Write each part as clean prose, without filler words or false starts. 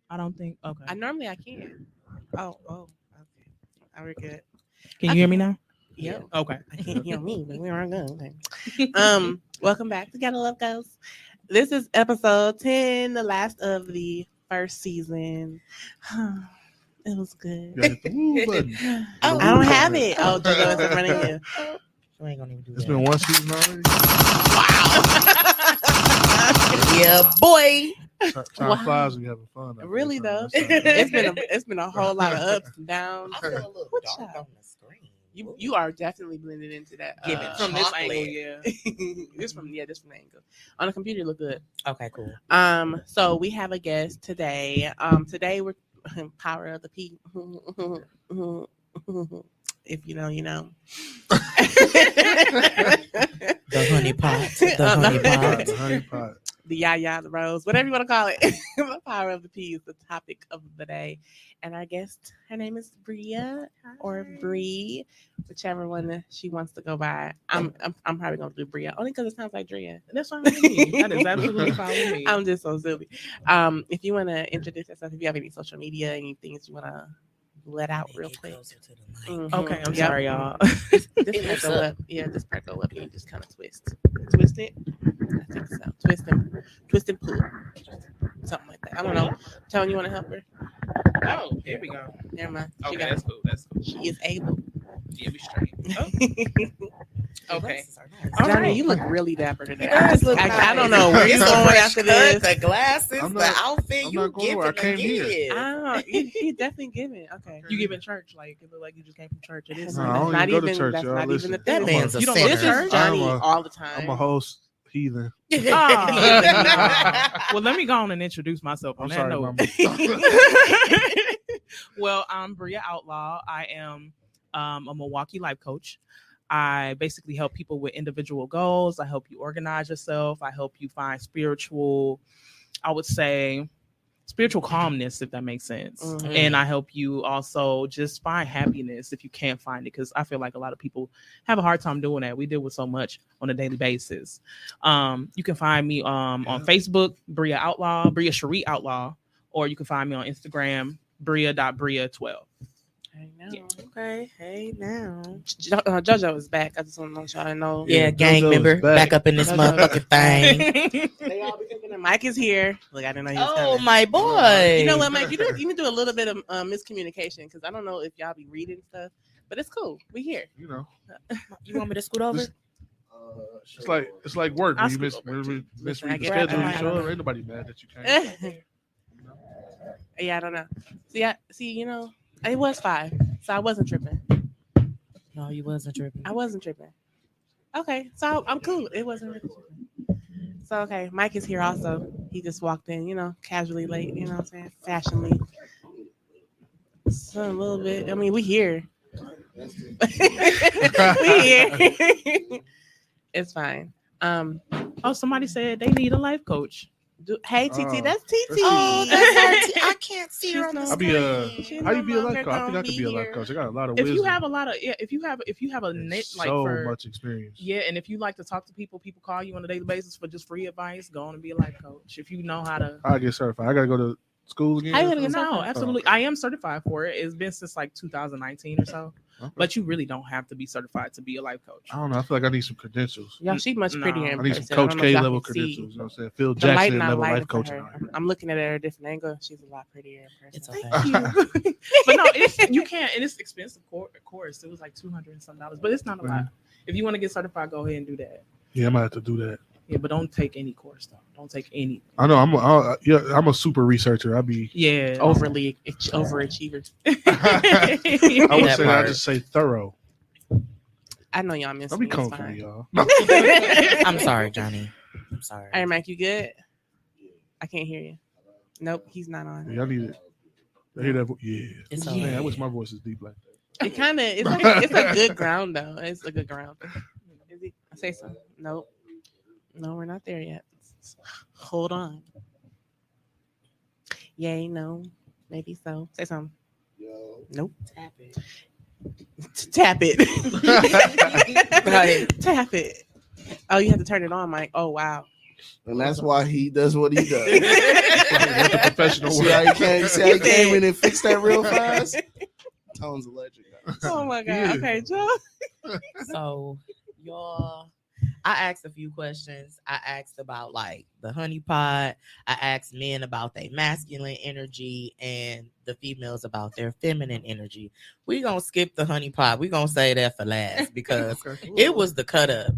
I don't think. Okay. I can. Oh, okay. We're good. Can you hear me now? Yep. Okay. I can't hear me, but we aren't good. Okay. Welcome back to Gotta Love Ghosts. This is episode 10, the last of the first season. It was good. You gotta hit the woo button. I don't have it. Oh, JoJo is in front of you. You ain't gonna even do It's that. been one season already. Wow. Yeah, boy. Time flies when you having fun. Really though, That's not- it's been a whole lot of ups and downs. I feel a little What dark y'all? on the screen. You are definitely blended into that. Give it From this chocolate. angle, yeah. this from the angle. On the computer, you look good. Okay, cool. So we have a guest today. Today we're power of the P. If you know, you know. The honey pot. The honey pot. The honey pot. The yaya, the rose, whatever you want to call it. The power of the P is the topic of the day. And our guest, her name is Bria or Bree, whichever one she wants to go by. I'm probably gonna do Bria only because it sounds like Drea. That's fine with me. That is absolutely fine with me. I'm just so silly. If you want to introduce yourself, if you have any social media, any things you want to let out real quick. Mhm. Okay, I'm Yep. sorry, y'all. This It part lifts go up. up. Yeah, this part go up and you just kind of twist it. I think so. Twist and pull. Something like that. I don't know. Tony, you want to help her? Oh, here we go. Never mind. Okay, that's cool. That's cool. She is able. Yeah, we straight. Okay. All Johnny, right. you look really dapper today. It does look I don't nice. know where you're It's the going fresh after cut, this. The glasses, I'm the not- outfit. I'm You not going give where I it came here. He definitely giving. Okay. You give in church, like it look like you just came from church. It is. No, I don't not even go to even church, that's y'all. not Listen, even the That thing. man's a You don't sinner. go to This is church? Johnny I'm a- all the time. I'm a host heathen. Ah. Well, let me go on and introduce myself on I'm that sorry, note. Mama. Well, I'm Bria Outlaw. I am a Milwaukee life coach. I basically help people with individual goals. I help you organize yourself. I help you find spiritual calmness, if that makes sense. Mhm. And I help you also just find happiness if you can't find it, because I feel like a lot of people have a hard time doing that. We deal with so much on a daily basis. You can find me on Facebook, Bria Outlaw, Bria Cherie Outlaw, or you can find me on Instagram, Bria.Bria12. Hey now. Yeah. Okay. Hey now. JoJo is back. I just want to let y'all know. Yeah, gang JoJo's member back. back up in this JoJo's motherfucking thing. They all be thinking that Mike is here. Look, I didn't know he was Oh coming. my boy! You know what, Mike? You can do a little bit of miscommunication because I don't know if y'all be reading stuff, but it's cool. We here. You know, You want me to scoot over? This- it's like work. I'll When you scoot over miss too. miss I the get- schedule. I You don't show know. up. Ain't nobody mad that you came. Yeah, I don't know. See, you know, it was 5, so I wasn't tripping. No, you wasn't tripping. I wasn't tripping. Okay, so I'm cool. It wasn't really tripping. So okay, Mike is here also. He just walked in, you know, casually late. You know what I'm saying? Fashionably. So a little bit. I mean, we here. We here. It's fine. Oh, somebody said they need a life coach. Hey TT, Oh, that's TT. Oh, that's our I can't see her She's on the no- I be She's screen. how you be a no life longer coach? I think I gonna could be a life here. coach. I got a lot of If wisdom. you have a lot of if you have a and net like so for much experience. yeah, and if you like to talk to people call you on a daily basis for just free advice, go on and be a life coach. If you know how to I get certified. I gotta go to school again. I gotta get no, certified. absolutely. Oh, okay. I am certified for it. It's been since like 2019 or so. Okay. But you really don't have to be certified to be a life coach. I don't know. I feel like I need some credentials. Y'all, she's much No. prettier in I need person. some I Coach don't know K if y'all level can see. credentials. You know what I'm saying? Phil The light Jackson not level lighting life for coaching. her. out here. I'm looking at her at a different angle. She's a lot prettier in person. It's Thank okay. you. But no, you can't, and it's expensive course. It was like $200 and some dollars, but it's not a lot. If you want to get certified, go ahead and do that. Yeah, I might have to do that. Yeah, but don't take any course though. Don't take any. I know. I'm a super researcher. I be. Yeah. Overachiever. I would That say I part. just say thorough. I know y'all miss Don't me. be It's coming for fine. me, y'all. I'm sorry, Johnny. I'm sorry. All right, Mike, you good? I can't hear you. Nope, he's not on. Y'all need it. I hear that. Yeah. It's Man, I okay. wish my voice is deep like that. It kind of it's a good ground though. It's a good ground. Is it? Say so. Nope. No, we're not there yet. Hold on. Yay, no, maybe so. Say something. Nope. Tap it. Tap it. Right. Tap it. Oh, you have to turn it on, Mike. Oh wow. And that's why he does what he does. That's the professional See way. how he came in and fixed that real fast? Tone's a legend. guys. Oh my He god. is. Okay, Joe. So, y'all, I asked a few questions. I asked about like the honey pot. I asked men about their masculine energy and the females about their feminine energy. We gonna skip the honey pot. We gonna say that for last because Okay. it was the cut up.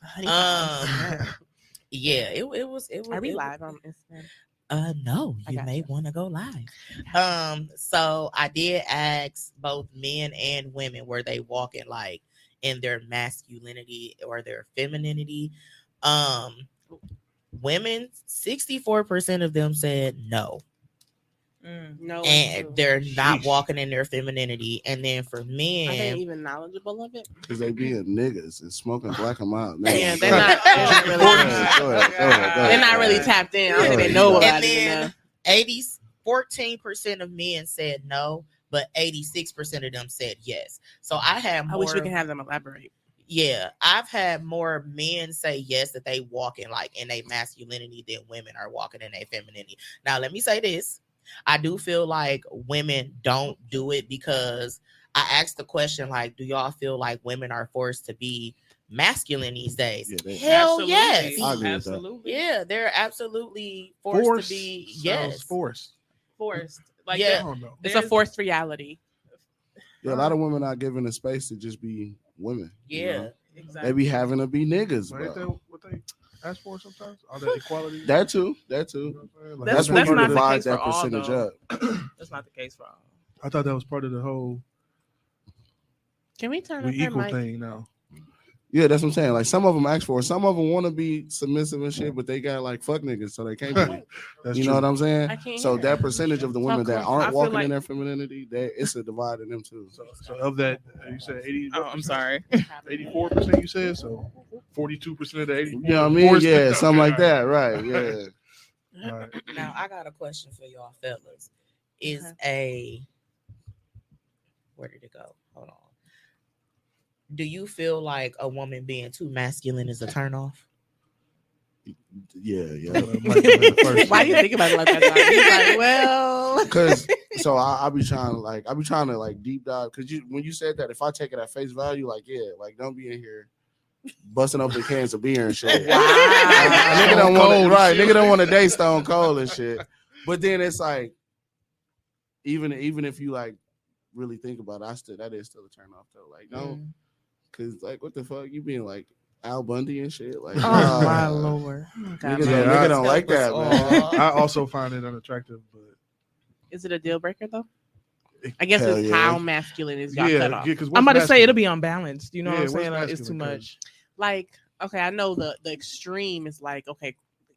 Honey, Yeah, it was. Are we it was- live on Instagram? No, I you gotcha. may want to go live. So I did ask both men and women were they walking like in their masculinity or their femininity. Women, 64% of them said no, No. and they're not Sheesh. walking in their femininity. And then for Are they men, even knowledgeable of it? Because they being niggas and smoking black them out. Yeah, Niggas. they're not. They're not really, Go ahead. they're not really tapped in. I don't think they know about and it then enough. 14% of men said no, but 86% of them said yes. So I had more. I wish we could have them elaborate. Yeah, I've had more men say yes that they walk in like in a masculinity than women are walking in a femininity. Now, let me say this. I do feel like women don't do it because I asked the question like, do y'all feel like women are forced to be masculine these days? Yeah, they- Hell yes. I agree with that. Absolutely. Yeah, they're absolutely forced to be Sounds yes. forced. Forced. Like Yeah. I don't know. It's a forced reality. Yeah, a lot of women are given the space to just be women. you Yeah. know? Exactly. They be having to be niggas, But ain't that bro. what they ask for sometimes? All that equality. That too. You know what I'm saying? Like, That's That's when not you the divide case that for all, percentage though. up. That's not the case for all. I thought that was part of the whole Can we turn we up her equal mic? thing now. Yeah, that's what I'm saying. Like some of them ask for it. Some of them want to be submissive and shit, but they got like fuck niggas, so they can't be. That's You true. know what I'm saying? I can't So hear that her. percentage of the women that close. I aren't feel walking like- in their femininity, it's a divide in them too. So of that, you said 80. Oh, I'm sorry. 84% you said, so 42% of the 80. You know what I mean? Yeah, something like that, right? Yeah. All right. Now I got a question for y'all fellas. Is Okay. where did it go? Hold on. Do you feel like a woman being too masculine is a turnoff? Yeah, yeah. Why do you think about it like that? John? He's like, well, Because so I be trying to like deep dive. Because when you said that, if I take it at face value, like yeah, like don't be in here busting open cans of beer and shit. Wow. Nigga don't Stone want Cold right. shit. Nigga don't want to date Stone Cold and shit. But then it's like, even if you like really think about it, that is still a turn off though. Like no, because like what the fuck you being like Al Bundy and shit. Like Oh nah. my lord. Nigga, Yeah, nigga I- don't like that, man. I also find it unattractive, but is it a deal breaker though? I guess Hell it's yeah. how masculine is y'all cut off. because I'm about to say it'll be unbalanced. You know what I'm Yeah, what's saying? Like, it's too masculine, much. Like, okay, I know the extreme is like, okay,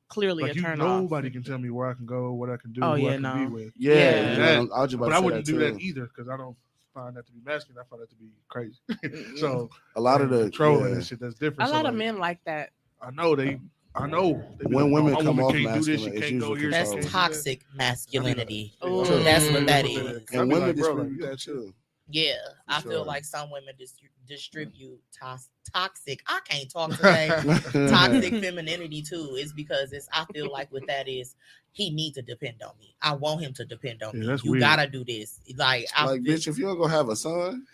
clearly like a you. turn off. Nobody can tell me where I can go, what I can do, Oh, who yeah, I can no. be with. Yeah, Yeah. yeah, I was just about But to I say wouldn't that do too. that either because I don't find that to be masculine. I find that to be crazy. So A lot of the trolling yeah. and shit that's different. A So, lot of like, men like that. I know they. They be When like, women "No, my come woman off can't do this, she masculine, it's can't go usually here. she That's can't do that." toxic masculinity. Ooh. That's what that is. I'd And be women like, bro, distribute like, that too. Yeah, I For feel sure. like some women distribute toxic. I can't talk today. Toxic femininity too. Is because I feel like what that is. He needs to depend on me. I want him to depend on Yeah, me. that's You weird. gotta do this. Like, Like, bitch, if you don't go have a son,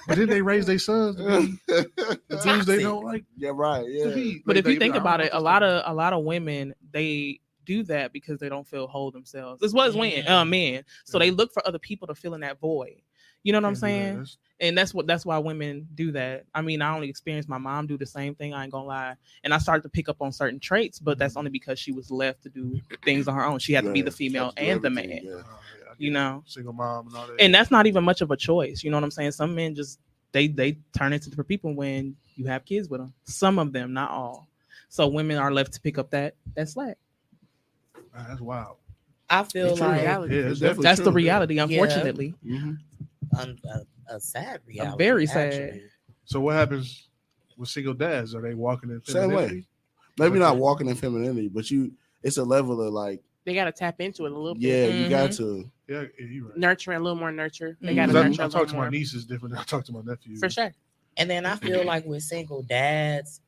But then they raise their sons to be the dudes they Toxic. don't like yeah, right, to yeah. be. But Like, if you they- think I don't about know it, what a lot of women they do that because they don't feel whole themselves, as well as men. So they look for other people to fill in that void. You know what I'm Can't do that. saying? That's- And that's why women do that. I mean, I only experienced my mom do the same thing. I ain't gonna lie. And I started to pick up on certain traits, but that's only because she was left to do things on her own. She had to be Yeah, the female have to do and the everything, man. yeah. yeah, I You get know, single mom and all that. and that's not even much of a choice. You know what I'm saying? Some men just they turn into different people when you have kids with them. Some of them, not all. So women are left to pick up that slack. That's wild. I feel It's true, like yeah. reality. Yeah, it's Definitely That's the true. reality, Yeah. unfortunately. Mhm. a sad reality. very sad. actually. So what happens with single dads? Are they walking in Same way. femininity? Maybe not Okay. walking in femininity, but it's a level of like, They got to tap into it a little bit. yeah, you Mhm. got to. Yeah, you're right. Nurturing, a little more nurture. They Mhm. got to 'Cause I nurture a talk little to my more. nieces different than I talk to my nephews. For sure. And then I feel like with single dads,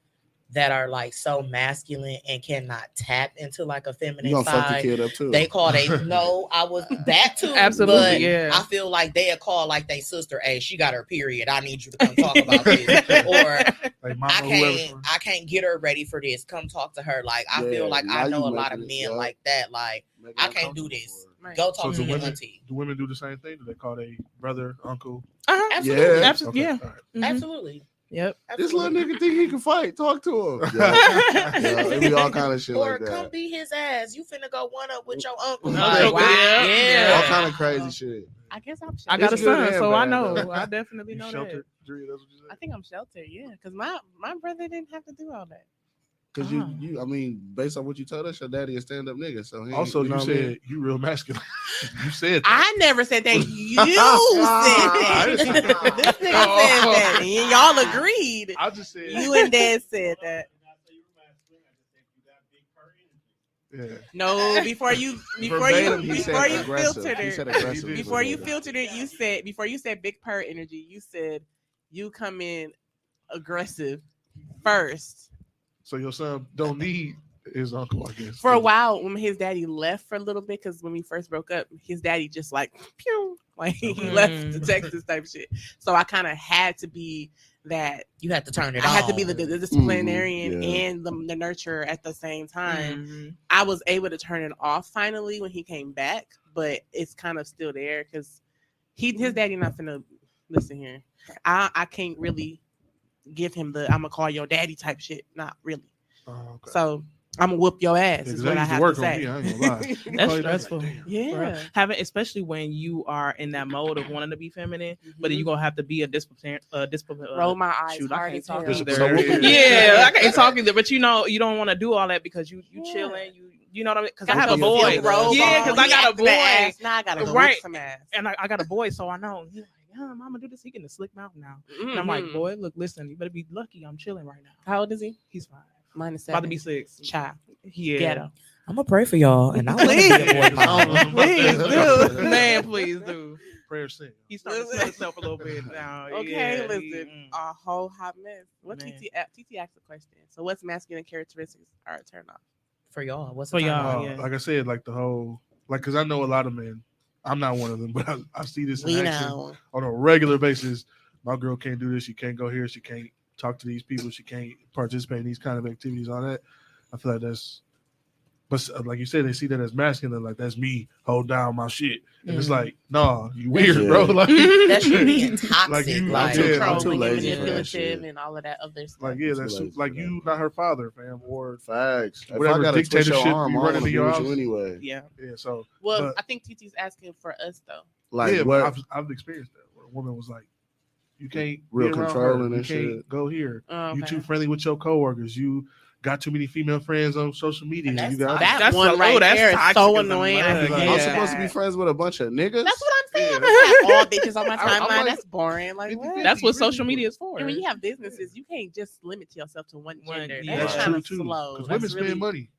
that are like so masculine and cannot tap into like a You feminine gonna fuck the side. kid up too. They call no, I was that too. Absolutely, but yeah. I feel like they call like they sister, hey, she got her period. I need you to come talk about this. Or Like mama, I can't get her ready for this. Come talk to her. Like I feel like now I know you a lot of making it, men yeah. like that. Like Make I it can't do uncomfortable this. for her. Go So talk do to your women, auntie. do women do the same thing? Do they call their brother, uncle? Absolutely. Yeah. Absolutely. Yeah. All right. Mhm. Absolutely. Yep. This little Absolutely. nigga think he can fight. Talk to him. Yeah, it be all kind of shit Or like that. come beat his ass. You finna go one up with your uncle. Okay, Like, yeah. yeah. All kind of crazy shit. I guess I'm I sheltered. got a It's good son, and so I bad, know. though. I definitely You know sheltered, Drea, that's what you I said? think I'm sheltered, yeah, because my brother didn't have to do all that. Cause you, I mean, based on what you told us, your daddy a stand up nigga. So he Also, you know what I mean? said you real masculine. You said that. I never said that. You said that. This nigga said that, and y'all agreed. I just said You and Dad said that. yeah. No, before you Verbatim, he said aggressive. filtered He said it, aggressive. before you verbatim. filtered it, you said big purr energy. You said you come in aggressive first. So your son don't need his uncle, I guess. For a while, when his daddy left for a little bit, because when we first broke up, his daddy just like pew, like he left to Texas type shit. So I kind of had to be that. You had to turn it I on. had to be the disciplinarian yeah. and the nurturer at the same time. Mhm. I was able to turn it off finally when he came back, but it's kind of still there because his daddy not finna listen here. I can't really give him the I'm gonna call your daddy type shit. Not really. Oh, okay. So I'm gonna whoop your ass. Yeah, Is 'cause what that I used to have work to on say. me, I ain't gonna lie. That's Call you that, stressful. like, damn. Yeah. Having, especially when you are in that mode of wanting to be feminine, but then you're gonna have to be a discipline. Roll my eyes shoot, I hard can't as talk hell. either. So what would- Yeah, I can't talk either. But you know, you don't want to do all that because you chilling. You know what I mean? Because I have a Gotta boy. feel roll Yeah, because I got a boy. Now I gotta go Right. whip some ass. And I got a boy, so I know. He's like, yeah, mama, do this. He getting a slick mouth now. And I'm like, Mhm. boy, look, listen, you better be lucky. I'm chilling right now. How old is he? He's 5. Mine is About 7. to be 6. Child. Yeah. Ghetto. I'm gonna pray for y'all, and I want to Please. be a boy mama. Please do. Man, please do. Prayer sin. He's starting to smell himself a little bit now. Okay, Yeah, listen. A whole hot mess. What Man. TT asked a question. So what's masculine characteristics are a turn off? For y'all, what's For the y'all. time? yeah. Like I said, like the whole, like, because I know a lot of men. I'm not one of them, but I see this in We action know. on a regular basis. My girl can't do this. She can't go here. She can't talk to these people. She can't participate in these kind of activities. All that. I feel like that's. But like you said, they see that as masculine. Like that's me hold down my shit, and it's like, nah, you weird, Yeah. bro. Like That's you being toxic. Like you- like, yeah, I'm too Controlling and lazy for that manipulative shit. and all of that other stuff. Like, yeah, Too that's lazy like for you, that. not her father, fam, or Facts. If Whatever I gotta twist your dictatorship arm, you I run want into to be your with house. you anyway. Yeah. yeah. So Well, but- I think TT's asking for us though. Like yeah, what? but I've experienced that. Where a woman was like, you can't Real be around controlling her. and You can't shit. go here. Oh, You okay. too friendly with your coworkers. You got too many female friends on social media. And that's You got toxic. That That's one so- right that's there is toxic so as a annoying. I mug. hate I'm Yeah. supposed to be friends with a bunch of niggas. That's what I'm saying. Yeah. I have all bitches on my I'm timeline. like, That's boring. Like what? That's what Really? social media is for. And when you have businesses, you can't just limit yourself to one One- gender. yeah. That's That's kind true of too. slow. Because That's women spend really- money.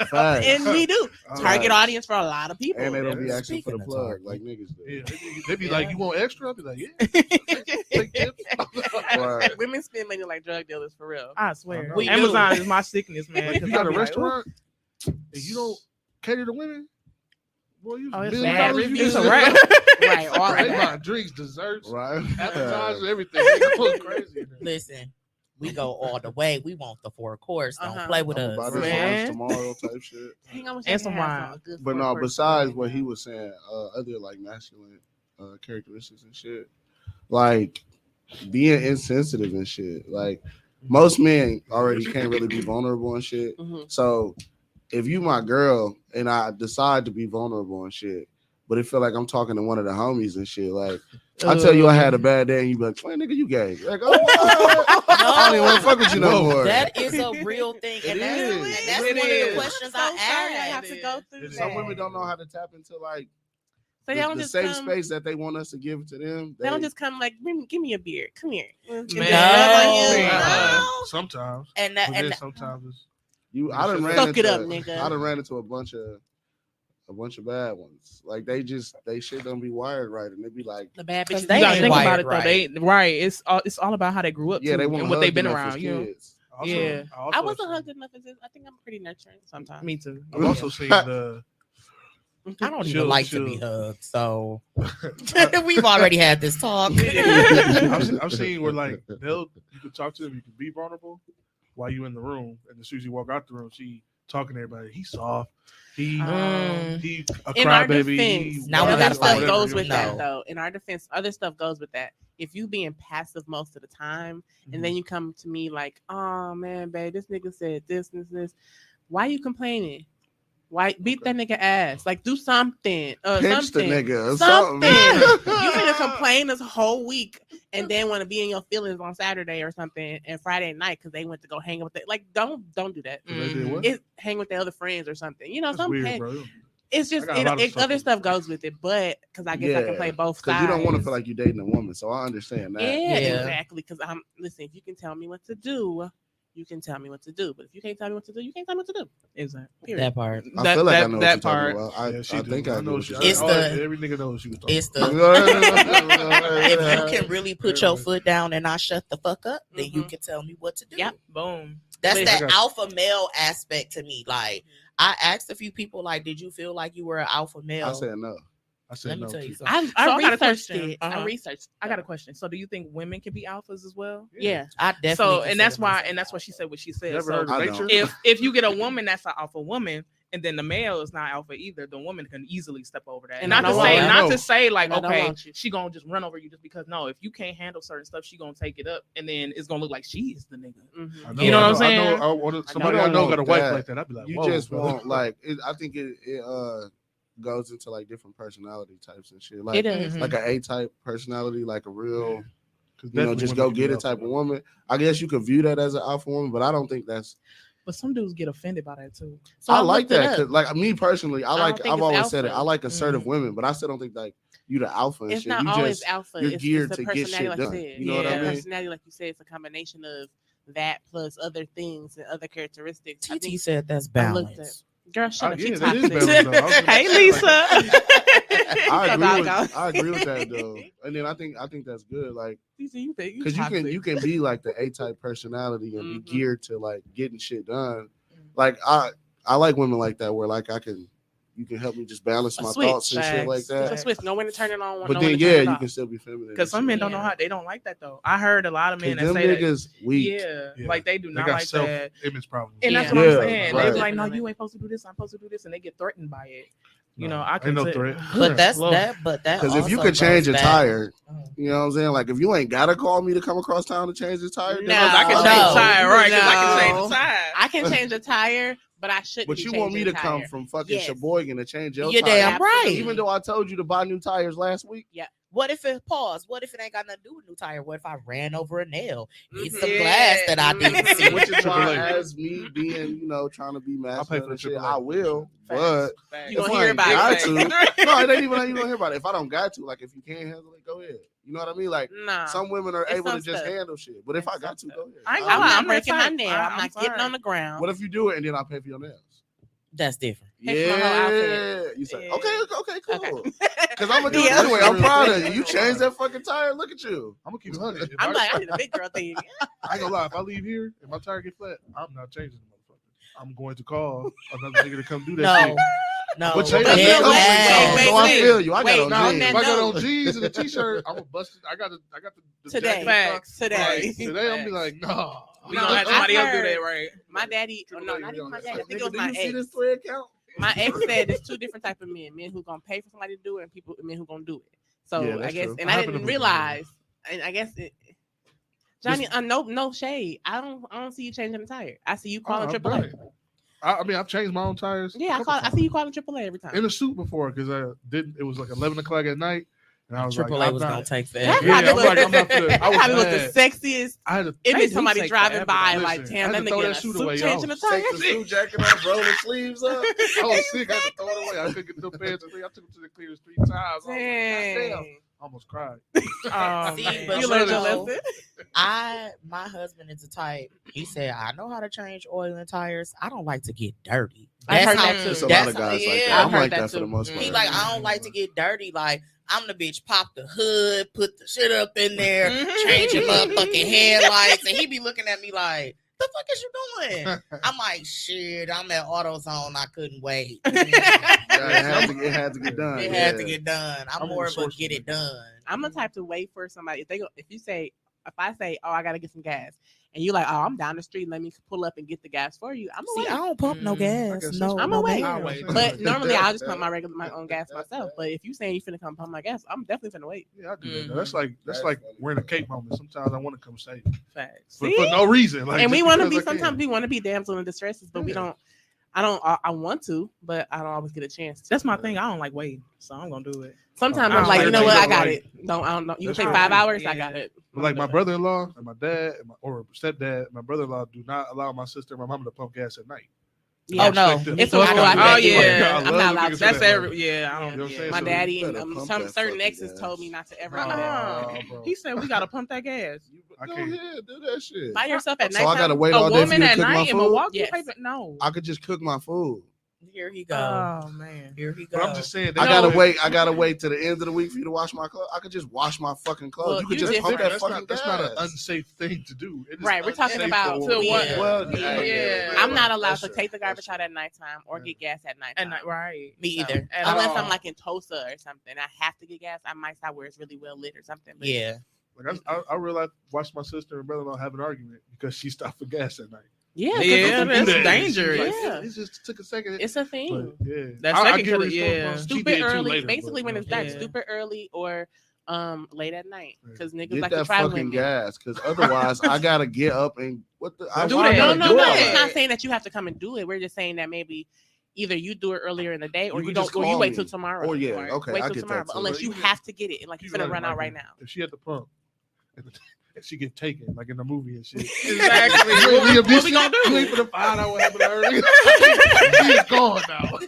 Facts. And we do. Target Right. audience for a lot of people. And they don't be Yeah. asking for the Speaking of plug Target. like niggas do. Yeah, they be like, Yeah. you want extra? I'll be like, yeah. Take tips. Right. Women spend money like drug dealers for real. I swear. We do. Amazon is my sickness, man. Like, if 'cause you got I a be like, restaurant and you don't cater to women, boy, you Oh, it's $1 million bad you reviews. get. a wrap. Right, all They of buy that. drinks, desserts, Right. appetizers, everything. They going crazy. in there. Listen, we go all the way. We want the 4 course. Don't Uh-huh. play with I'm about us. this Man. lunch tomorrow type shit. Dang, I wish And I some could have wine. a good But no, four-course besides today what now. he was saying, other like masculine characteristics and shit, like being insensitive and shit. Like most men already can't really be vulnerable and shit. Mhm. So if you my girl and I decide to be vulnerable and shit, but it feel like I'm talking to one of the homies and shit, like I tell you I had a bad day and you be like, man, nigga, you gay. Like, oh, what? I don't even want to fuck with you no Whoa. more. That is a real thing. And It that's, is. and that's It one of is. the questions I'm I so sorry I asked. have to go through Some that. Some women don't know how to tap into like So they don't the just safe come, space that they want us to give to them. They don't just come like, give me a beer. Come here. And just Man. rub on you. No. No. Sometimes. And But that, then and sometimes it's I done ran Suck into it up, nigga. I done ran into a bunch of bad ones. Like they shit don't be wired right, and they be like, The bad 'Cause bitches. they You gotta ain't think about wired it though. They right. It's all about how they grew up yeah, too, they want and to what they've been around. You know? Kids. Yeah. I wasn't hugged enough as this. I think I'm pretty nurturing sometimes. Me too. I've also seen the. I don't Chill, even like chill. to be hugged, so we've already had this talk. I've seen where like you can talk to them, you can be vulnerable while you in the room, and as soon as you walk out the room, she talking to everybody. He's soft. He a In our crybaby. defense, Now we other gotta stuff fight. goes with No. that though. In our defense, other stuff goes with that. If you being passive most of the time, and then you come to me like, "Oh man, babe, this nigga said this, why you complaining? Why beat that nigga ass? Like do something, Pinch something, the nigga or something. something. You finna complain this whole week, and then want to be in your feelings on Saturday or something, and Friday night because they went to go hang with it. Like don't do that. They did what? It's hang with the other friends or something. You know, That's some weird, hang- bro. it's just I got a lot of other stuff. stuff goes with it, but because I guess I can play both sides. Because you don't want to feel like you're dating a woman, so I understand that. yeah, Yeah. exactly. Because listen, if you can tell me what to do, you can tell me what to do. But if you can't tell me what to do, you can't tell me what to do. Exactly. Period. That part. I feel like I know that what you're part. talking about. Yeah, she I do. think I know know. she. It's Every nigga knows she was talking. It's about. the if you can really put your foot down and not shut the fuck up, then you Mhm. can tell me what to do. Yep. Boom. That's Wait, that I got- alpha male aspect to me. Like I asked a few people, like, did you feel like you were an alpha male? I said no. I said Let me no. tell you too. something. I So I got a researched question. it. Uh-huh. I researched. I got a question. So do you think women can be alphas as well? Yeah. I definitely. So and that's consider why she said what she said. Never So heard of I nature. don't. if you get a woman that's an alpha woman and then the male is not alpha either, the woman can easily step over that. And Not I to don't say, want not it. to say like, And I don't okay, want you. she gonna just run over you just because. No, if you can't handle certain stuff, she gonna take it up, and then it's gonna look like she is the nigga. Mhm. I You know what I'm I saying? I wanted somebody You I don't know want got a wife that. like that. I'd be like, You whoa, just brother. want like I think it goes into like different personality types and shit. Like It is. like an A type personality, like a real 'Cause you know, definitely just women go can get be it type alpha, of though. woman. I guess you could view that as an alpha woman, but I don't think that's. But some dudes get offended by that too. So I like looked it that up. because, like me personally, don't think I've it's always said it. alpha. I like assertive women, but I still don't think like you the alpha and It's shit. not You always just alpha. you're It's geared the to get personality, shit like done. you said. You know what I Yeah. mean? Personality, like you said, it's a combination of that plus other things and other characteristics. I TT think, said that's I looked at- balance. girl, shut up. Yeah, She that is toxic. balance, though. I was gonna Hey, say, like, Lisa. I agree with that though, and then I think that's good. Like You think because you can be like the A type personality and Mhm. be geared to like getting shit done. Like I like women like that where like you can help me just balance A my switch. thoughts and shit like It's that. a switch. Know when to turn it on. But know when then to turn it you off. can still be feminine. Because some men don't know Yeah. how they don't like that though. I heard a lot of men that them say that. niggas weak. Yeah, Yeah. like they do They not got like that. self-image problems. And that's Yeah. what I'm Yeah, saying. right. They be like, no, you ain't supposed to do this. I'm supposed to do this, and they get threatened by it. You know, I can ain't no say- threat. But that's Lord. that. But that Because if you also could change a goes back- tire, Mhm. you know what I'm saying? Like if you ain't gotta call me to come across town to change the tire, then No. I can change No. the tire, right? Because I can change No. the tire. I can change a tire, but I shouldn't. but be you want me to changing a come tire. from fucking Yes. Sheboygan to change your You're tire. damn right. Even though I told you to buy new tires last week. What if it pause? What if it ain't got nothing to do with new tire? What if I ran over a nail? It's some Yeah. glass that I didn't see. Which is why, AAA. as me being, trying to be I'll pay masculine for and shit, AAA. I will. But Facts. You if gonna I hear ain't about got it. to, no, it ain't even hear about it. If I don't got to, like if you can't handle it, go ahead. You know what I mean? Like Nah. some women are It's able to some just stuff. handle shit. But if I got to, go ahead. I ain't I'm gonna lie, not I'm that breaking my type. nail. I'm not getting sorry. on the ground. What if you do it and then I pay for your nails? That's different. Pay for my whole outfit. You say, Yeah. okay, cool. Okay. Because I'm gonna do Yeah. it anyway. I'm proud of you. You changed that fucking tire. Look at you. I'm gonna keep it 100. If I'm like, I need a big girl thing. I ain't gonna lie. If I leave here and my tire get flat, I'm not changing the motherfucker. I'm going to call another nigga to come do that No, shit. no. But change Wait, that wait, ass. wait, So I wait. feel you. I Wait, got no, on on jeans. that If I got note. on jeans and a t-shirt, I'm gonna bust it. I got the Today. jacket. Facts. Today. Right. Today I'm be like, nah. We No, gonna have I somebody else do heard- that, right? My daddy, oh, no, not even my daddy. I think it was Nigga, my do you see ex. this thread count? My ex said there's two different type of men: men who gonna pay for somebody to do it, and men who gonna do it. So Yeah, I that's guess, true. and I I happen to didn't believe realize, and I guess Johnny, no shade. I don't see you changing the tire. I see you calling I've done AAA. it. I mean, I've changed my own tires. Yeah, I see you calling AAA every time. in a suit before because I didn't. It was like 11 o'clock at night, and I was AAA like, I'm was not- gonna take That forever. Yeah, probably I'm look, like, I'm not finna- I was probably look the mad. sexiest. I had to. If They it's do somebody take driving forever, by, though. like, Listen, damn, I that had to throw nigga in that a suit suit away. changing the Take the tires. suit jacket off, roll the sleeves up. I was sick. I had to throw it away. I couldn't get the pants clean. I took them to the cleaners 3 times. I was like, Dang. goddamn. I almost cried. Oh, See, man. but You learned your know, lesson. my husband is the type. He said, I know how to change oil and tires. I don't like to get dirty. I've heard how- that too. There's a lot that's of guys how- like yeah. that. I've I'm heard like that that for the too. most He part. like, I don't like to get dirty. Like, I'm the bitch, pop the hood, put the shit up in there, change your motherfucking headlights. And he be looking at me like, the fuck is you doing? I'm like, shit, I'm at AutoZone. I couldn't wait. It had to get done. It had to get done. I'm I'm more of a resourceful. get it done. I'm the type to wait for somebody. If I say, oh, I gotta get some gas, and you're like, oh, I'm down the street, let me pull up and get the gas for you. I'm See, I gonna wait. don't pump no gas. guess No, I'm no away. gas. I'll wait. But normally I'll just pump my own gas myself. But if you saying you finna come pump my gas, I'm definitely finna wait. Yeah, I do that. Mhm. That's like That's like funny. we're in a cake moment. Sometimes I want to come save Facts. for, See? for no reason. Like, And we just want to because be I can. sometimes we want to be damsel in distresses, but we Yeah. don't. I want to, but I don't always get a chance to. That's my thing. I don't like waiting, so I'm gonna do it. Sometimes I I'm don't like, like you know it. what, I Like- got it. I don't know. You can That's take right. 5 hours. I Yeah. got it. But like my brother-in-law and my dad or stepdad, my brother-in-law do not allow my sister and my mom to pump gas at night. Yeah. Oh no, Respect them. It's a I rule got I it. think. Oh, yeah. I'm not allowed to. That's that, every. like, Yeah, I don't. You know what I'm saying? My So daddy you and better pump some that certain fucking exes gas. told me not to ever Nah, do that. Oh, bro. He said we gotta pump that gas. I Go can't. ahead, do that shit. By yourself at So night. I gotta wait A all day for woman you to at cook my night in food. Milwaukee. Yes. No. I could just cook my food. here he go. Oh man. Here he go. But I'm just saying. I they gotta always- wait. I gotta wait to the end of the week for you to wash my clothes. I could just wash my fucking clothes. Well, you could you just pump different. that That's fucking not an gas. unsafe thing to do. It is Right, we're talking unsafe about for to women. what? Well, Yeah. I'm not allowed That's to true. take the garbage That's out at nighttime or get gas at night. At night, right? Me So, either. At Unless all. I'm like in Tulsa or something, I have to get gas. I might stop where it's really well lit or something. But Yeah. Like I realized, watched my sister and brother-in-law have an argument because she stopped for gas at night. yeah, 'cause Yeah, it's a that's thing. dangerous. Like, Yeah. it just took a second. It's a thing. But, yeah, That I second get where killer- it's coming yeah. from. She Stupid did too early, later, basically but, when you it's know, dark, Yeah. stupid early or late at night because niggas Get like that to try fucking women. gas, because otherwise I gotta get up and what the Do why I that. gotta No, do no. all It's that? not saying that you have to come and do it. We're just saying that maybe either you do it earlier in the day or You you could just don't, or you call wait me. till tomorrow. Oh, yeah. Or Okay, wait I till get tomorrow. that But too. unless But you even- have to get it, and like you even finna like, run out right now. If she had to pump, and she get taken like in the movie and shit. Exactly. Liam What we gonna do? You ain't finna find out what happened to her. She's gone now.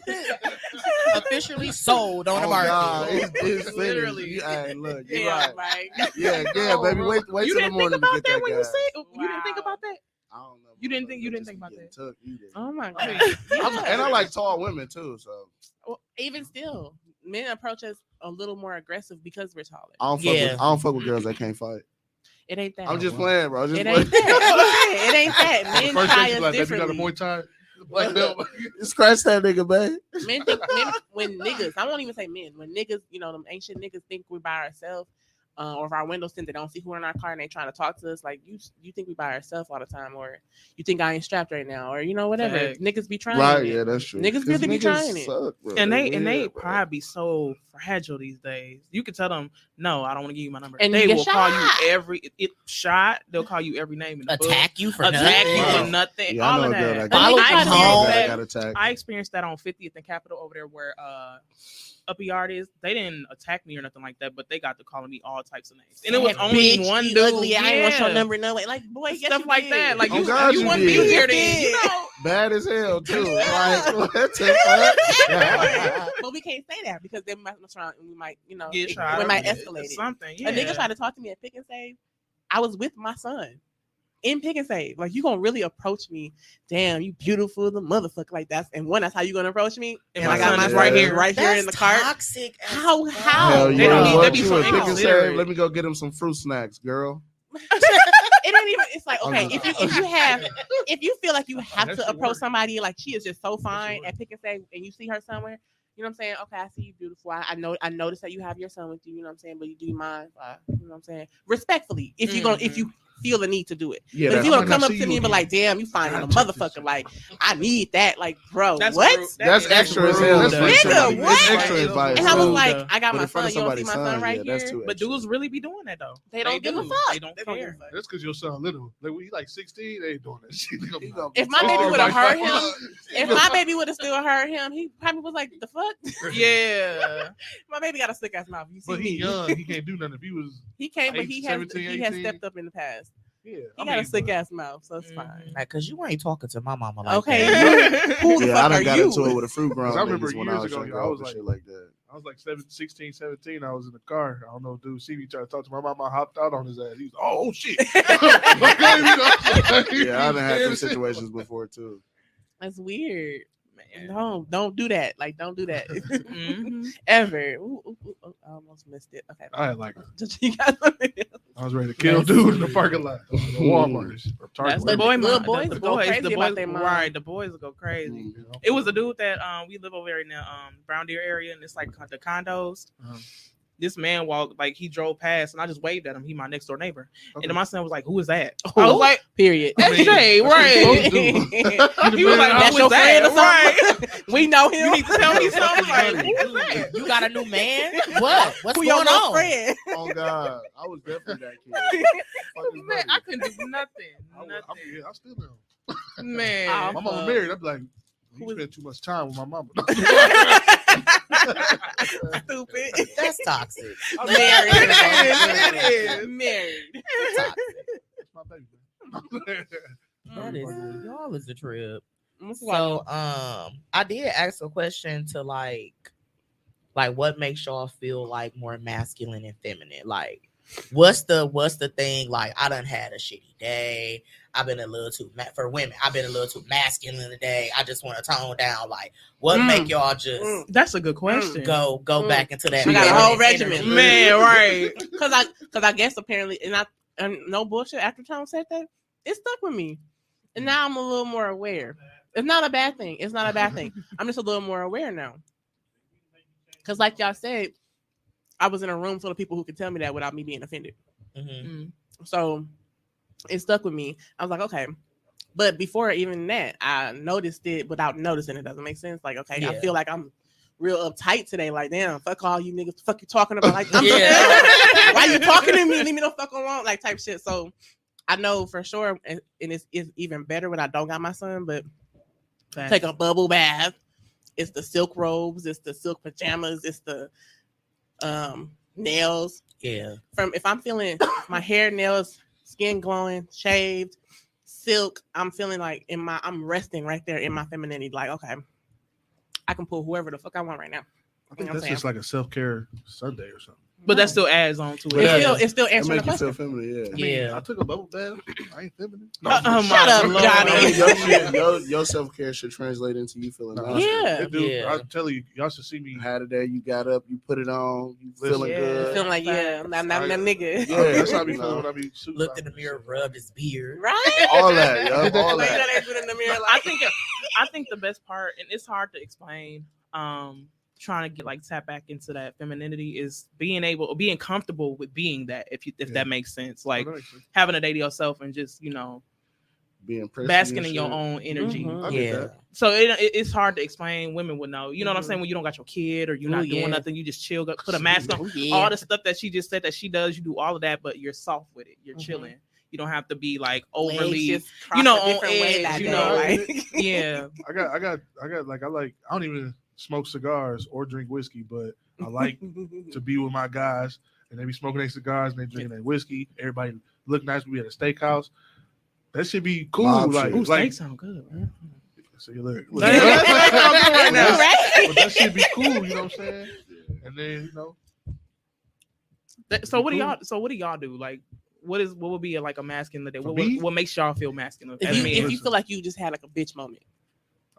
Officially sold on the Oh, market. God, it's Literally. You, hey, look, you're Yeah, right. right. Yeah, No, baby. bro. Wait You till the didn't think morning to about get that that when you gas. said. You didn't think Wow. about that. I don't know. You didn't think- you Bitches didn't think be about getting that. took either. Oh my I god. mean, And I like tall women too, so Well, even still, men approach us a little more aggressive because we're taller. I don't fuck Yeah. with I don't fuck with girls that can't fight. It ain't that. I'm just playing, bro. Just It ain't playing. that. It ain't that. The Men first try thing she's us like, "Baby, you got a differently. Muay Thai, black belt." Scratch that nigga, man. Men think when niggas, I won't even say men, when niggas, you know, them ancient niggas think we're by ourselves, or if our windows tint, they don't see who in our car and they trying to talk to us. Like you think we by ourselves all the time, or you think I ain't strapped right now, or you know whatever. Facts. Niggas be trying. Right, it. yeah, that's true. Niggas 'Cause really be trying it. suck, bro. And they weird, bro. probably be so fragile these days. You can tell them, no, I don't want to give you my number. And they you get will call shot. you shot. They'll call you every name in the book. Attack you for Attack nothing. you Wow. for nothing. Yeah, I all know of a girl that. that Follow I you experienced home. that. got attacked. I experienced that on 50th and Capitol over there where Upper Yard is. They didn't attack me or nothing like that, but they got to calling me all types of names. And it was That only bitch, one you dude. ugly. I ain't want your Yeah. number no way. Like boy, yes, Stuff you like did. that. Like Oh, you, God, you you wouldn't be did. here then. You know. Bad as hell too. Like what the fuck? But we can't say that because then we might mess around and we might, you know, Get it, shot. we might or escalate it. something. A Yeah. nigga tried to talk to me at Pick and Save. I was with my son in Pick and Save. Like, you gonna really approach me? Damn, you beautiful, the motherfucker. Like that's how you gonna approach me? And And my I got son my is right right here, here. right here in the cart. Toxic. as How? fuck. How? Hell They yeah, don't need- what they be you so at Pick and Save? inconsiderate. Let me go get him some fruit snacks, girl. It ain't even. It's like I'm okay, just- if you feel like you have that to shit approach work. somebody like she is just so fine work. at Pick and Save, and you see her somewhere, you know what I'm saying? Okay, I see you, beautiful. I noticed that you have your son with you. You know what I'm saying? But you do you mind? You know what I'm saying? Respectfully, if you feel the need to do it. Yeah, But if that's you gonna I come see up to you me and be again. like, "Damn, you fine Gotta a check this motherfucker," shit. like I need that, like, bro, That's what? rude. That's extra as hell. That's to rude. make Nigga, somebody- what? It's extra advice. And I was Rude. like, I got But my in front son. of You don't see somebody's my son son, right yeah, that's here. too But extra. dudes really be doing that though. They don't give a do. fuck. They don't They don't give care. a fuck. That's because your son little. Like when you like 16, they ain't doing that shit. They gonna be like, If my "Oh, baby would have like, heard him, if my baby would have still heard him, he probably was like, "The fuck." Yeah. My baby got a slick ass mouth. You see But me? he young, he can't do nothing. If he was, He came, but 17, he has 18. stepped up in the past. yeah, He got a slick ass mouth, so it's fine. Mhm. Like, cause you ain't talking to my mama like Okay, that. who the Yeah, fuck I are done got you? into it with a fruit grown. 'Cause I remember when I years was ago, younger, I was and like- shit like that. I was like 16, 17. I was in the car. I don't know, dude. See me try to talk to my mom. I hopped out on his ass. He was, oh shit. Yeah, I done had some situations before too. That's weird. Man. Don't do that. Like, don't do that Mhm. ever. Ooh, I almost missed it. Okay, I had like you got something else? I was ready to kill dude in the parking lot. Walmart or That's Target. the boy, Little mom. boys The go boys, crazy the about boys, their mom. right? The boys will go crazy. You know? It was a dude that we live over there in the Brown Deer area, and it's like the condos. Uh-huh. This man walked like he drove past, and I just waved at him. He my next door neighbor, Okay. and then my son was like, "Who is that?" I Oh, was like, period. I "That's mean, Jay, that's what you're supposed right?" to do. He was like, That's "Who your is that?" friend or Right? something? We know him. You need to tell me something. Like, who is that? You got a new man? What? What's Who going your little on? friend? Oh God, I was definitely that kid. Fuck his Man, buddy. I couldn't do nothing. I still know. Man, My mama married. I'm like, you Who is- spend too much time with my mama. Stupid. That's toxic. I'm married. It is. Married. Toxic. That's my baby. That is y'all is the trip. So, So I did ask a question to like what makes y'all feel like more masculine and feminine? Like what's the thing? Like I done had a shitty day. I've been a little too for women. I've been a little too masculine today. I just want to tone down. Like what make y'all just That's a good question. go back into that? I got a feminine whole regimen. energy? Man, right? Cause I guess apparently, and no bullshit. After Tom said that, it stuck with me, and now I'm a little more aware. It's not a bad thing. It's not a bad thing. I'm just a little more aware now. Cause like y'all said, I was in a room full of people who could tell me that without me being offended. Mhm. So it stuck with me. I was like, okay. But before even that, I noticed it without noticing it. Doesn't make sense. Like, okay, I Yeah. feel like I'm real uptight today. Like, damn, fuck all you niggas. Fuck you talking about. Like, I'm Yeah. why you talking to me? Leave me the fuck alone. Like, type shit. So I know for sure, and it's even better when I don't got my son, but take a bubble bath. It's the silk robes. It's the silk pajamas. It's the nails. Yeah. If I'm feeling my hair, nails, skin glowing, shaved, silk, I'm feeling like I'm resting right there in my femininity. Like, okay, I can pull whoever the fuck I want right now. I think You know what that's I'm just like a self-care Sunday or something. But that still adds on to it. Yeah. It's still That answering the make you question. feel feminine, yeah. I mean, Yeah. I took a bubble bath. I ain't feminine. Shut my up, Lord. Johnny. I mean, your self care should translate into you feeling No, masculine. Yeah. it do. Yeah. I'm telling you, y'all should see me. You had a day, you got up, you put it on, you Listen. feeling Yeah. good. Feeling like, yeah, I'm that nigga. Yeah. That's how I be No. feeling when I be super. Looked in the mirror, rubbed his beard. Right? All that, yo, all Like, you know, that. they put in the mirror I like, think the best part, and it's hard to explain, trying to get like tap back into that femininity is being comfortable with being that, if Yeah. that makes sense. Like That makes sense. having a day to yourself and just Being pressy basking and in your shit. own energy. Mhm. I get Yeah. that. So it's hard to explain. Women would know. You know what I'm Mhm. saying? When you don't got your kid or you're Ooh, not doing yeah. nothing, you just chill, put a mask on. oh, yeah. All the stuff that she just said that she does, you do all of that, but you're soft with it. You're Mhm. chilling. You don't have to be like Legs overly. just you know, crossed a on different way edge, that you day, know, like- Yeah. I got like I don't even smoke cigars or drink whiskey, but I like to be with my guys and they be smoking their cigars and they drinking their whiskey. Everybody look nice. We at a steakhouse. That should be cool. Mob like, shit. Ooh, like steak sound good. Right? so you look. That sound good right now. Right? But that should be cool. You know what I'm saying? And then So what do y'all do? Like, what would be like a masculine day? For What, me? what makes y'all feel masculine? If as you, men? if you Listen. feel like you just had like a bitch moment.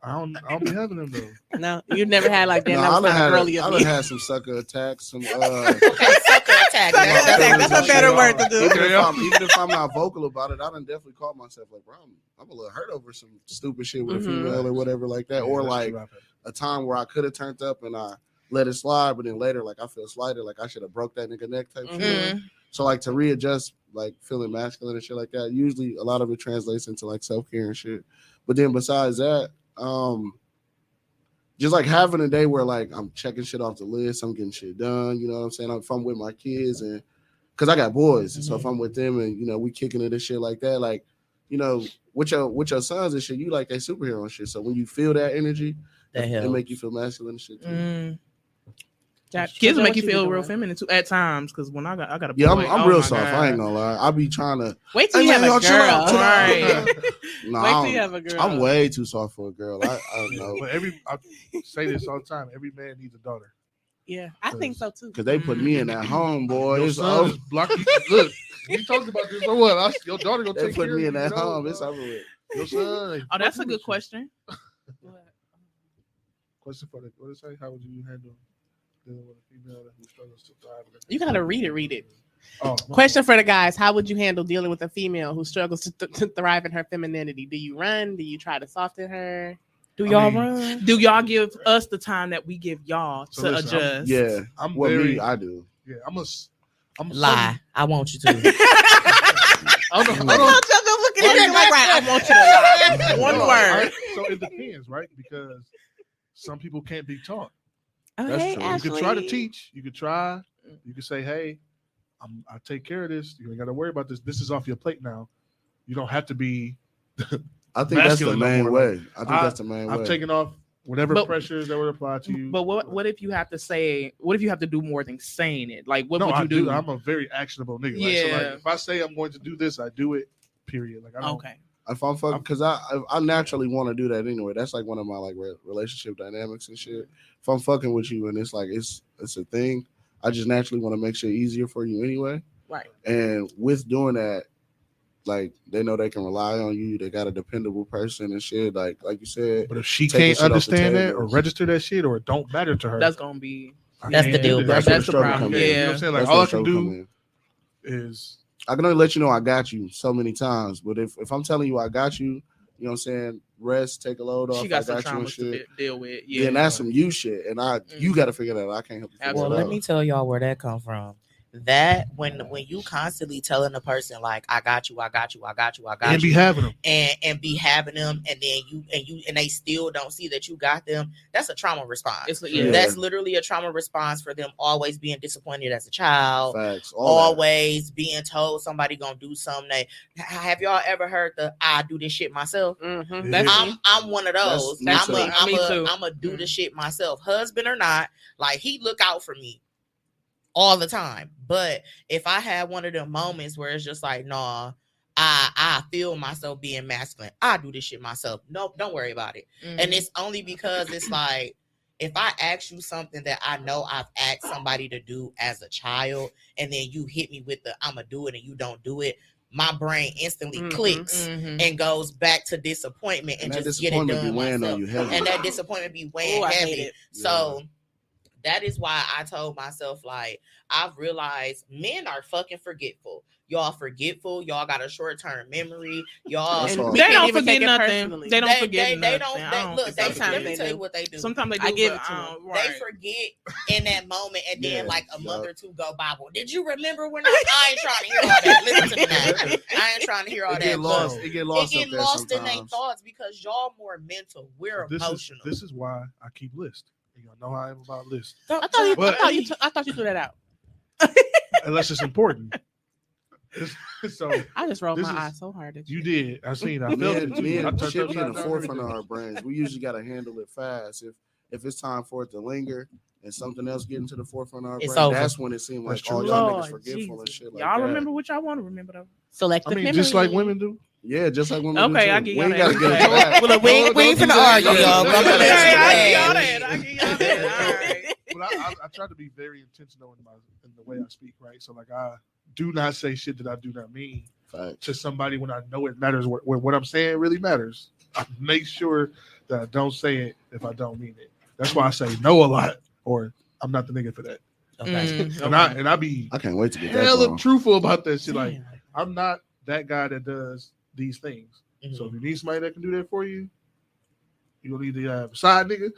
I don't be having them though. No, you've never had like that. No, That was kind of girly I of done me. had some sucker attacks, some Okay, sucker attack. That's a better word to do. Even if I'm not vocal about it, I done definitely called myself like, bro, I'm a little hurt over some stupid shit with a Mhm. female or whatever like that, or Yeah, that's like true, I've had a time where I could have turned up and I let it slide, but then later like I feel slighted, like I should have broke that nigga neck type shit. Mhm. So like to readjust, like feeling masculine and shit like that. Usually a lot of it translates into like self-care and shit. But then besides that, just like having a day where like I'm checking shit off the list, I'm getting shit done. You know what I'm saying? If I'm with my kids and because I got boys, so if I'm with them and we kicking it and shit like that, like with your sons and shit, you like that superhero and shit. So when you feel that energy, That it helps. make you feel masculine and shit too. Mm. Jack, Kids what make you be feel doing? real feminine too at times. Because when I got a boy, Yeah, I'm oh real my soft. I ain't God. gonna lie. I be trying to. Wait till Hey, you man, have y'all a chill out, girl. chill out. Right. No, Wait I till you don't- have a girl. I'm way too soft for a girl. I don't know. But I say this all the time. Every man needs a daughter. Yeah, I think so too. Cause they put me in that home, boy. Your It's son over. is blocking. Look, we talked about this. Or what? Your daughter gonna They take put care me of in you, that you know? home. It's over with. Your son. Oh, that's a fucking good with you. question. Question for the what did it say? How would you handle dealing with a female who struggles to thrive. You gotta read it. Oh, Question for the guys: how would you handle dealing with a female who struggles to thrive in her femininity? Do you run? Do you try to soften her? Do y'all run? Do y'all give us the time that we give y'all So to listen, adjust? Yeah, I'm well, very. me, I do. Yeah, I'm a Lie. I want you to. I don't know. Looking at me like, right, I want you to lie. One word. So it depends, right? Because some people can't be taught. Okay, true. You could try to teach. You could try. You could say, "Hey, I take care of this. You ain't got to worry about this. This is off your plate now. You don't have to be." I think that's the Masculine no main more, way. I think that's the main way. I've taken off whatever But- pressures that would apply to you. But what if you have to say? What if you have to do more than saying it? Like, what No, would you I do? do. I'm a very actionable nigga. Right? So Yeah. like, if I say I'm going to do this, I do it. Period. Like I don't. Okay. If I'm fucking, because I naturally want to do that anyway. That's like one of my like relationship dynamics and shit. If I'm fucking with you and it's like it's a thing, I just naturally want to make shit easier for you anyway. Right. And with doing that, like they know they can rely on you. They got a dependable person and shit. Like you said, But if she Taking can't shit off the understand that table. or register that shit or it don't matter to her, That's gonna be. I That's can't the deal do that. breaker. That's the struggle problem. come Yeah, in. you know what Yeah. I'm saying? Like That's all where I the can struggle come do in. is I can only let you know I got you so many times. But if I'm telling you I got you, you know what I'm saying? Rest, take a load off. She got I some got you and traumas to shit. deal with. Yeah. Then that's some you shit, and you got to figure that out. I can't help you. Figure Well, that let out. me tell y'all where that come from. That when you constantly telling a person like I got you, and be having them. and be having them, and then and they still don't see that you got them, that's a trauma response. It's Yeah. That's literally a trauma response for them always being disappointed as a child, Facts. All that. always being told somebody gonna do something. Have y'all ever heard the I do this shit myself? Mm-hmm. Yeah. That's me. I'm one of those. That's me too. Me too. I'm a do the shit myself, husband or not. Like he look out for me all the time. But if I had one of them moments where it's just like, nah, I feel myself being masculine, I do this shit myself. No, don't worry about it. And it's only because it's like, if I ask you something that I know I've asked somebody to do as a child, and then you hit me with the I'ma do it and you don't do it, my brain instantly clicks and goes back to disappointment and that just get it disappointment be done weighing myself. on you heavy. And that disappointment be weighing I hate heavy. it. So that is why I told myself, like, I've realized men are fucking forgetful. Y'all forgetful. Y'all got a short-term memory. Y'all That's And all. we They can't don't even forget take it nothing. personally. They don't forget they nothing. don't. I They, don't look, think they, sometimes let me they tell you do. what they do. Sometimes they do. I give but it to I them. don't- They right. forget in that moment, and then Yeah, like a yup. month or two go by. Well, did you remember when I ain't trying to hear all that? Listen to me now. I ain't trying to hear all It that. get lost. Look, It get it lost. get up there lost in their sometimes. thoughts because y'all more mental. We're emotional. This is why I keep lists. You know how I am about lists. I thought you. But- I thought you threw that out. Unless it's important. So I just rolled This my is- eyes so hard at you. you did. I seen. I felt it too. Me I and turned shit be in upside the down forefront of everything. our brains. We usually got to handle it fast. If it's time for it to linger and something else get into the forefront of our It's brain, over. that's when it seems like That's all true. y'all Lord niggas forgetful and Jesus. shit like Y'all that. remember what y'all want to remember though. Selective I mean, memory. just like women do. Yeah, just like women Okay, do I too. give We y'all ain't gotta that. get into that. Well, we ain't Don't do finna that. argue, y'all. But I'm gonna let Okay, you I have give y'all it. that. I give y'all that. All right. But I try to be very intentional in the way I speak, right? So like I do not say shit that I do not mean Facts. to somebody when I know it matters. When what I'm saying really matters. I make sure that I don't say it if I don't mean it. That's why I say no a lot, or I'm not the nigga for that. Okay. And I be I can't wait to get that hella going. truthful about that shit. Like Damn. I'm not that guy that does these things. Mhm. So if you need somebody that can do that for you, you'll either have a side nigga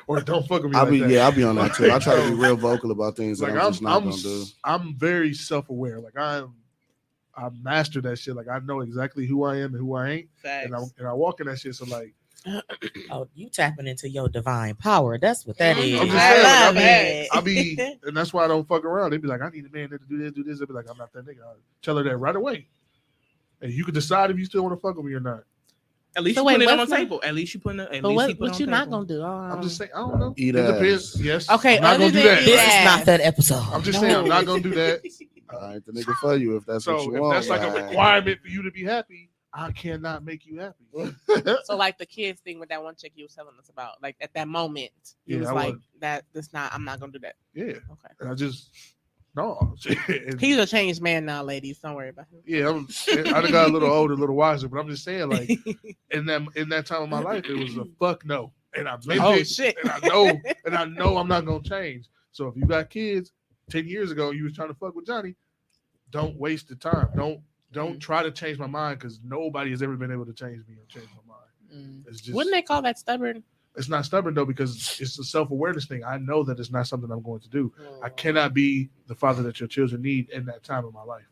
or don't fuck with me. I'll like be that. I'll be on that too. I try to be real vocal about things that Like I'm just not gonna do. I'm very self-aware. Like I mastered that shit. Like I know exactly who I am and who I ain't, Facts. and I walk in that shit. So like Oh, you tapping into your divine power. That's what that is. I'm just I saying, like, love it. I be, and that's why I don't fuck around. They be like, I need a man to do this. I'll be like, I'm not that nigga. I'll tell her that right away, and you can decide if you still want to fuck with me or not. At least So you wait, putting it on the what's not- table. At least you putting it. At But least he what put it you on not the gonna table. do? I'm just saying, I don't know. Eat It ass. depends. Yes. Okay, I'm not other gonna do than that. This Yeah. is not that episode. I'm just saying, I'm not gonna do that. I ain't the nigga for you if that's what So you if want. that's like a man. requirement for you to be happy, I cannot make you happy. So like the kids thing with that one chick you was telling us about, like at that moment, you Yeah, was I like, was. that's not. I'm not gonna do that. Yeah, Okay. and I just no. And- He's a changed man now, ladies. Don't worry about him. yeah, I done got a little older, a little wiser, but I'm just saying, like in that time of my life, it was a fuck no and I meant Oh it, shit! and I know I'm not gonna change. So if you got kids 10 years ago, you was trying to fuck with Johnny, don't waste the time. Don't try to change my mind because nobody has ever been able to change me or change my mind. It's just Wouldn't they call that stubborn? It's not stubborn though because it's a self-awareness thing. I know that it's not something I'm going to do. I cannot be the father that your children need in that time of my life.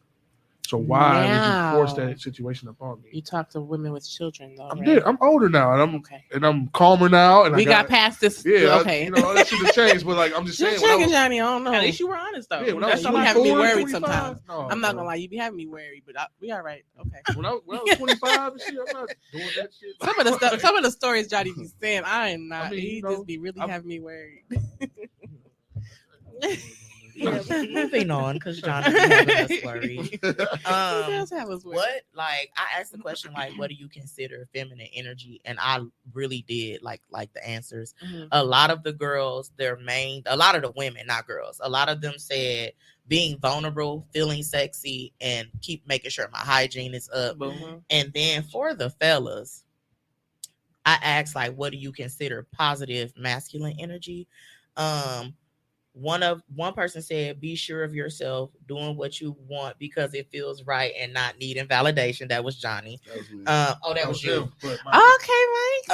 So why would you force that situation upon me? You talk to women with children, though. I'm older now, and I'm calmer now. And we got past this. Yeah, okay. That should have changed. But like, I'm just saying, Johnny. I don't know. At least you were honest though. Yeah, that's all having me worried 25, sometimes. no, I'm not gonna lie, you be having me worried, but we all right. Okay. When I was 25 and shit, I'm not doing that shit. Some of the stories Johnny be saying, I am not. He just be really having me worried. Yeah, moving on because John is having us worried. He does have us worried. What, like, I asked the question, like, what do you consider feminine energy? And I really did like the answers. Mm-hmm. A lot of the girls, a lot of the women, not girls, a lot of them said being vulnerable, feeling sexy, and keep making sure my hygiene is up. Mm-hmm. And then for the fellas, I asked, like, what do you consider positive masculine energy? One person said, be sure of yourself, doing what you want because it feels right and not needing validation. That was Johnny. That was you. Okay, Mike.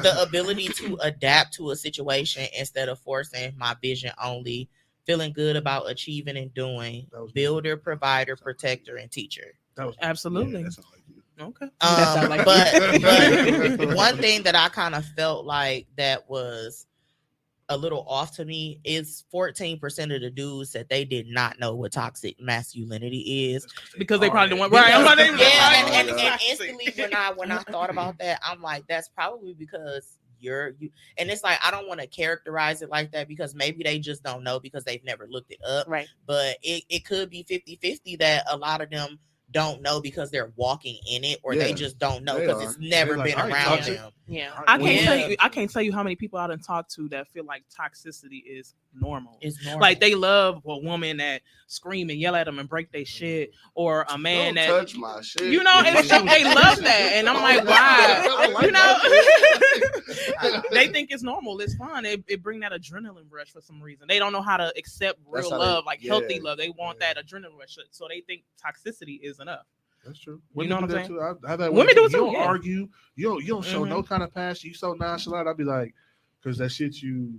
The ability to adapt to a situation instead of forcing my vision only, feeling good about achieving and doing, builder, provider, protector, and teacher. Absolutely. Yeah, okay. But one thing that I kind of felt like that was a little off to me is 14% of the dudes said they did not know what toxic masculinity is because they probably don't want. Right. Yeah, and instantly when I thought about that, I'm like, that's probably because you. And it's like I don't want to characterize it like that because maybe they just don't know because they've never looked it up. Right. But it could be 50-50 that a lot of them don't know because they're walking in it or they just don't know because it's never been around them. Yeah. I can't tell you how many people I done talked to that feel like toxicity is normal. It's normal. Like they love a woman that scream and yell at them and break their shit, or a man Don't that touch my shit. You know, they love that, and I'm like, wow, they think it's normal. It's fun. It bring that adrenaline rush for some reason. They don't know how to accept real love, healthy love. They want that adrenaline rush, so they think toxicity is enough. That's true. Women you know what I'm saying? I've had women do it too. You don't argue. You don't show no kind of passion. You so nonchalant. I'd be like, because that shit you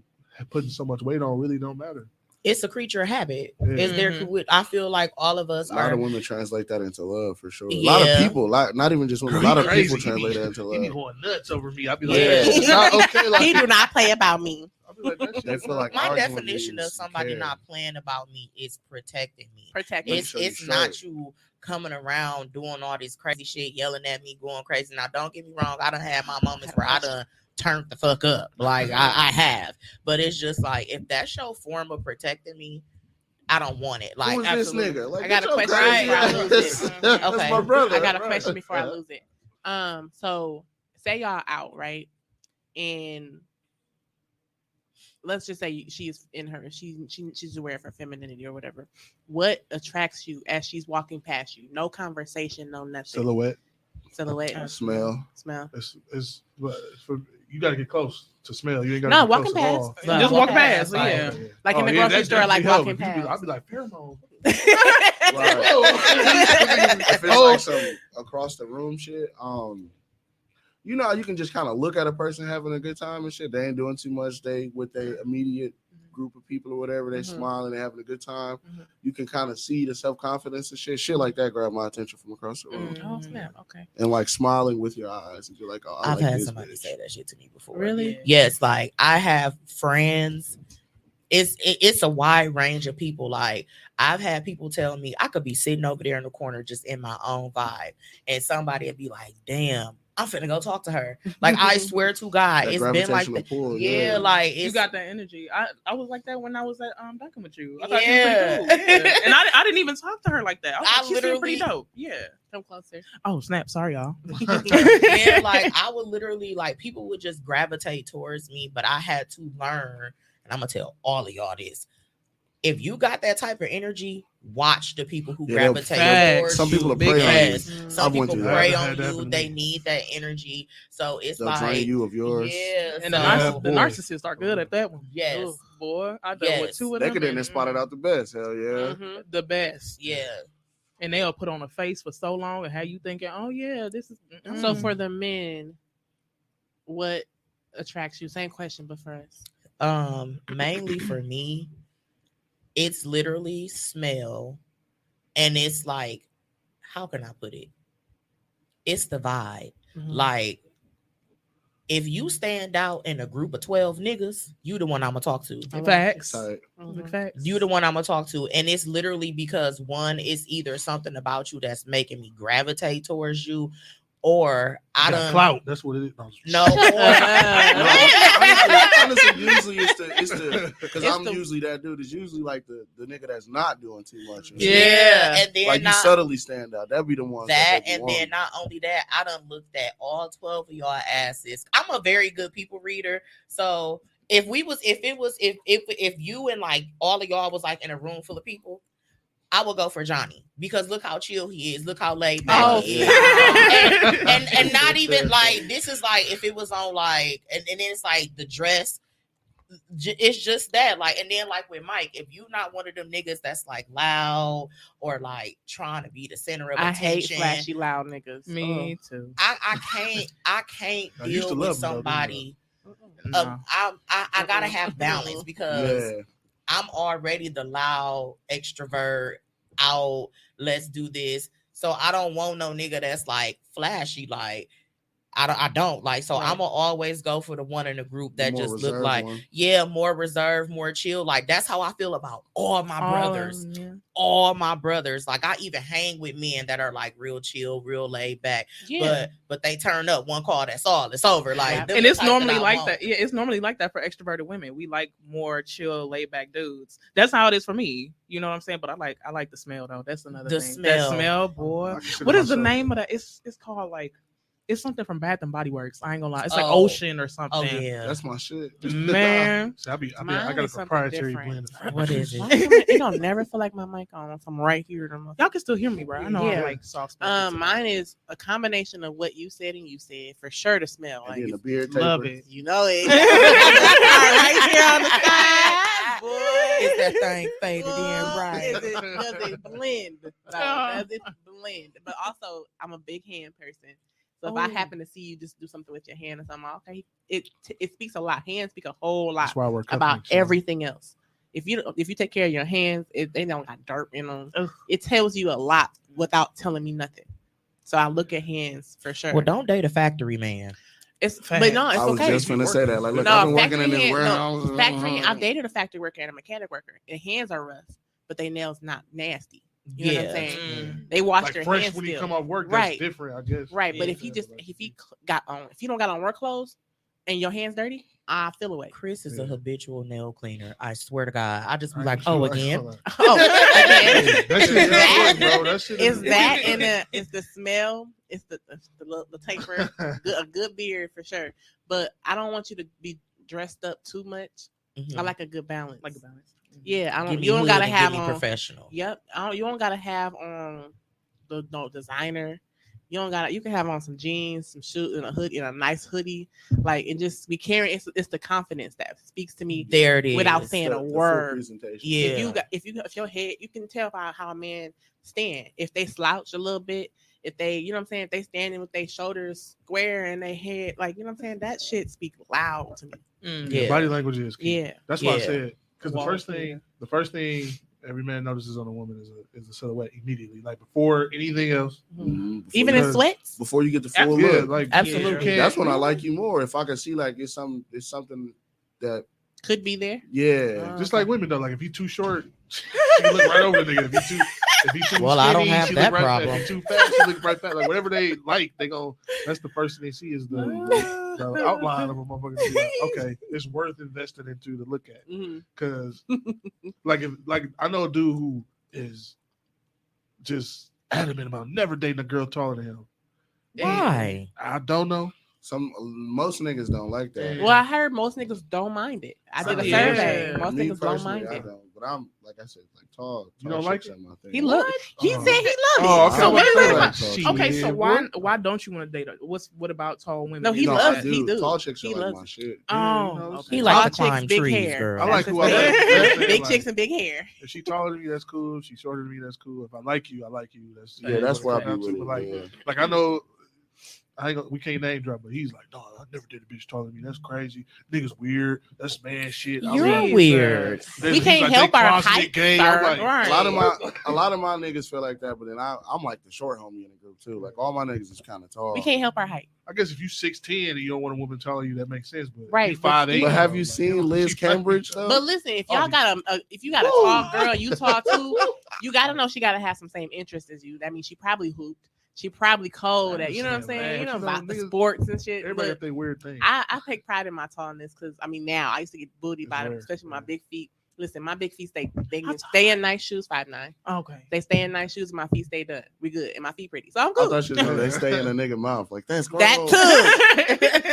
putting so much weight on really don't matter. It's a creature of habit. Yeah. Is there? I feel like all of us a lot are. of women translate that into love for sure. Yeah. A lot of people, not even just women. A lot of people translate that into He be love. going nuts over me. I'd be like, it's not okay. Like, He do not play about me. They feel like my arguing definition of means somebody care. not playing about me is protecting me. Protecting. It's not you coming around doing all this crazy shit, yelling at me, going crazy. Now, don't get me wrong. I done had my moments where I done turned the fuck up. Like I have, but it's just like if that's your form of protecting me, I don't want it. Like, who is this nigga? Like, I got a get your question crazy before I ass. lose it. That's Okay. my brother. I got a question before I lose it. So say y'all out, right? And let's just say she's in her, she's aware of her femininity or whatever. What attracts you as she's walking past you? No conversation, no nothing. Silhouette. Smell. It's for you gotta get close to smell. You ain't gotta No, get walking close at all. past. Just walk past. Like, Yeah. Like in the grocery that store, like definitely walking helps. past. I'd be like, pheromone. If it's like some across the room shit, you know, you can just kind of look at a person having a good time and shit. They ain't doing too much. They with their immediate group of people or whatever, they smiling, they having a good time. You can kind of see the self-confidence and shit like that grab my attention from across the room. Oh snap! Okay. And like smiling with your eyes and you're like, oh, I've like had this somebody bitch. say that shit to me before. Really? Yes, like I have friends. It's a wide range of people. Like I've had people tell me I could be sitting over there in the corner just in my own vibe, and somebody would be like, "Damn, I'm finna go talk to her." Like I swear to God, That it's been like gravitational that. pull, Yeah, like You it's got that energy. I was like that when I was at Dunkin' with you. I thought Yeah. you were pretty cool. Yeah. And I didn't even talk to her like that. I was I like, she seemed pretty literally- dope. Yeah. Come closer. Oh snap! Sorry, y'all. yeah, like I would literally like people would just gravitate towards me, but I had to learn, and I'm gonna tell all of y'all this. If you got that type of energy, watch the people who Yeah, they'll- gravitate Facts. towards Some you. people will Big prey on you. Yes. Mhm. Some I've went people through that. prey I on had that you. happen to They me. need that energy. So it's They'll like, drain you of yours. yeah. And so, Yeah, the boy. narcissists are good at that one. Yes. Ugh, boy, I done with Yes. 2 of They them. could then and, spotted out the best. Hell yeah. Mhm. the best. yeah. And they'll put on a face for so long and how you thinking, oh yeah, this is. So for the men, what attracts you? Same question, but for us. Mainly for me, it's literally smell, and it's like, how can I put it? It's the vibe. Mhm. Like, if you stand out in a group of 12 niggas, you the one I'm gonna talk to. I like facts. Tight. Mhm. Facts. You the one I'm gonna talk to. And it's literally because one, it's either something about you that's making me gravitate towards you, or I Got done clout. That's what it is. no, No, Yeah. honestly, usually it's the because It's I'm the- usually that dude. It's usually like the nigga that's not doing too much. and shit. Yeah. and then Like you not, subtly stand out. That'd be the ones that, they and want. then not only that, I done looked at all 12 of y'all asses. I'm a very good people reader. So if you and like all of y'all was like in a room full of people, I would go for Johnny, because look how chill he is. Look how laid back Oh, he is. yeah. And not even like, this is like, if it was on like, and then it's like the dress, it's just that, like. And then like with Mike, if you not one of them niggas that's like loud or like trying to be the center of I hate attention, flashy, loud niggas. Me too. I can't I used deal to with love them, though, somebody. No. I gotta have balance, because Yeah. I'm already the loud extrovert out. Let's do this. So I don't want no nigga that's like flashy. Like I don't like. So Right. I'm gonna always go for the one in the group that More just look reserved like, one. yeah, more reserved, more chill. Like that's how I feel about all my brothers. Yeah. All my brothers. Like I even hang with men that are like real chill, real laid back. Yeah. But they turn up one call, that's all. It's over. Like Yeah. them And the it's type normally I like want. that. Yeah, it's normally like that for extroverted women. We like more chill, laid back dudes. That's how it is for me. You know what I'm saying? But I like the smell though. That's another The thing. smell. That smell, I boy. consider What is the myself- name of that? It's called like, it's something from Bath and Body Works. I ain't gonna lie. It's like Oh. Ocean or something. Oh yeah. That's my shit. Man. See, I Mine got a is something proprietary different. blend. What is it? It don't never feel like my mic on. So I'm right here. Y'all can still hear me, bro. I know Yeah. I'm like soft spoken. Mine is a combination of what you said and you said. For sure, the smell. And Like then the beard taper. Love it. you know it. right here on the side, boy. Is that thing faded in Boy, right? Does it blend? No, does it blend? But also, I'm a big hand person. So if I Oh. happen to see you just do something with your hand or something, okay, it speaks a lot. Hands speak a whole lot That's why I work about everything else. If you take care of your hands, they don't got dirt in them. Ugh. It tells you a lot without telling me nothing. So I look at hands for sure. Well, don't date a factory man. It's Facts. but no, it's I was okay. just finna say that. Like, look, No, I've been working factory in this hand- no, warehouse. Factory. I've dated a factory worker and a mechanic worker. Their hands are rough, but their nails not nasty. You know what I'm saying? Mm. They wash Like their fresh hands when you still. come off work, that's Right. different, I guess. Right, but Yeah. if you don't got on work clothes and your hands dirty, I feel away. Chris is a Yeah. habitual nail cleaner. I swear to God. I just be I like, ain't oh, sure- I again. saw that. Oh, Hey, again. that shit is important, bro. That shit It's that and it's the smell. It's the taper. A good beard for sure. But I don't want you to be dressed up too much. Mhm. I like a good balance. Like a balance. Yeah, I Give don't. me You don't hood gotta and have give me on. professional. Yep. You don't gotta have on the designer. You don't gotta. You can have on some jeans, some shoes, and a hoodie, and a nice hoodie. Like, and just be carrying. It's the confidence that speaks to me There it is. without saying The a full word. presentation. Yeah. If your head, you can tell by how a man stand. If they slouch a little bit, if they, you know what I'm saying, if they standing with their shoulders square and their head, like, you know what I'm saying, that shit speaks loud to me. Yeah. Body language is key. Yeah. That's why I Yeah. said, because the Wow. first thing every man notices on a woman is a silhouette immediately, like before anything else. Mhm. Before Even you- in sweats. before you get the full Yeah, look. like Absolutely. you can't- That's when I like you more. If I can see like it's something that Could be there. yeah. Just like women though, like if you too short, she can look right over the nigga. If he too Well, I don't skinny, have she that look right problem. If he too fat, she look right back. Like whatever they like, they go. That's the first thing they see is the outline of a motherfucker. Be like, okay, it's worth investing into to look at. Mhm. Because like I know a dude who is just adamant about never dating a girl taller than him. Why? I don't know. Most niggas don't like that. Well, I heard most niggas don't mind it. I did a Yeah. survey. Most Me niggas don't personally, mind I it. don't. But I'm like I said, like tall. You don't like chicks ain't my thing. He looked. He Oh. said he loved Oh, it. okay. So I'm wait, about to wait, say, wait. like, So- shit, Okay, so boy. why don't you want to date? What about tall women? No, he No, loves- I do. he do. Tall chicks are He like loves my it. shit. Oh, Yeah, you know, okay. He Tall likes to chicks, climb big trees, hair. girl. I like That's who his I like. thing. That's it, Big like- chicks and big hair. If she taller than me, that's cool. If she's shorter than me, that's cool. If I like you, I like you. Yeah, that's where I be Not with super it. like, Yeah. like I know. We can't name drop, but he's like, no, I never did a bitch taller than me. That's crazy. Niggas weird. That's man shit. You're like, weird. Then We he's can't like, help they our CrossFit height, gay. sir. I'm like, Right. A lot of my niggas feel like that, but then I'm like the short homie in the group too. Like all my niggas is kind of tall. We can't help our height. I guess if you 6'10" and you don't want a woman taller than you, that makes sense. But Right, you but- 5'8". But have you like, seen Liz Cambridge though? But listen, if y'all Oh, got if you got a tall girl, you tall too, you gotta know she gotta have some same interests as you. That means she probably hooped. She probably cold at, you know what I'm saying? Man, You know you know, about the niggas- sports and shit. Everybody But got their weird thing. I take pride in my tallness because now I used to get booty It's by them, rare, especially my yeah. big feet. Listen, my big feet stay How stay in nice shoes, 5'9". Okay. They stay in nice shoes, my feet stay done. We good, and my feet pretty, so I'm I cool. thought you was gonna they stay in a nigga mouth. Like that's gross. That too.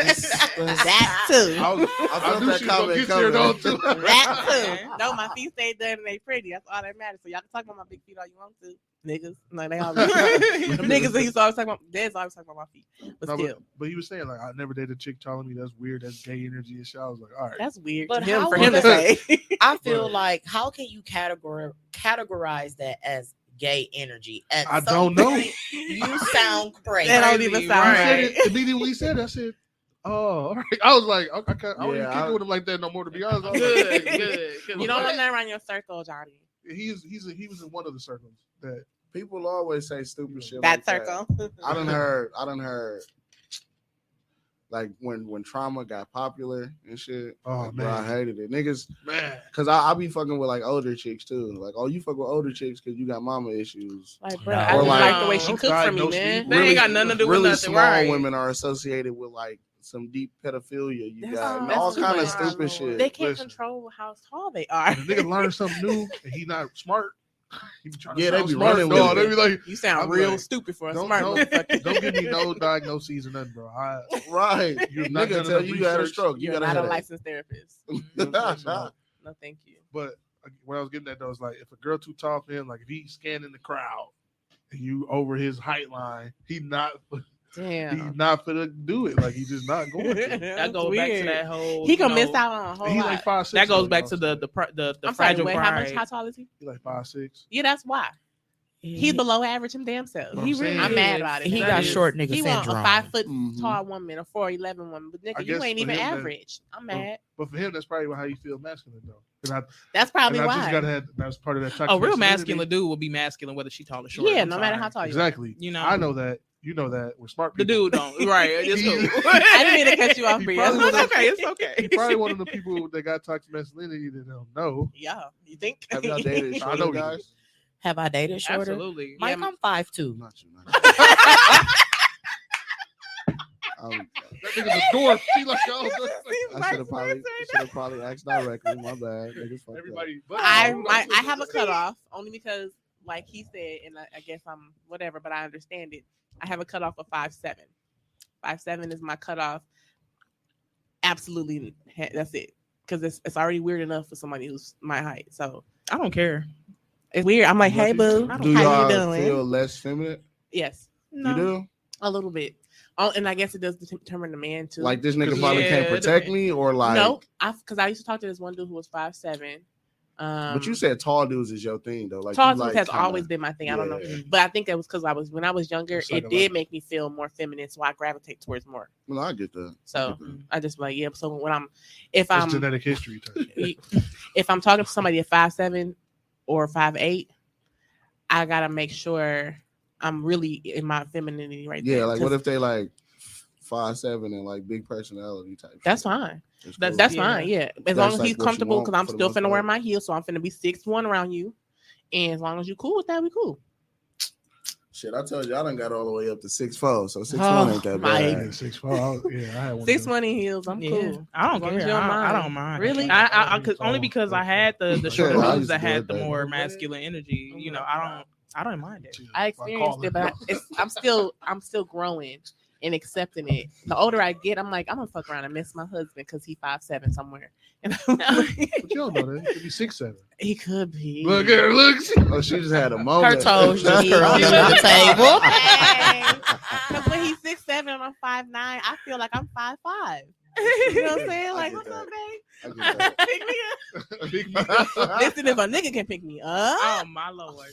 that too. I, was, I I felt knew that she was gonna comment get there though coming. too. That too. No, my feet stay done and they pretty. That's all that matters. So y'all can talk about my big feet all you want to. Niggas. No, they always them niggas that used to always talk about Dad's always talking about my feet. But No, still. but he was saying like I never dated a chick taller than me. That's weird. That's gay energy and shit. I was like, all right. That's weird But to him how for him to would say. I feel Right. like how can you categorize that as gay energy? At I some don't know. point, You sound crazy. That don't even Crazy, sound He right. said right. it immediately. He said it, I said, oh, all right. I was like, okay, I don't even Yeah, kick I- it with him like that no more. To be honest, I was Good, like, good. You don't run that around your circle, Johnny. he was in one of the circles that People always say stupid shit. That like circle. I done heard. Like when trauma got popular and shit. Oh, like, bro, I man. hated it. Niggas, man. cause I be fucking with like older chicks too. Like, oh, you fuck with older chicks because you got mama issues. Like, bro, No. I Or just like- like the way she Don't cooked for me, diagnose man. me. They ain't got nothing to do with really nothing, small right? women are associated with like some deep pedophilia. You That's got and all- all that's kind of too much. stupid shit. They can't Listen. control how tall they are. When a nigga learn something new and he not smart, he be trying to Yeah, they sound be smart. running No, with they it. be like, You sound I'm real like, stupid for a don't, smart don't, motherfucker. don't give me no diagnoses or nothing, bro. Right. You're not Nigga done tell enough you you had a research. stroke. You You're got not a headache. licensed therapist. So, No, thank you. but what I was getting at though is like if a girl too tall for him, like if he's scanning the crowd and you over his height line, he's not Damn. finna do it. Like he's just not going to. That goes back to that whole. He you gonna know, miss out on a whole And he lot. like 5'6". That goes though, back you to know, the I'm sorry, fragile wait, pride. how tall is he? he like 5'6". Yeah, that's why. He's below average him damn self. But I'm saying- I'm mad about it. He That got is- short nigga He want syndrome. a 5 foot Mhm. tall woman, a 4'11" woman, but I nigga, you guess ain't for even him, that- average. I'm mad. But for him, that's probably how you feel masculine though. That's probably and I just why. gotta have that's part of that. toxic A real masculinity. masculine dude will be masculine whether she tall or short. Yeah, I'm no matter sorry. how tall you are. Exactly. You know. I know that. You know that. We're smart The people. dude don't. Right. It's He- cool. I didn't mean to cut you off, He Bria. probably It's would've- okay. It's okay. He probably one of the people that got toxic masculinity that don't know. Yeah, you think? Have y'all dated I shorter know he guys? Have I dated shorter? Absolutely. Mike, Yeah, I'm 5'2". Not you. Not you. That nigga's a dwarf. She like, oh, I should have probably asked directly. My bad. Niggas fucked up. everybody. I have a cutoff only because, like he said, and I guess I'm whatever, but I understand it. I have a cutoff of 5'7". 5'7" is my cutoff. Absolutely, that's it. Because it's already weird enough for somebody who's my height. So I don't care. it's weird. I'm like, hey boo, Do how you y'all doing? feel less feminine? Yes, No. You do? a little bit. Oh, and I guess it does determine the man too. Like this nigga 'Cause probably yeah, can't it protect depends. me, or like no, because I used to talk to this one dude who was 5'7". But you said tall dudes is your thing though. Like tall you dudes like has kinda- always been my thing. I don't know, Yeah. but I think it was because when I was younger, It's it like did make me feel more feminine, so I gravitate towards more. Well, I get that. So Mhm. I just like So when if It's I'm genetic history. Type shit. if I'm talking to somebody at 5'7" or 5'8", I gotta make sure I'm really in my femininity right there. Yeah, like what 'cause if they like 5'7" and like big personality type? that's shit? fine. It's That's- cool. That's Yeah. fine. Yeah, as That's long as like he's what you comfortable, want because I'm for the still most finna wear part. my heels, so I'm finna be 6'1" around you. And as long as you cool with that, we cool. Shit, I told you I done got all the way up to 6'4", so 6'1" Oh, ain't that my- bad. Yeah, 6'4". Yeah, I had one. 6'1" in heels, I'm Yeah. cool. I don't As long as care. you don't I mind. don't mind. Really? I only because I had the shorter Yeah, I dudes used that to do had it the back more then. masculine energy. You know, I don't mind it. I experienced it, but I'm still growing. and accepting it. The older I get, I'm like, I'm gonna fuck around and miss my husband because he 5'7" somewhere. And I'm like, But you don't know that. He could be 6'7". he could be. Look at her, look. Oh, she just had a moment. Her toes That's just her on on the table. Because when he's 6'7" and I'm 5'9", I feel like I'm 5'5". You know what I'm saying? Like, get what's that. up, babe? I get that. Pick me up. Listen, if a nigga can pick me up, Oh my lord.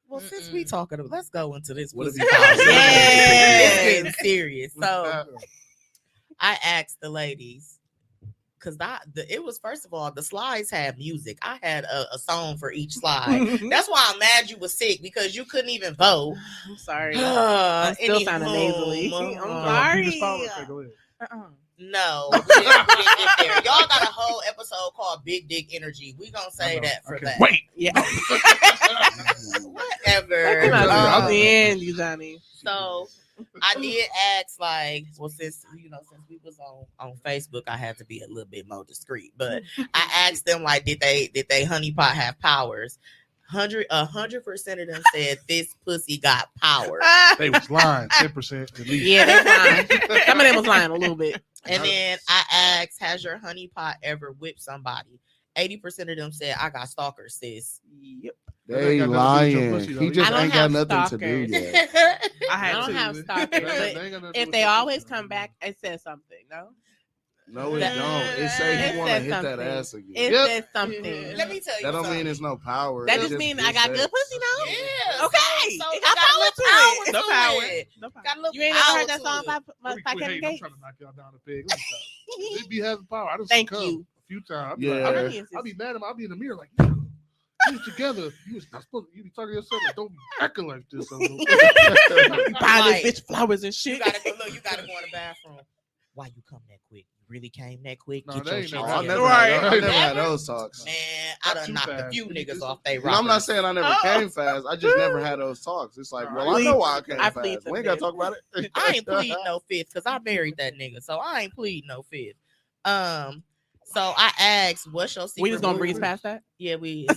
Well, since we talking, let's go into this. What if pussy he call. calls you? It's getting serious. So I asked the ladies because it was, first of all, the slides had music. I had a song for each slide. That's why I'm mad you was sick, because you couldn't even vote. I'm sorry. I'm still sounding nasally. I'm You just follow sorry. it. Okay, go ahead. No, we didn't get there. Y'all got a whole episode called Big Dick Energy. We gonna say that for Okay. that. Wait. Yeah. Whatever. Come on, I'll the end, you Johnny. So I did ask, like, well, since we was on Facebook, I had to be a little bit more discreet. But I asked them, like, did they honeypot have powers? 100% of them said this pussy got power. They was lying 10% at least. Yeah, they lying. Some of them was lying a little bit. And then I asked, has your honeypot ever whipped somebody? 80% of them said, I got stalkers, sis. Yep. They That ain't got nothing to do with your lying. pussy, though. He just I don't ain't got have nothing to do stalkers. yet. I don't to. have stalkers, They but ain't got nothing to do if with they your always pussy. come back, it says something, no? No, it don't. It say It he want to says hit that something. ass again. It Yep. says something. Let me tell you That don't something. mean it's no power. That It's just means I good got sex. good pussy, no? Yeah. Okay. So It it got got a power little to it. power No to power. it. No power. Got a little You ain't never power heard that to song it. by Let me quit Kevin hating. I'm Gates? trying to knock y'all down the peg. Let me stop. They be having power. I done Thank succumbed you. a few times. I be Yeah. like, How many is I'll be this? mad at him. I'll be in the mirror like, nigga, you was together. You was not supposed to. You be talking to yourself. Like, don't be acting like this. Buying Like, this bitch flowers and You shit. gotta go. Look, you gotta go in the bathroom. Why you come that quick? You really came that quick? No, Get they your ain't shit Oh, never I had together. never, Right. had, I never had Never? those talks. Man, I Not done too knocked a fast. few niggas It's- off they And I'm not saying I never came fast. I just never had those talks. It's like, well, I know why I came I plead fast. the We ain't got to fifth. talk about it. I ain't pleading no fifth because I married that nigga, so I ain't pleading no fifth. So I asked, "What's your secret?" We just gonna move? breeze past that? Yeah, we.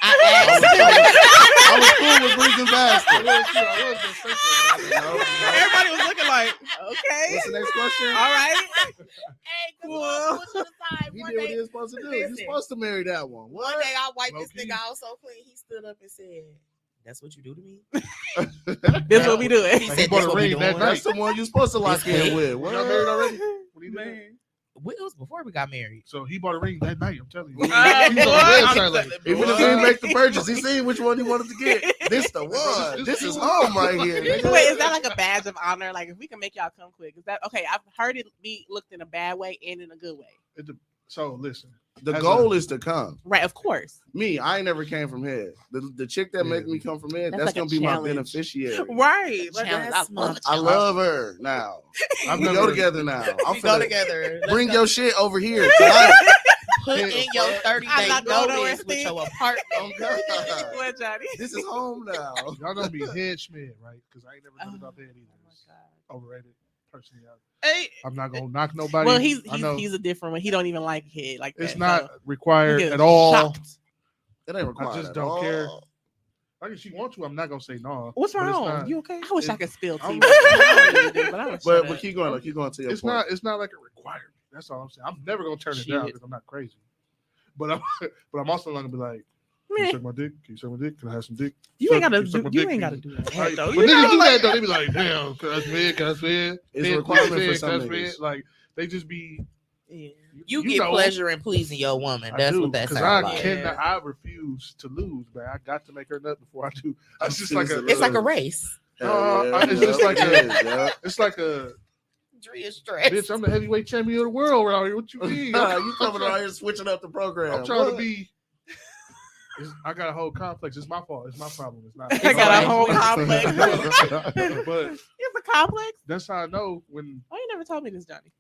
I asked. I was cool with breathing fast. I was gonna say something. No, no. Everybody was looking like, Okay. What's the next question? All right. Hey, Cool. cool. Put to the side. He One did what he day, was supposed to do. You're listen. supposed to marry that one. one What? day, I wiped this Low-key. nigga out so clean. He stood up and said, "That's what you do to me." This what we doing. He Like, said, he bought "This a what we ring that doing." night. That's the one you're supposed to lock in with. Y'all married already? What? When he did that? man. It was before we got married. So he bought a ring that night. I'm telling you. Oh, He was on the boy. website like, Even if he didn't make the purchase, he seen which one he wanted to get. This the one. This is home right here. nigga. Wait, is that like a badge of honor? Like, if we can make y'all come quick, is that okay? I've heard it be looked in a bad way and in a good way. So listen, The As goal is to come. Right, of course. Me, I ain't never came from head. The chick that make me come from head, That's that's like a gonna be my challenge. beneficiary. Right. Like, Challenge. That's I love my I love her now. I've We never go together now. I'm We go finna together. Let's bring go. your shit over here tonight. Put in your 30-day I'm not going nowhere, notice with Steve. your apartment. Oh, God. What, Johnny? This is home now. y'all gonna be head schmid, right? Because I ain't never done it off head either. Oh It's overrated. Personally, Hey, I'm not gonna knock nobody. Well, I know he's a different one. He don't even like head like that. it's not so required you get at all. shocked. It ain't required. I just at don't all. care. Like if she wants to, I'm not gonna say no. what's But it's wrong? not- You okay? I wish I It- could spill tea. I'm- but I really do, but I'm gonna shut But up. keep going. Keep going to your It's point. not like a requirement. That's all I'm saying. I'm never gonna turn it down Shit. because I'm not crazy. But I'm also not gonna be like, can you Man, suck my dick? Can you suck my dick? Can I have some dick? You ain't Suck- gotta you suck do. my You dick? ain't gotta Can do that. Like, though. when You niggas know, do like- that though, they be like, damn, can I spit? Can I spit? It's a Can I requirement for spit? some Can I niggas. spit? Like they just be. yeah. You get know, pleasure in pleasing your woman. I That's do, what that 'cause sounds I like. cannot. I refuse to lose, man. I got to make her nut before I do. It's just like a. It's like a race. Hell yeah. it's just like it a- is, yeah. It's like a. Drea stress. Bitch, I'm the heavyweight champion of the world around here. What you mean? Nah, you coming around here switching up the program. I'm trying to What? be. I got a whole complex. It's my fault. It's my problem. It's not. I got a whole complex. But It's a complex. that's how I know when. Why you never told me this, Johnny?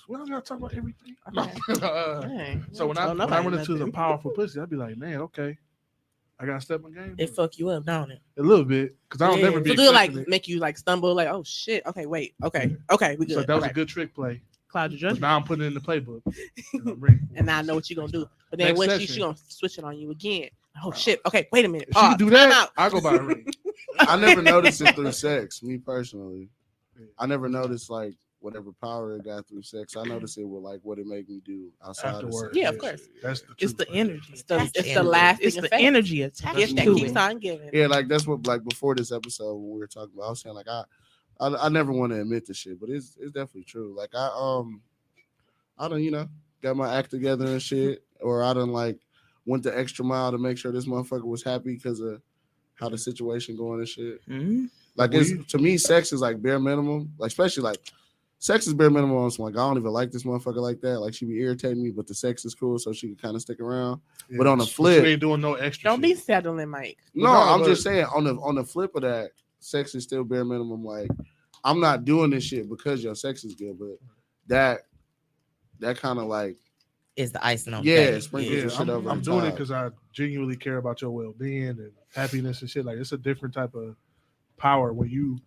We don't gotta talk about everything. Okay. Uh, Dang. so when I Don't when I nobody run into the nothing. powerful pussy, I'd be like, man, okay, I gotta step my game. It fuck you up, don't it? A little bit because I don't Yeah. never be. So do it like expecting it. make you like stumble, like, oh shit, okay, wait, okay, we good. So that was Alright. a good trick play. Cloud your But judgment. now I'm putting it in the playbook. And I'm ready. And now I know what you're gonna do. But then Next when session. she gonna switch it on you again. Oh shit, okay, wait a minute. If she can do time that, out. I go by the ring. I never noticed it through sex, me personally. I never noticed like whatever power it got through sex. I noticed it with like what it made me do outside Afterwards. of sex. Yeah, of course. That's the It's truth, the man. energy. It's the energy. lasting It's the effect. energy attached Gift that to keeps it. on giving. Yeah, like that's what like before this episode when we were talking about, I was saying like I never want to admit this shit, but it's definitely true. Like I don't got my act together and shit, or I done like went the extra mile to make sure this motherfucker was happy because of how the situation going and shit. Mhm. Like to me, sex is like bare minimum. Like especially like sex is bare minimum. On some like I don't even like this motherfucker like that. Like she be irritating me, but the sex is cool, so she can kind of stick around. Yeah, But on the flip, you ain't doing no extra. Don't be shit. settling, Mike. no, No, I'm but- just saying on the flip of that, sex is still bare minimum. Like I'm not doing this shit because your sex is good, but that kind of like Is the icing on Yeah, the cake. sprinkles Yeah, and shit over I'm the doing it top. because I genuinely care about your well-being and happiness and shit. Like it's a different type of power when you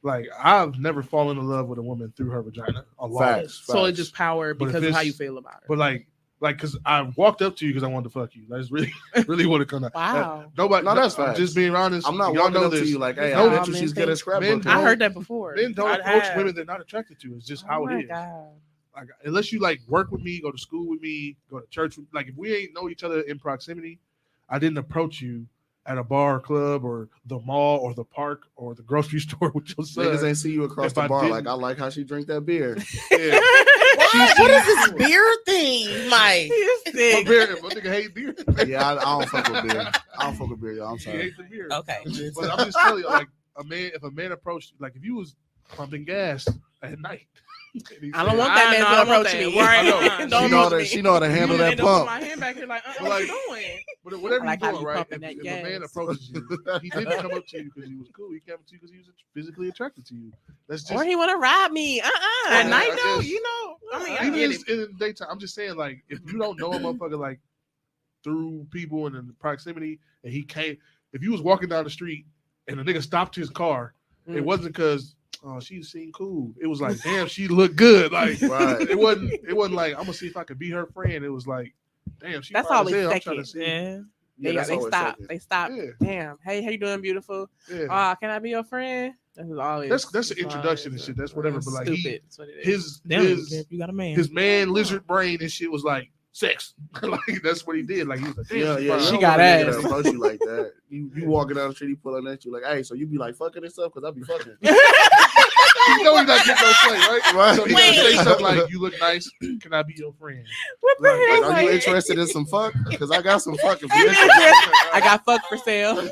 like. I've never fallen in love with a woman through her vagina. A lot. Facts. So it's just power But if because of how it's- you feel about it. But like, because I walked up to you because I wanted to fuck you. That's really, really want to come out. Wow. Nobody. No, that's I'm facts. just being honest. I'm not Y'all walking know up this. to you like, hey, No, I bet you men she's good think- at scrapbooking. I heard that before. Men don't I approach have. women they're not attracted to. It's just how Oh my it is. God. Like, unless you like work with me, go to school with me, go to church. Like if we ain't know each other in proximity, I didn't approach you at a bar or club or the mall or the park or the grocery store with your son. Niggas ain't see you across If the I bar. didn't- Like I like how she drink that beer. Yeah. What is this beer thing, Mike? My, Sick. beer, my nigga hate beer. Yeah, I don't fuck with beer. I don't fuck with beer, y'all. I'm He sorry. hates the beer. Okay. But I'm just telling you, like if a man approached, like if you was pumping gas at night, and he I don't said- want that I man know, to I want approach that. me. Right. I know. Don't She know approach that me. she know how to handle You that end up with pump. my hand back here like, But what like- you doing? But whatever I like you're how doing, you right? pumping If that a man gas. approaches you, he didn't come up to you because he was cool. He came up to you because he was physically attracted to you. That's just Or he want to rob me. At I night though, guess- you know. I mean, I even get it. in the daytime. I'm just saying, like, if you don't know a motherfucker like through people and in the proximity, and he came, if you was walking down the street and the nigga stopped his car, it Mm. wasn't because she seemed cool. It was like, damn, she looked good. Like Right. it wasn't like I'm gonna see if I could be her friend. It was like, damn, she That's fine as always hell. I'm trying to second. see. Yeah. Yeah, that's They always stop. second. They stop. Yeah. Damn. Hey, how you doing, beautiful? Yeah. Can I be your friend? This is always. That's an introduction and shit. That's whatever. But like stupid. That's what it is. his They don't even care if you got a man. his man lizard brain and shit was like sex. Like that's what he did. Like he was like, damn, Yeah, she yeah. fine. She you got don't want a nigga ass. to approach you like that. You walking down the street, he pulling at you like, hey, so you be like fucking and stuff because I be fucking. You know he's not getting no play, right? Right. So he's gonna say something like, "You look nice. Can I be your friend?" What the Like, hell? Like, are you Like, interested in some fuck? Because I got some fucking. I got fuck for sale. free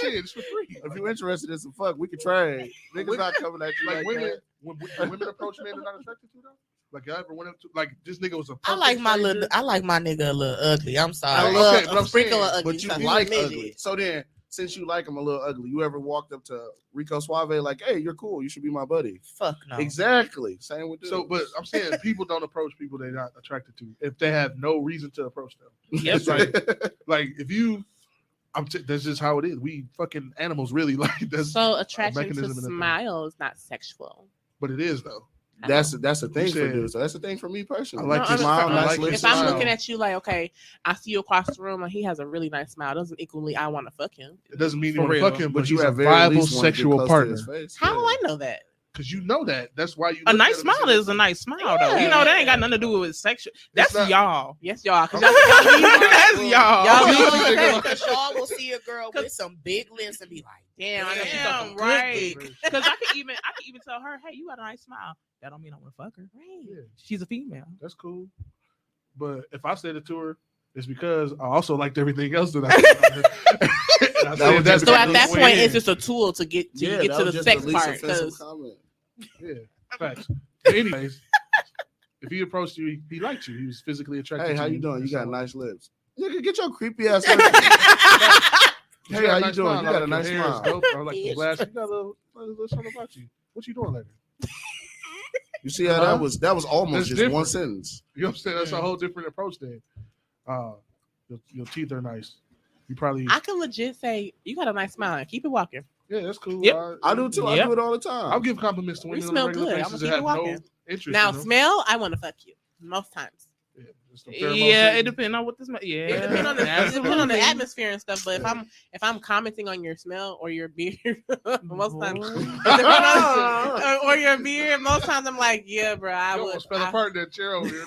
shit. It's for free. If you interested in some fuck, we can trade. Niggas not coming at you Like like women, that. when women approach men they're not attracted to them. Like y'all ever went up to like this nigga was a. I like my perfect little. stranger? I like my nigga a little ugly. I'm I sorry. love okay, but I'm a sprinkle saying- of ugly. But you something. like Midget. ugly. So then, since you like him a little ugly, you ever walked up to Rico Suave like, hey, you're cool. You should be my buddy. Fuck no. Exactly. Same with this. So, but I'm saying people don't approach people they're not attracted to if they have no reason to approach them. It's like if you, that's just how it is. We fucking animals, really. Like that's. So attraction mechanism to in the thing. smile is not sexual. But it is though. that's a thing for said- dudes. So that's the thing for me personally. I like No, his I'm- smile. nice I like lips, his If I'm smile. looking at you like, okay, I see you across the room and he has a really nice smile, doesn't equally I want to fuck him. It doesn't mean you For want to real. fuck him, but but you he's a have very viable least wanna get sexual close to partner. his face. How Yeah. do I know that? Because you know that. That's why you. A look nice at him and smile say, is a nice smile, though. Yeah. You know, that ain't got nothing to do with sexual. That's not- y'all. Yes, y'all. 'cause Okay. y'all- That's y'all. Y'all be- Because y'all will see a girl with some big lips and be like, Damn, I know she's Damn, fucking good right. dick. Because I could even tell her, hey, you got a nice smile. That don't mean I want to fuck her. Yeah, She's a female. that's cool. But if I said it to her, it's because I also liked everything else that I said about her. And I said was that just So because at that it's point, win. it's just a tool to get to Yeah, get that to was the just sex the least part. offensive 'Cause comment. Yeah, facts. But anyways, if he approached you, he liked you. He was physically attracted. Hey, to how you you. doing? You got So- nice lips. Nigga, get your creepy ass lips. You Hey, got how a you nice doing? smile. You I got a like nice your hair is smile. dope. I like the glass. You got a little something about you. What you doing later? You see how Huh? that was almost That's just one different. sentence. You know what I'm saying? That's a whole different approach then. Your teeth are nice. You probably I can legit say you got a nice smile and keep it walking. yeah, that's cool. Yep. I do too. I Yep. do it all the time. I'll give compliments to You women on smell a regular good. basis I'ma that keep have it no walking. interest. Now in them. smell, I want to fuck you most times. Yeah, just some pheromone Yeah, shit. it depends on what this. Yeah, It depends on the absolutely. atmosphere and stuff. But if I'm commenting on your smell or your beard, most times, or your beard, most times I'm like, yeah, bro, I You would. almost fell apart in that chair over here.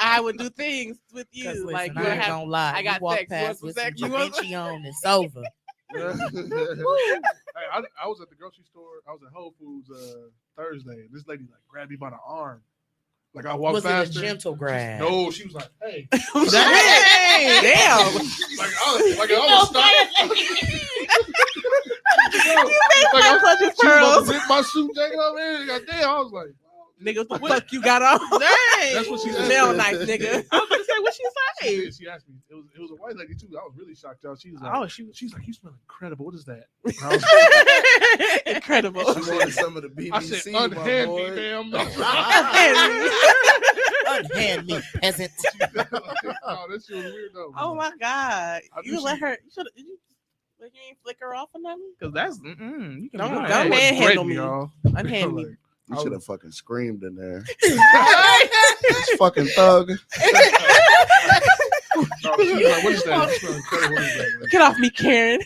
I would do things with you. Listen, Like I you ain't have. gonna lie. I got you walk sex. You past want some with sex? some You want Da Vinci on, it's over. Hey, I was at the grocery store. I was at Whole Foods Thursday. This lady like grabbed me by the arm. Like I walked Was it a past her. gentle grab? No, she was like, "Hey." Damn. Like I was stopped. Like I was Clutching she was about pearls. to zip my suit jacket up there. Goddamn, I was like, Nigga, what the fuck you got on? Dang. That's what she said. Smell nice, nigga. I was gonna say what she say. She asked me. It was a white lady too. I was really shocked, y'all. She was like, Oh, she's like, "You smell incredible. What is that?" And I was Incredible. She wanted some of the BBC. I said, my "Unhand boy. me, ma'am." Unhand me, peasant. Oh, that shit was weird though. Oh my god! I You knew let she- her. You ain't flick her off or nothing. Because that's you can Don't- do don't that. manhandle me. y'all. Unhand me. You should have fucking screamed in there. This fucking thug. No, she was like, "What is that? You smell incredible. What is that?" man?" Get off me, Karen.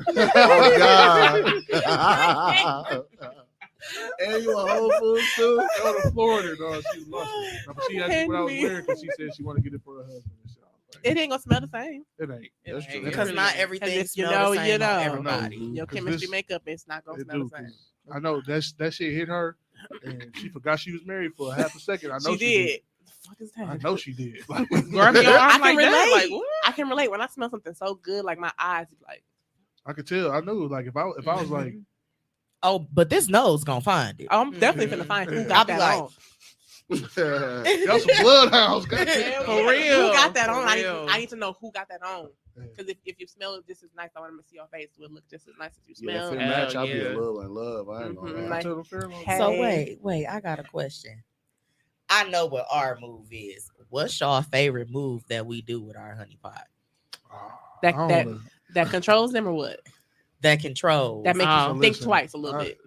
Oh God. And you a Whole Foods too? Go to Florida, dog. She was lost. No, but she asked me what I was Unhand me. wearing because she said she wanted to get it for her husband. And shit. I was like, It ain't gonna smell the same. it ain't. That's true. Because not everything If you smells know, the same you on know. everybody. Your 'Cause chemistry this- makeup, it's not gonna It smell do, the same. 'cause I know that shit hit her, and she forgot she was married for a half a second. I know She did. The fuck is I that? know she did. Grab your arm I can like relate. that. Like what? I can relate when I smell something so good, like my eyes, be like I could tell. I knew. Like if I was like, Oh, but this nose gonna find it. oh, I'm definitely gonna find who I'll got be that like, on. y'all some bloodhounds. goddamn. For real. Who got that on? For real. I need to know who got that on. Yeah. Because if you smell it just as nice, I want to see your face. It would look just as nice as you Yeah, smell. if it Hell match, I'll be yeah. a little in love. I ain't gonna Mhm, lie. like- Tell them pheromones. Hey. So wait, I got a question. I know what our move is. What's your favorite move that we do with our honey pot? That- I don't that- know. That controls them or what? That controls. That makes Oh, you think listen, twice a little I- bit.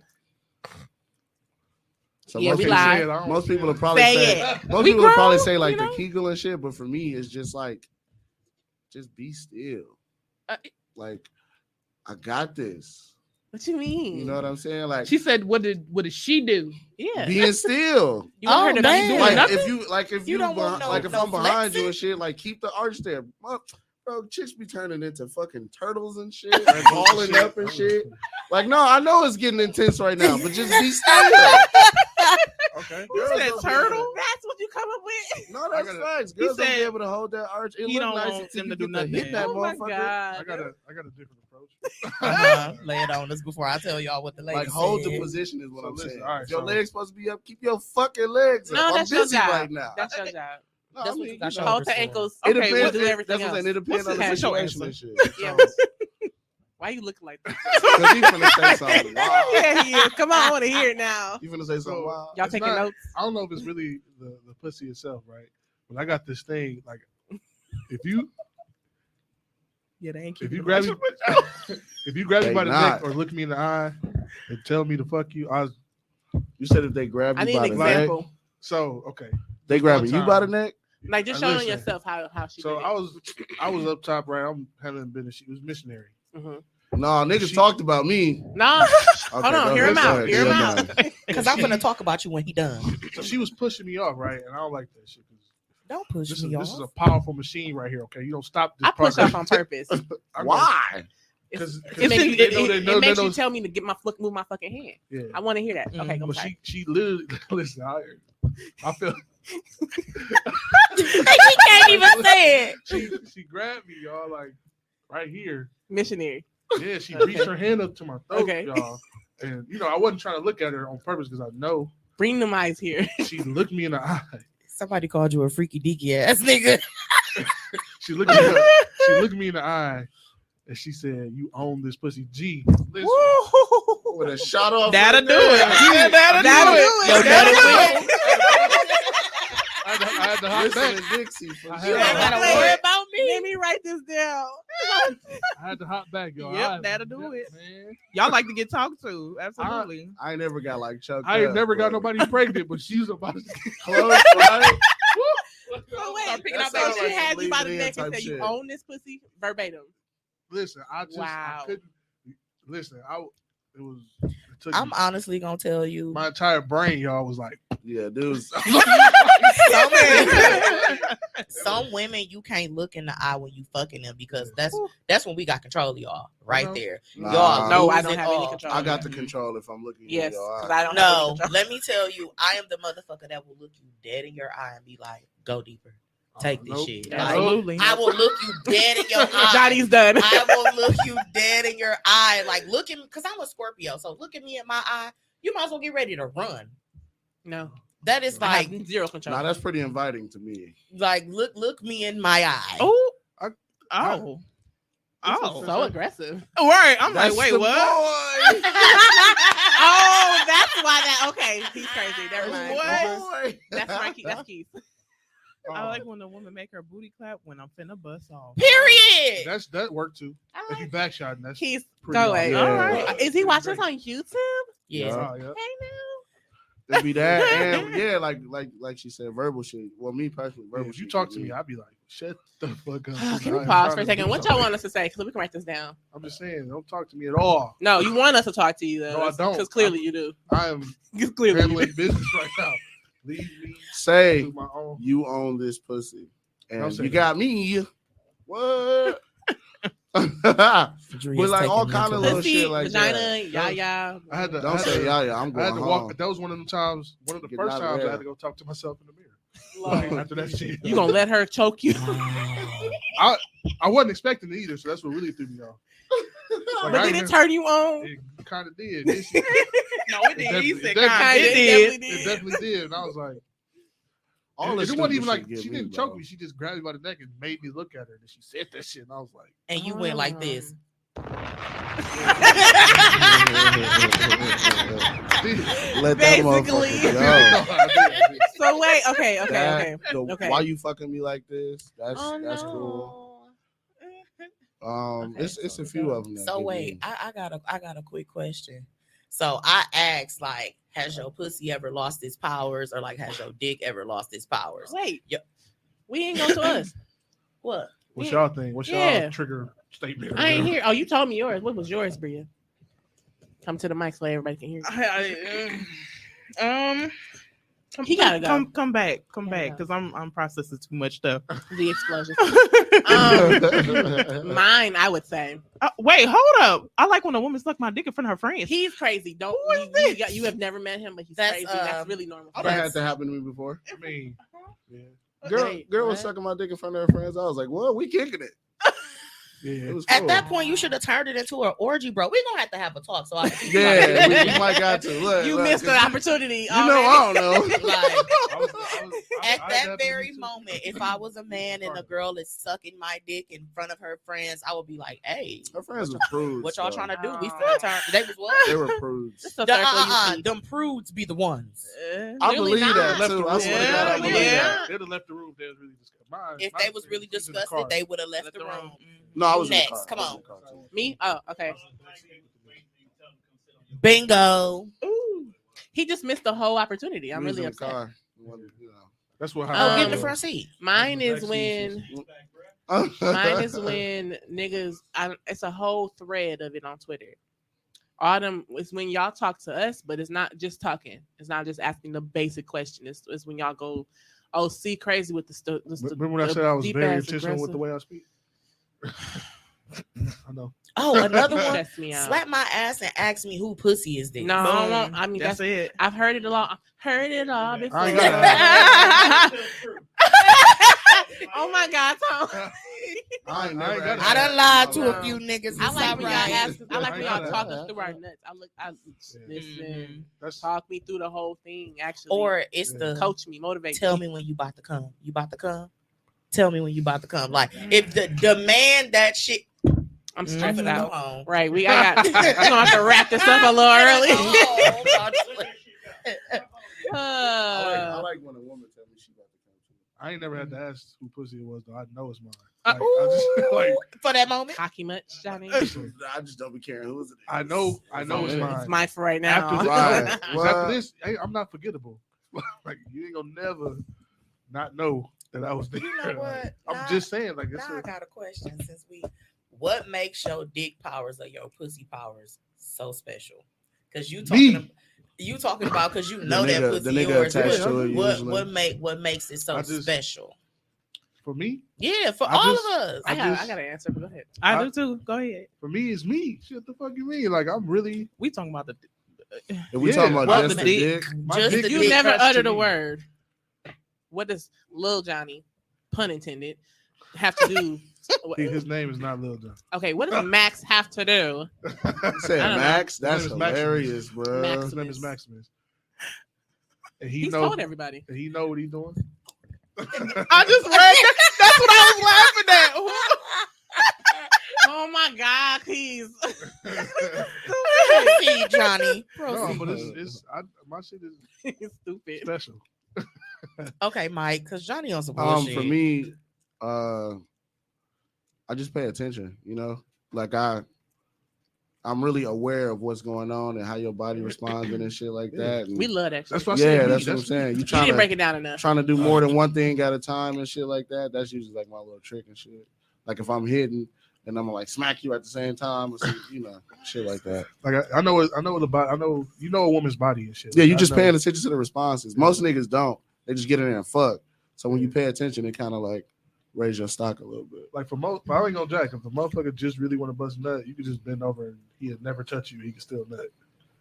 So Yeah, most we people, lied. Said, I don't most people will feel- probably Say say it. most We people will probably grown, say like you the know? Kegel and shit, but for me, it's just like, just be still. Uh, Like, I got this. What you mean? You know what I'm saying? Like, She said, "What did she do?" Yeah. being still. You want her Oh, to man. be doing Like nothing? if You you don't want like no- if no I'm behind you flexing? and shit, like keep the arch there. Bro, chicks be turning into fucking turtles and shit, Like, balling up and shit. Like, no, I know it's getting intense right now, but just be still. Okay. You said don't be turtle? able That's what you come up with. to- No, that's I gotta- facts. Girls don't be said able to hold that arch. It he look don't nice want until them you to do get to hit nothing. that Oh my motherfucker. god. I got a different approach. Uh-huh. Lay it on us before I tell y'all what the lady Like hold the said. position is what So I'm listen, saying. all right, If your so- legs supposed to be up, keep your fucking legs up. No, I'm that's your busy job. right now. That's your job. No, That's I what mean, you got you know, your Hold the for. ankles. It Okay, depends. we'll do That's everything what I'm saying. It else. depends on the What's your situation answer? and shit. Yeah. So, Why you looking like that? Cause he finna say something wild. Yeah, he is. Come on, I want to hear it now. You finna say something So, wild. Y'all It's taking not- notes? I don't know if it's really the pussy itself, right? But I got this thing like if you Yeah, they ain't if keeping you the grab me relationship. if you grab me They by the not. neck or look me in the eye and tell me to fuck you, You said if they grab I you need by an the neck, example. so okay. they grabbing One you by the time. neck. Like just Now, showing listen. yourself how she. So did I was up top, right? I'm handling business. She was missionary. it. Nah, niggas She- talked about me. No, Okay, hold on. go Hear ahead, him go out. ahead, Hear him go out. ahead. Because I'm gonna talk about you when he done. So she was pushing me off, right? And I don't like that shit. 'Cause Don't push This me is off. a powerful machine right here. Okay, you don't stop this. I push progress. off on purpose. I know. Why? Because It makes you, they know they know- it makes they you know- tell me to get my move my fucking hand. Yeah. I want to hear that. Okay, go But back. she literally listen. I feel he can't even say it. she grabbed me, y'all, like right here. Missionary. Yeah, she reached her hand up to my throat, Okay. y'all. And I wasn't trying to look at her on purpose because I know Bring them eyes here. she looked me in the eye. Somebody called you a freaky deaky ass nigga. She looked me in the eye, and she said, "You own this pussy, G." Listen, With a shot off. That'll right do there. it. Yeah, that'll That'll do do it. it. Yo, That'll that'll do it. I had to hop Listen back. to Dixie. For I sure. had ain't gotta to- worry about Let me write this down. I had to hop back, y'all. Yep, that'll do it. man. Y'all like to get talked to. Absolutely. I ain't never got like choked I ain't up, never got but nobody pregnant, but she was about to get close, right? start picking That out sounds that like she some had you by the leave it in neck and type said, "You shit. own this pussy verbatim." Listen, I Wow. couldn't. Listen, it took I'm me, honestly gonna tell you. my entire brain, y'all, was like, Yeah, dude. Some women you can't look in the eye when you fucking them because that's when we got control of y'all right know. there. Nah. Y'all No, I lose don't it have any all. control. I got the control if I'm looking Yes, in your because eye. I don't have any No, control. let me tell you, I am the motherfucker that will look you dead in your eye and be like, "Go deeper, take this nope. shit." Yeah, Like, Absolutely. I will look you dead in your eye. Johnny's done. I will look you dead in your eye. Like, look at me, because I'm a Scorpio. So look at me in my eye. You might as well get ready to run. No, That is I like, have zero control. Nah, that's pretty inviting to me. look me in my eye. Oh, I- oh, oh. so aggressive. Right. I'm That's like, wait, the what? boy. Oh, that's why that. Okay, he's crazy. Never mind. What? That's right. That's Keith. I like when a woman make her booty clap when I'm finna bust off. Period. that worked too. If you backshot, that's Keith, pretty go awesome. away. Yeah. All right. Is he watching us on YouTube? Yes. Oh, yeah. Hey It'd be that, and yeah, like she said, verbal shit. Well, me personally, Yeah, verbal. if you shit talk get to me, I'd be like, shut the fuck up. now. Can we I am pause trying for a to second? do What y'all something. want us to say? Because we can write this down. I'm just saying, don't talk to me at all. No, you want us to talk to you though. No, I don't. Because clearly you do. I am Because clearly you do. handling business right now. Leave me say to my own. you own this pussy, Don't and say you that. got me. What? But like all kind of little Pussy, shit like vagina, that. yaya. I had to. Don't say yeah, yeah. I'm I going had to home. walk. That was one of them times. One of the Get first out of times I there. had to go talk to myself in the mirror. Lord. After that shit, You gonna let her choke you? I wasn't expecting it either, so that's what really threw me off. Like, But I did ain't it turn you on? It kind of did. It No, it did. He said, definitely "God, It it did." definitely definitely did. And I was like, All it this wasn't even stupid like shit get she me, didn't bro. choke me. She just grabbed me by the neck and made me look at her. And she said that shit, and I was like, And you went like this. Let that Basically. motherfucker no, go. I didn't. So wait, okay. That- Okay. Why you fucking me like this? That's Oh that's no. cool. Okay, It's a few of them. That So get wait, me. I got a quick question. So I asked, like, has your pussy ever lost its powers, or like, has your dick ever lost its powers? Wait. Yeah. We ain't go to us. What? What's y'all thing? What's Yeah. y'all trigger statement? I ain't here. Oh, you told me yours. What was yours, Bria? Come to the mic so everybody can hear you. He gotta go. Come back, Yeah, back, because I'm processing too much stuff. The explosion. Um, Mine, I would say. wait, hold up. I like when a woman suck my dick in front of her friends. He's crazy. Don't Who is you have never met him, but he's That's, crazy. That's really normal. I've had that happen to me before. I mean, yeah, Wait, Girl was what? sucking my dick in front of her friends. I was like, "Well, we kicking it." yeah. It was At cool. that point, you should have turned it into an orgy, bro. We're gonna have to have a talk. So I can Yeah, we might got to. Look, You look, missed the opportunity. You know, I don't know. like, I at had that to very do too. moment, if I was a man and a girl is sucking my dick in front of her friends, I would be like, "Hey, Her friends were prudes. what y'all though. trying to do? We Oh. finna turn." They was what? They were prudes. It's a circle you see. Them prudes be the ones. I Clearly believe not. that Left too. the I swear to room. God, I Yeah, believe yeah. that. They'd have left the room. They was really disgusted. If they was really disgusted, they would have left the room. No, I was in the Next, car. come I was on. in the car, too. Me? Oh, okay. Bingo. Ooh. He just missed the whole opportunity. I'm We was really in the upset. car. You know. That's what Oh, Oh, get in the Um, front seat. Mine is when mine is when niggas. It's a whole thread of it on Twitter. Autumn is when y'all talk to us, but it's not just talking. It's not just asking the basic question. It's when y'all go, oh, see crazy with the Remember when I said I was deep very ass intentional with the aggressive. way I speak? I know. Oh, another one. Stress me out. Slap my ass and ask me who pussy is this. No, I don't. I mean that's it. I've heard it a lot. Heard it all before. I ain't got Oh my God, Tom. I ain't I ain't never got asked I that. done lied to No. a few niggas. I It's like when y'all alright. ask. I like when I y'all ain't talk got us through our nuts. Yeah. Listen. That's Talk me through the whole thing. Actually, Or it's Yeah. the coach me, motivate. tell me when you about to come. You about to come? Tell me when you about to come. Like, if the demand that shit. I'm I'm stressed finna go out. home. Right, we gonna have to wrap this up a little early. Oh, I like when a woman tell me she about to come to me. I ain't never had to ask who pussy it was though. I know it's mine. Uh, Like, I just like for that moment. Cocky much, Johnny. I just don't be caring who's it is. I know it's It's mine. It's mine for right now. After this, Right. 'cause What? after this, hey, I'm not forgettable. Like you ain't gonna never not know. that I was there. You know what? I'm Nah, just saying, like, it's Now I got a question. What makes your dick powers or your pussy powers so special? Because you talking about because you know that pussy the nigga yours. attached to it What usually. what makes it so special? For me, Yeah, for I all just- of us. I got an answer, but go ahead. I do too. Go ahead. for me, it's me. Shit, the fuck you mean? Like, I'm really We talking about the. If we Yeah, talking about well, just the the dick. dick, my Just dick the is You dick never attached to uttered a me. word. What does Lil Johnny, pun intended, have to do? His name is not Lil Jon. Okay, what does Max have to do? say I don't know. Max, that's His name is Maximus. hilarious, bro. Max. His name is Maximus. And he He's knows. told everybody. And he know what he's doing. I just read. That's what I was laughing at. Oh my God, please. Proceed, Johnny. No, Proceed. but my shit is He's stupid. special. Okay, Mike, because Johnny on some bullshit. For me, I just pay attention, you know, like I'm really aware of what's going on and how your body responds and shit like that. And We love that shit. That's what I yeah, said. that's what I'm saying. You You trying didn't to break it down enough. trying to do more than one thing at a time and shit like that. That's usually like my little trick and shit. Like if I'm hitting and I'm gonna like smack you at the same time or some, you know, shit like that. Like I know the body. I know you know a woman's body and shit. Yeah, you I just know. paying attention to the responses. Most niggas don't. They just get in there and fuck. So when you pay attention, it kind of like raise your stock a little bit. Like for most, I ain't gonna jack. If the motherfucker just really want to bust a nut, you can just bend over and he'll never touch you. He can still nut.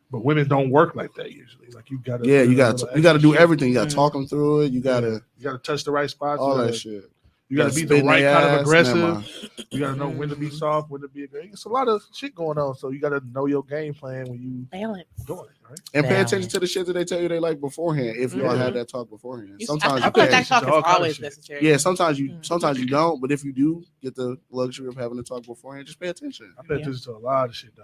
But women don't work like that usually. Like you gotta. Yeah, you do a got little to you got to do extra everything. You got to Mm. talk them through it. You got shit. to You gotta touch the right spots. all you that gotta, shit. You gotta be spit the in right their kind of ass. aggressive. Never mind. You gotta know when to be soft, when to be aggressive. It's a lot of shit going on, so you gotta know your game plan when you Balance. doing it, right? And pay Balance. attention to the shit that they tell you they like beforehand. If y'all Mhm. had that talk beforehand, You- sometimes I you feel like pay that talk attention to all is kind of always shit. necessary. Yeah, sometimes you Mhm. sometimes you don't, but if you do get the luxury of having to talk beforehand, just pay attention. I pay Yeah. attention to a lot of shit though.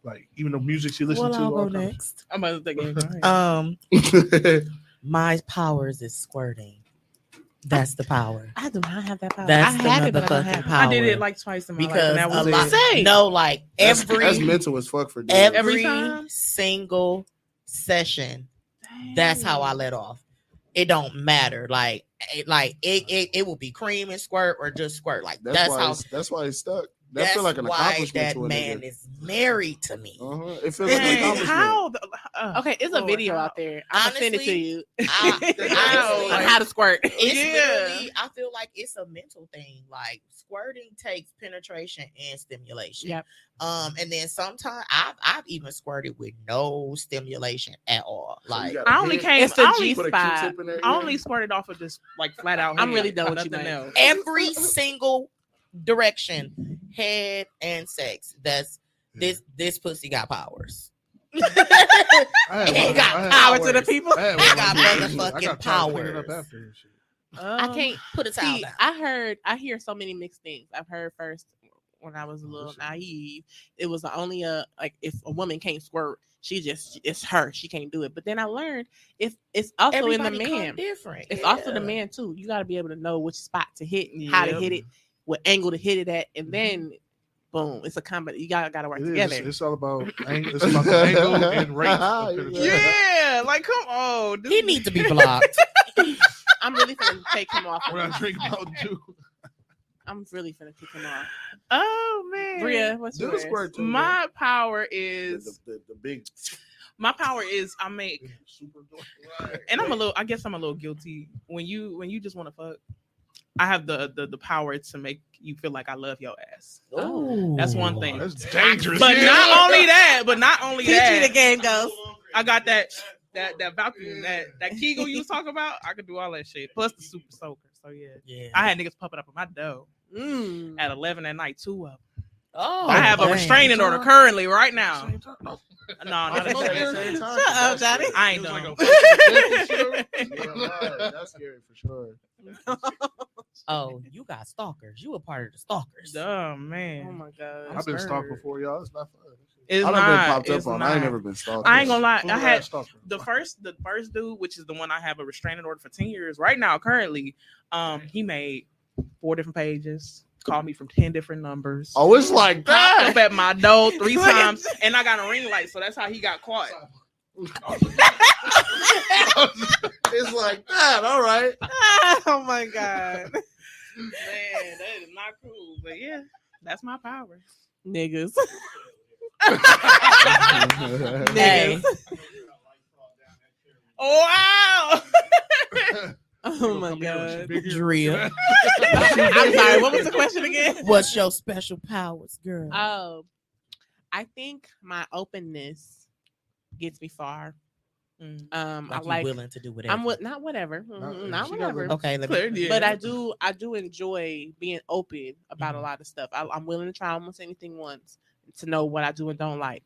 Like even the music she listens to. I'll go all kinds of- next. I'm about to think. My powers is squirting. That's the power. I do not have that power. That's I the have it, but I don't motherfucking have it. power. I did it like twice in my life, Because and that a was lot. it. Same. No, like that's every mental as fuck for dudes. every time? single session. That's how I let off. It don't matter. Like it will be cream and squirt or just squirt. Like that's how. That's why it's stuck. That That's feel like an why accomplishment that to a man nigga. is married to me. It feels like an Dang, accomplishment. how? Okay, it's a Lord, video how? out there. I'm gonna send it to Honestly, you. honestly, On how to squirt. It's Yeah. literally, I feel like it's a mental thing. Like squirting takes penetration and stimulation. Yep. And then sometimes I've even squirted with no stimulation at all. So you Like gotta I only hit, came. It's the I only, put a G-spot. Q-tip in there, I yeah. only squirted off of just like flat out. I'm head, really done with you, nothing Mike. else. every single direction, head and sex. That's this pussy got powers. I had It one- got I had- Power to the powers. people. I had It one got of those. motherfucking I got tired of cleaning up powers. after and shit. I can't Put a towel see. down. I hear so many mixed things. I've heard first when I was a little naive, it was only like if a woman can't squirt, it's her. She can't do it. But then I learned if it's also in Everybody the come man. different. It's Yeah. also the man too. You got to be able to know which spot to hit, how to Yep. hit it, what angle to hit it at, and then boom, it's a combination. You got to work It is. together. It's all about it's about the angle and rate of penetration. Yeah, like come on. He needs to be blocked. I'm really finna take him off. When I drink Mountain Dew. I'm really finna kick him off. Oh man, Bria, what's Do the yours? squirt too. My power bro. is The big I make, Super and I guess I'm a little guilty when you just want to fuck. I have the power to make you feel like I love your ass. Oh, That's one thing. That's dangerous. But Yeah. not only Teach me that, the game goes. I got that vacuum, that Kegel you was talking about. I could do all that shit. Plus the super soaker. So yeah. yeah. I had niggas pumping up on my dough Mm. at 11 at night, 2 of them. Oh, I have a dang. restraining order currently right now. Same time. No, not at Oh, the yeah. same time. Shut up, Johnny. I ain't It was done. like yeah, that's scary for sure. Oh, you got stalkers. You a part of the stalkers. Oh man. Oh my god. I've been stalked scared. before, y'all. It's not fun. It's I done not. been popped It's up on. not. I ain't never been stalked. I ain't gonna lie. Who I had stalker? the first dude, which is the one I have a restraining order for 10 years right now, currently. He made 4 different pages, called me from 10 different numbers. Oh, it's like Popped that. up at my door 3 times, and I got a ring light, so that's how he got caught. It's like that. All right. Oh my god, Man, that is not cool. But yeah, that's my power. niggas. Hey. Oh wow! Oh my god. Drea. I'm sorry. What was the question again? What's your special powers, girl? Oh, I think my openness gets me far. Mm. I like you like. willing to do whatever. I'm with not whatever, not she got whatever. the- Okay, let Clear, me. yeah. But I do enjoy being open about a lot of stuff. I'm willing to try almost anything once to know what I do and don't like.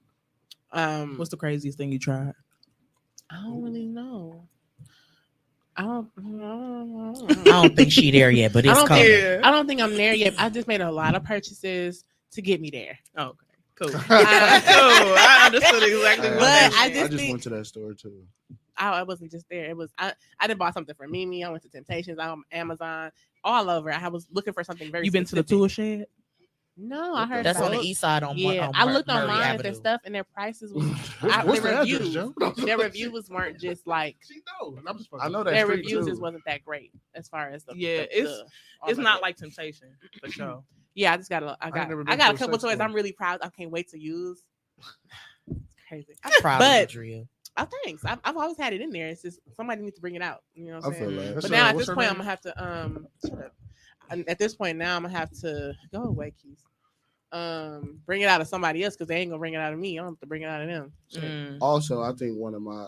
What's the craziest thing you tried? I don't really know. I don't. I don't think she there yet, but I it's don't coming. think. I don't think I'm there yet. I just made a lot of purchases to get me there. Oh, okay, cool. Cool. I understood exactly what But that I meant. just I just think- went to that store too. I wasn't just there. It was I didn't buy something for Mimi. I went to Temptations. I on Amazon, all over. I was looking for something very. You been to the specific. tool shed? No, I heard That's on the so- east side on Yeah, on I looked Murray online at Avenue. their stuff, and their prices was What's their the address, reviews. Joe? Their reviews weren't just like She knows. I'm just I know that their street reviews too. just wasn't that great as far as the Yeah, all It's of not it. like Temptation for sure. Yeah, I just got never been I got to a a couple sex toys. store. I'm really proud. I can't wait to use. It's crazy. I'm proud But- of you, Drea. Oh, thanks. I've always had it in there. It's just somebody needs to bring it out. You know what I'm I feel saying? like That's But now at what's this her point, name? I'm gonna have to shut up. And at this point now, I'm gonna have to go away, Keys. Bring it out of somebody else because they ain't gonna bring it out of me. I don't have to bring it out of them. Mm. Also, I think one of my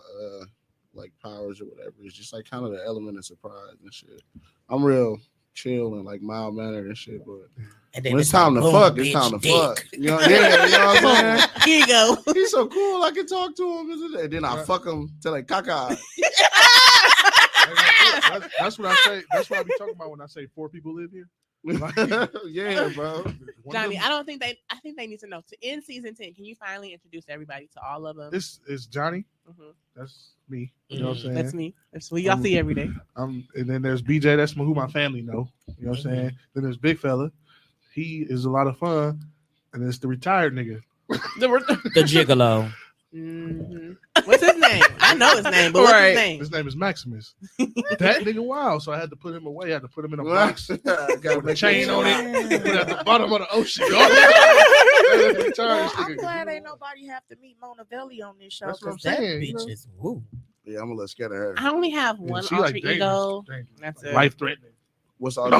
like powers or whatever is just like kind of the element of surprise and shit. I'm real chill and like mild mannered and shit, but And when it's time to like, fuck, boom, it's time to bitch, dick. fuck. You know, yeah, you know what I'm saying? Here you go. He's so cool. I can talk to him, isn't it? And then I Right. fuck him till like caca. That's what I say. That's what I be talking about when I say 4 people live here. Yeah, bro. One of Johnny, them- I think they need to know. To end season 10, can you finally introduce everybody to all of them? This is Johnny. Mhm. That's me. You know what I'm saying? That's me. That's what y'all see every day. And then there's BJ. That's who my family know. You know what I'm saying? Then there's Big Fella. He is a lot of fun. And it's the retired nigga. The gigolo. Mhm. What's his name? I know his name, but what's Right. his name? His name is Maximus. That nigga wild. So I had to put him away. I had to put him in a box. Got a chain on it. Put it at the bottom of the ocean. I'm glad ain't nobody have to meet Mona Belly on this show. That's what I'm 'cause that saying, you bitch know? is woo. Yeah, I'm a little scared of her. I only have one She alter like dangerous. ego. Dangerous. That's Like it. life threatening. What's all the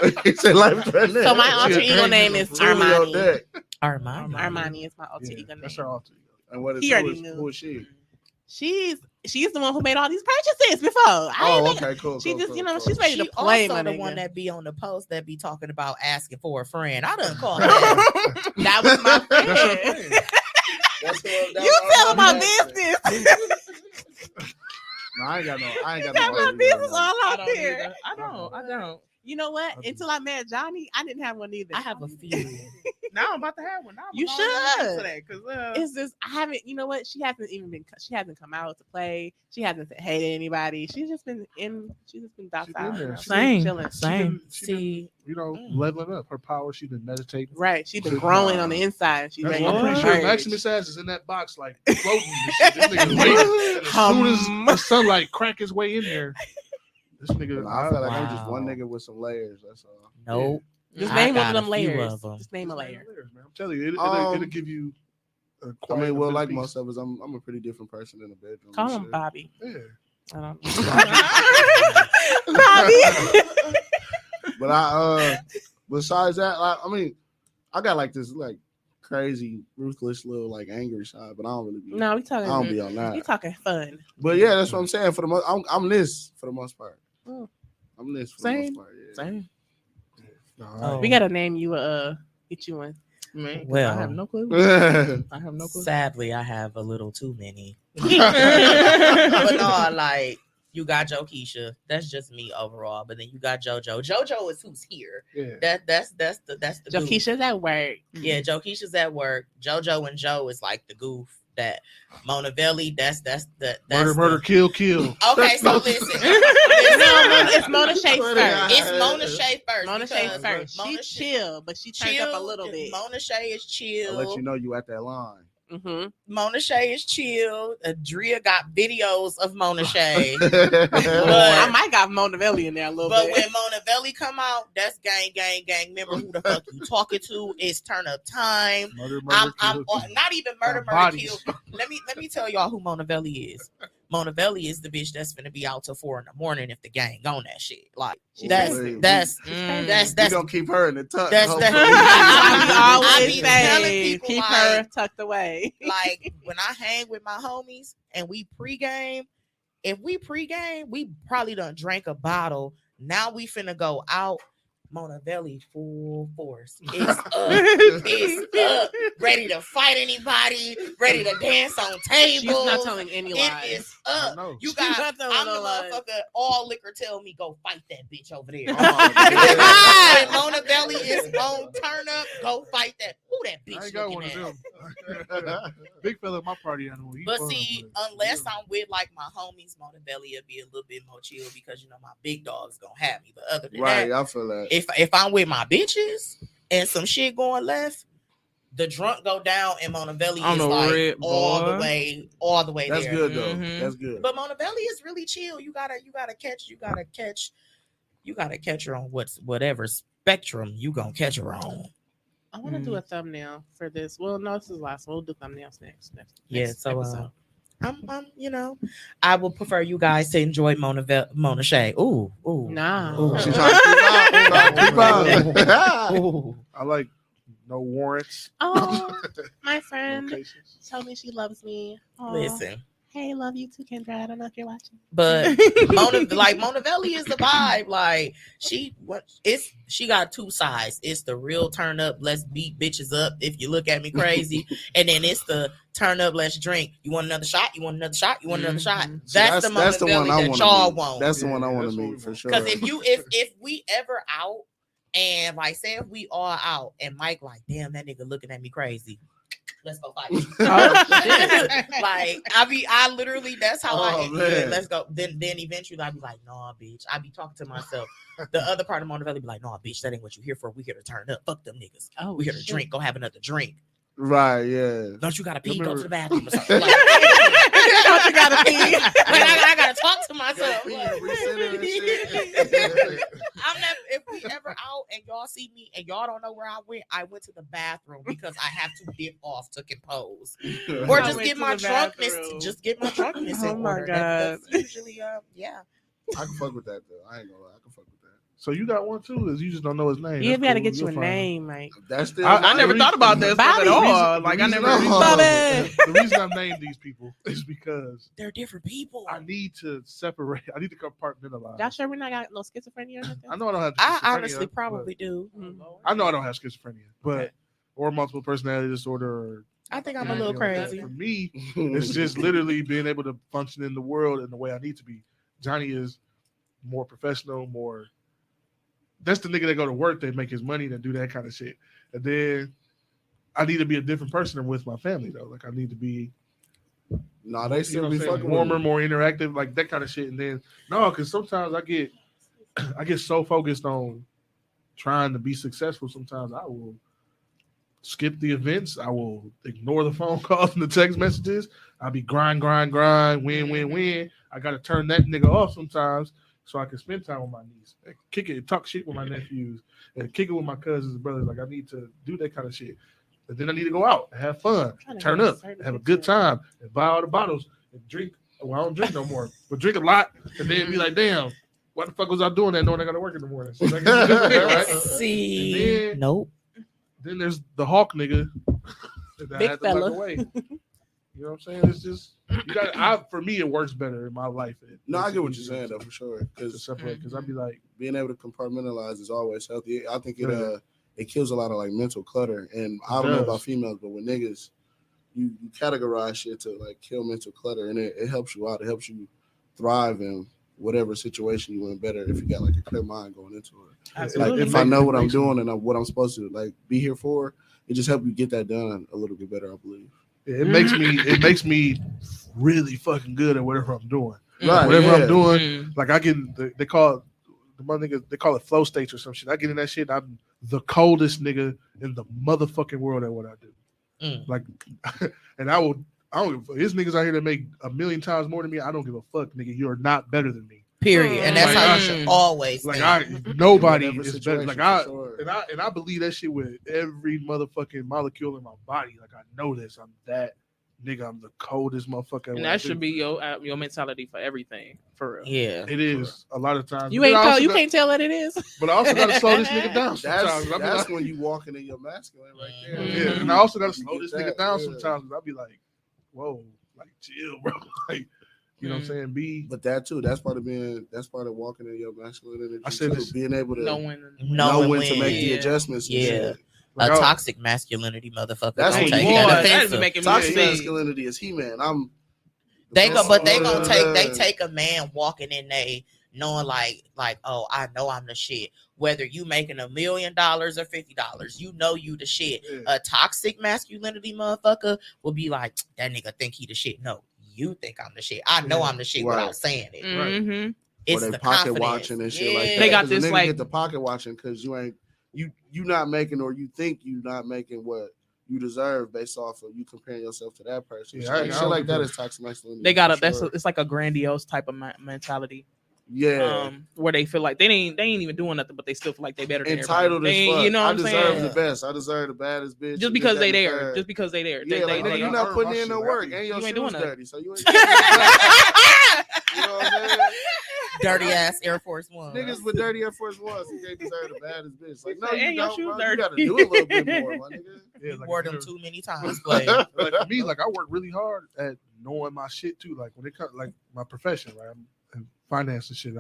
ego? He said life threatening. So my She alter a ego name is dangerous Really on Armani. deck. Armani. Armani is my alter Yeah, ego name. that's her alter ego. And what is, He who already is, knew. who is she? She's the one who made all these purchases before. I Oh, ain't okay, cool. She cool, just, cool, you know, cool. she's ready She to play, also my the one nigga. that be on the post that be talking about asking for a friend. I done called that. That was my friend. That's her friend. That's what- that's You what tell I'm my saying. business. No, I ain't got no. I ain't got Got no. my alter ego, business no. all I out don't here. either. I don't. You know what? I do. Until I met Johnny, I didn't have one either. I have a few. Now I'm about to have one. Now I'm You going into should. that, 'cause, It's just I haven't. You know what? She hasn't come out to play. She hasn't hated anybody. She's just been docile. been there. you know, Same. chilling. She Same. been, See, you know, leveling up her power. She been meditating. Right. She's been Good growing job. on the inside. She's That's ready what to I'm pretty sure emerge. Maximus ass is in that box, like floating. And shit. This nigga waiting. And as soon as the sunlight crack his way in there, this nigga. I feel like I'm just one Wow. nigga with some layers. That's all. nope. Just I name one got of them a few layers. of 'em. Just name a layer. Man, I'm telling you, Um, it'll give you. A I quiet mean, well, bit of like peace. most of us, I'm a pretty different person in the bedroom. Call and him shit. Bobby. Yeah. I don't Bobby. But I besides that, I mean, I got like this like crazy, ruthless little like angry side, but I don't really be. No, we I don't talking. be on We that. talking fun. But yeah, that's what I'm saying. For the most, I'm this for the most part. Mm. I'm this for Same. the most part. Yeah. Same. No, Oh. We gotta name you get you one. Man, 'cause Well. I have no clue. Yeah. I have no clue. Sadly, I have a little too many. But no, like you got Joe Keisha. That's just me overall. But then you got JoJo. JoJo is who's here. Yeah. That's the Joe goof. Keisha's at work. Yeah, Joe Keisha's at work. JoJo and Joe is like the goof. That Mona Belly. That's Murder, kill. Okay, so listen. It's Mona Shea first. It's Mona Shea first. Mona Shea because first. Mona She's Shea- chill, but she turned up a little bit. Mona Shea is chill. I'll let you know you at that line. Mm-hmm. Mona Shay is chill. Drea got videos of Mona Shay. I might got Mona Velli in there a little But bit. when Mona Velli come out, that's gang. Remember who the fuck you talking to? It's turn up time. Murder, I'm kill. not even murder, Bodies. kill. Let me tell y'all who Mona Velli is. Mona Velli is the bitch that's gonna be out till 4 a.m. if the gang on that shit. Like that's crazy. that's We gonna keep her in the tuck. that's I be I be telling say, people, keep like- her tucked away. like when I hang with my homies and we pregame. If we pregame, we probably done drank a bottle. Now we finna go out. Mona Velli full force. It's up. It's up. Ready to fight anybody. Ready to dance on tables. She's not telling any It lies. is up. know. You She's got. not telling I'm the no lies. motherfucker. All liquor tell me go fight that bitch over there. Oh, When Mona Velli is on turn up, go fight that. Who that I bitch ain't got looking one at? of them. Big fella at my party animal. He But fun, see, but- unless I'm with like my homies, Mona Velli will be a little bit more chill because you know my big dog's gonna have me. But other than right, that, I feel that. if I'm with my bitches and some shit going left, the drunk go down and Mona Velli On is the like red, all boy. the way That's there. good though. Mhm. That's good. But Mona Velli is really chill. You gotta catch her on whatever spectrum you gonna catch her on. I want to do a thumbnail for this. Well, no, this is the last one. We'll do thumbnails next Yeah, next so episode. I'm I would prefer you guys to enjoy Mona Shay. Ooh. Nah. Ooh. She trying to keep out. Ooh. I like no warrants. Oh, my No friend cases. told me she loves me. Oh, Listen, hey, love you too, Kendra. I don't know if you're watching. but Mona Velli is the vibe. Like she got two sides. It's the real turn up, let's beat bitches up if you look at me crazy, and then it's the turn up, let's drink. You want another shot? You want another shot? You want another shot? Mhm. See, That's the Mona Velli that wanna y'all meet. want. That's the Yeah, one I want that's to what meet we for want. sure. Because if we ever out and like say if we all out and Mike like damn that nigga looking at me crazy, let's go fight. Like I literally that's how Oh, man. let's go. Then eventually I'll be like, nah, bitch. I be talking to myself. The other part of Mona Velli be like, nah, bitch, that ain't what you here for. We here to turn up. Fuck them niggas. Oh, We here to drink. Go have another drink. Right, yeah. Don't you gotta pee? Go Remember- to the bathroom or something. Like, Don't you gotta pee? like, I gotta talk to myself. Pee, Like, recenter and I'm not. If we ever out and y'all see me and y'all don't know where I went to the bathroom because I have to dip off to compose, or I just went get to my the drunkenness. bathroom. Just get my drunkenness Oh in my order. That's usually yeah. I can fuck with that though. I ain't gonna lie. I can fuck with that. So you got one too? Is you just don't know his name? Yeah, That's we gotta cool. get you a You'll find him. name, Mike. That's still. I never thought about that stuff at Bobby. all. Like I The never. reason- Bobby. The reason I've named these people is because They're different people. I need to separate. I need to compartmentalize. Y'all sure we're not got no schizophrenia or nothing? I know I don't have. I schizophrenia, honestly but- probably do. I know I don't have schizophrenia, but Okay. or multiple personality disorder. Or I think I'm a anything little like that. crazy. For me, it's just literally being able to function in the world in the way I need to be. Johnny is more professional, more. That's the nigga that go to work, they make his money, that do that kind of shit. And then I need to be a different person with my family though. Like I need to be Nah, they you still know be what I'm saying, fucking warmer, with me. more interactive, like that kind of shit. And then no, because sometimes I get so focused on trying to be successful. Sometimes I will skip the events. I will ignore the phone calls and the text messages. I'll be grind, win. I got to turn that nigga off sometimes so I can spend time with my niece, kick it, talk shit with my nephews, and kick it with my cousins and brothers. Like I need to do that kind of shit. And then I need to go out and have fun, Trying to turn get a up, certain have a good picture. time, and buy all the bottles and drink. Well, I don't drink no more, but drink a lot, and then be like, damn, what the fuck was I doing that knowing I got to work in the morning? So I can do that, right? See, And then- nope. Then there's the Hawk nigga that I Big had to lock fella. away. You know what I'm saying? It's just you got. For me, it works better in my life. No, I get what It's you're saying though, for sure. To Because separate, because I'd be like, being able to compartmentalize is always healthy. I think it Yeah. it kills a lot of like mental clutter. And I don't know does. about females, but with niggas, you categorize shit to like kill mental clutter, and it helps you out. It helps you thrive in whatever situation you in better if you got like a clear mind going into it. Absolutely. Like if I know what I'm doing and what I'm supposed to like be here for, it just helps you get that done a little bit better, I believe. it makes me really fucking good at whatever I'm doing. Right, Whatever yeah. I'm doing, Mm. like I get they call it the mother niggas, they call it flow states or some shit. I get in that shit. I'm the coldest nigga in the motherfucking world at what I do. Like, and I don't. There's niggas out here that make a million times more than me. I don't give a fuck, nigga. You are not better than me. Period. And that's how you should always like. think. Nobody Whatever is better. Like situation, and I believe that shit with every motherfucking molecule in my body. Like I know this. I'm that nigga. I'm the coldest motherfucker. And that should be your mentality for everything, for real. Yeah, it is a lot of times. You ain't tell, you can't tell that it is. But I also gotta slow this nigga down sometimes. That's when you walking in your masculine right there. Yeah, and I also gotta slow this nigga down sometimes. I'll be like, whoa, like chill, bro. Like, you know what I'm saying? But that too, that's part of walking in your masculinity. I said this, being able to know when to make the adjustments. Yeah. Like, a toxic masculinity motherfucker. That's don't what take you that want. offensive. Toxic masculinity is He-Man. They take a man walking in they knowing like, oh, I know I'm the shit. Whether you making $1 million or $50, you know you the shit. Yeah. A toxic masculinity motherfucker will be like, that nigga think he the shit. No, you think I'm the shit. I know I'm the shit without saying it. Mm-hmm. It's or they the pocket confidence. watching and shit like that. They got this get the pocket watching because you not making, or you think you not making what you deserve based off of you comparing yourself to that person. Yeah, shit like that is toxic masculinity. They got it's like a grandiose type of mentality. Yeah, where they feel like they ain't even doing nothing, but they still feel like they better than entitled as fuck. You know what I'm saying? I deserve the best. I deserve the baddest bitch. Just because they there. Just because they there. Yeah, you're not putting in the work, and your ain't doing shoes that. dirty, so you ain't. You know what I'm saying? Dirty ass Air Force One. Niggas with dirty Air Force Ones, they deserve the baddest bitch. Like, no, and you your don't, shoes bro. dirty. You gotta do a little bit more, my nigga. Yeah, Wore them too many times. Like for me, like I work really hard at knowing my shit too. Like when it comes, like my profession, right? I'm in finance and shit.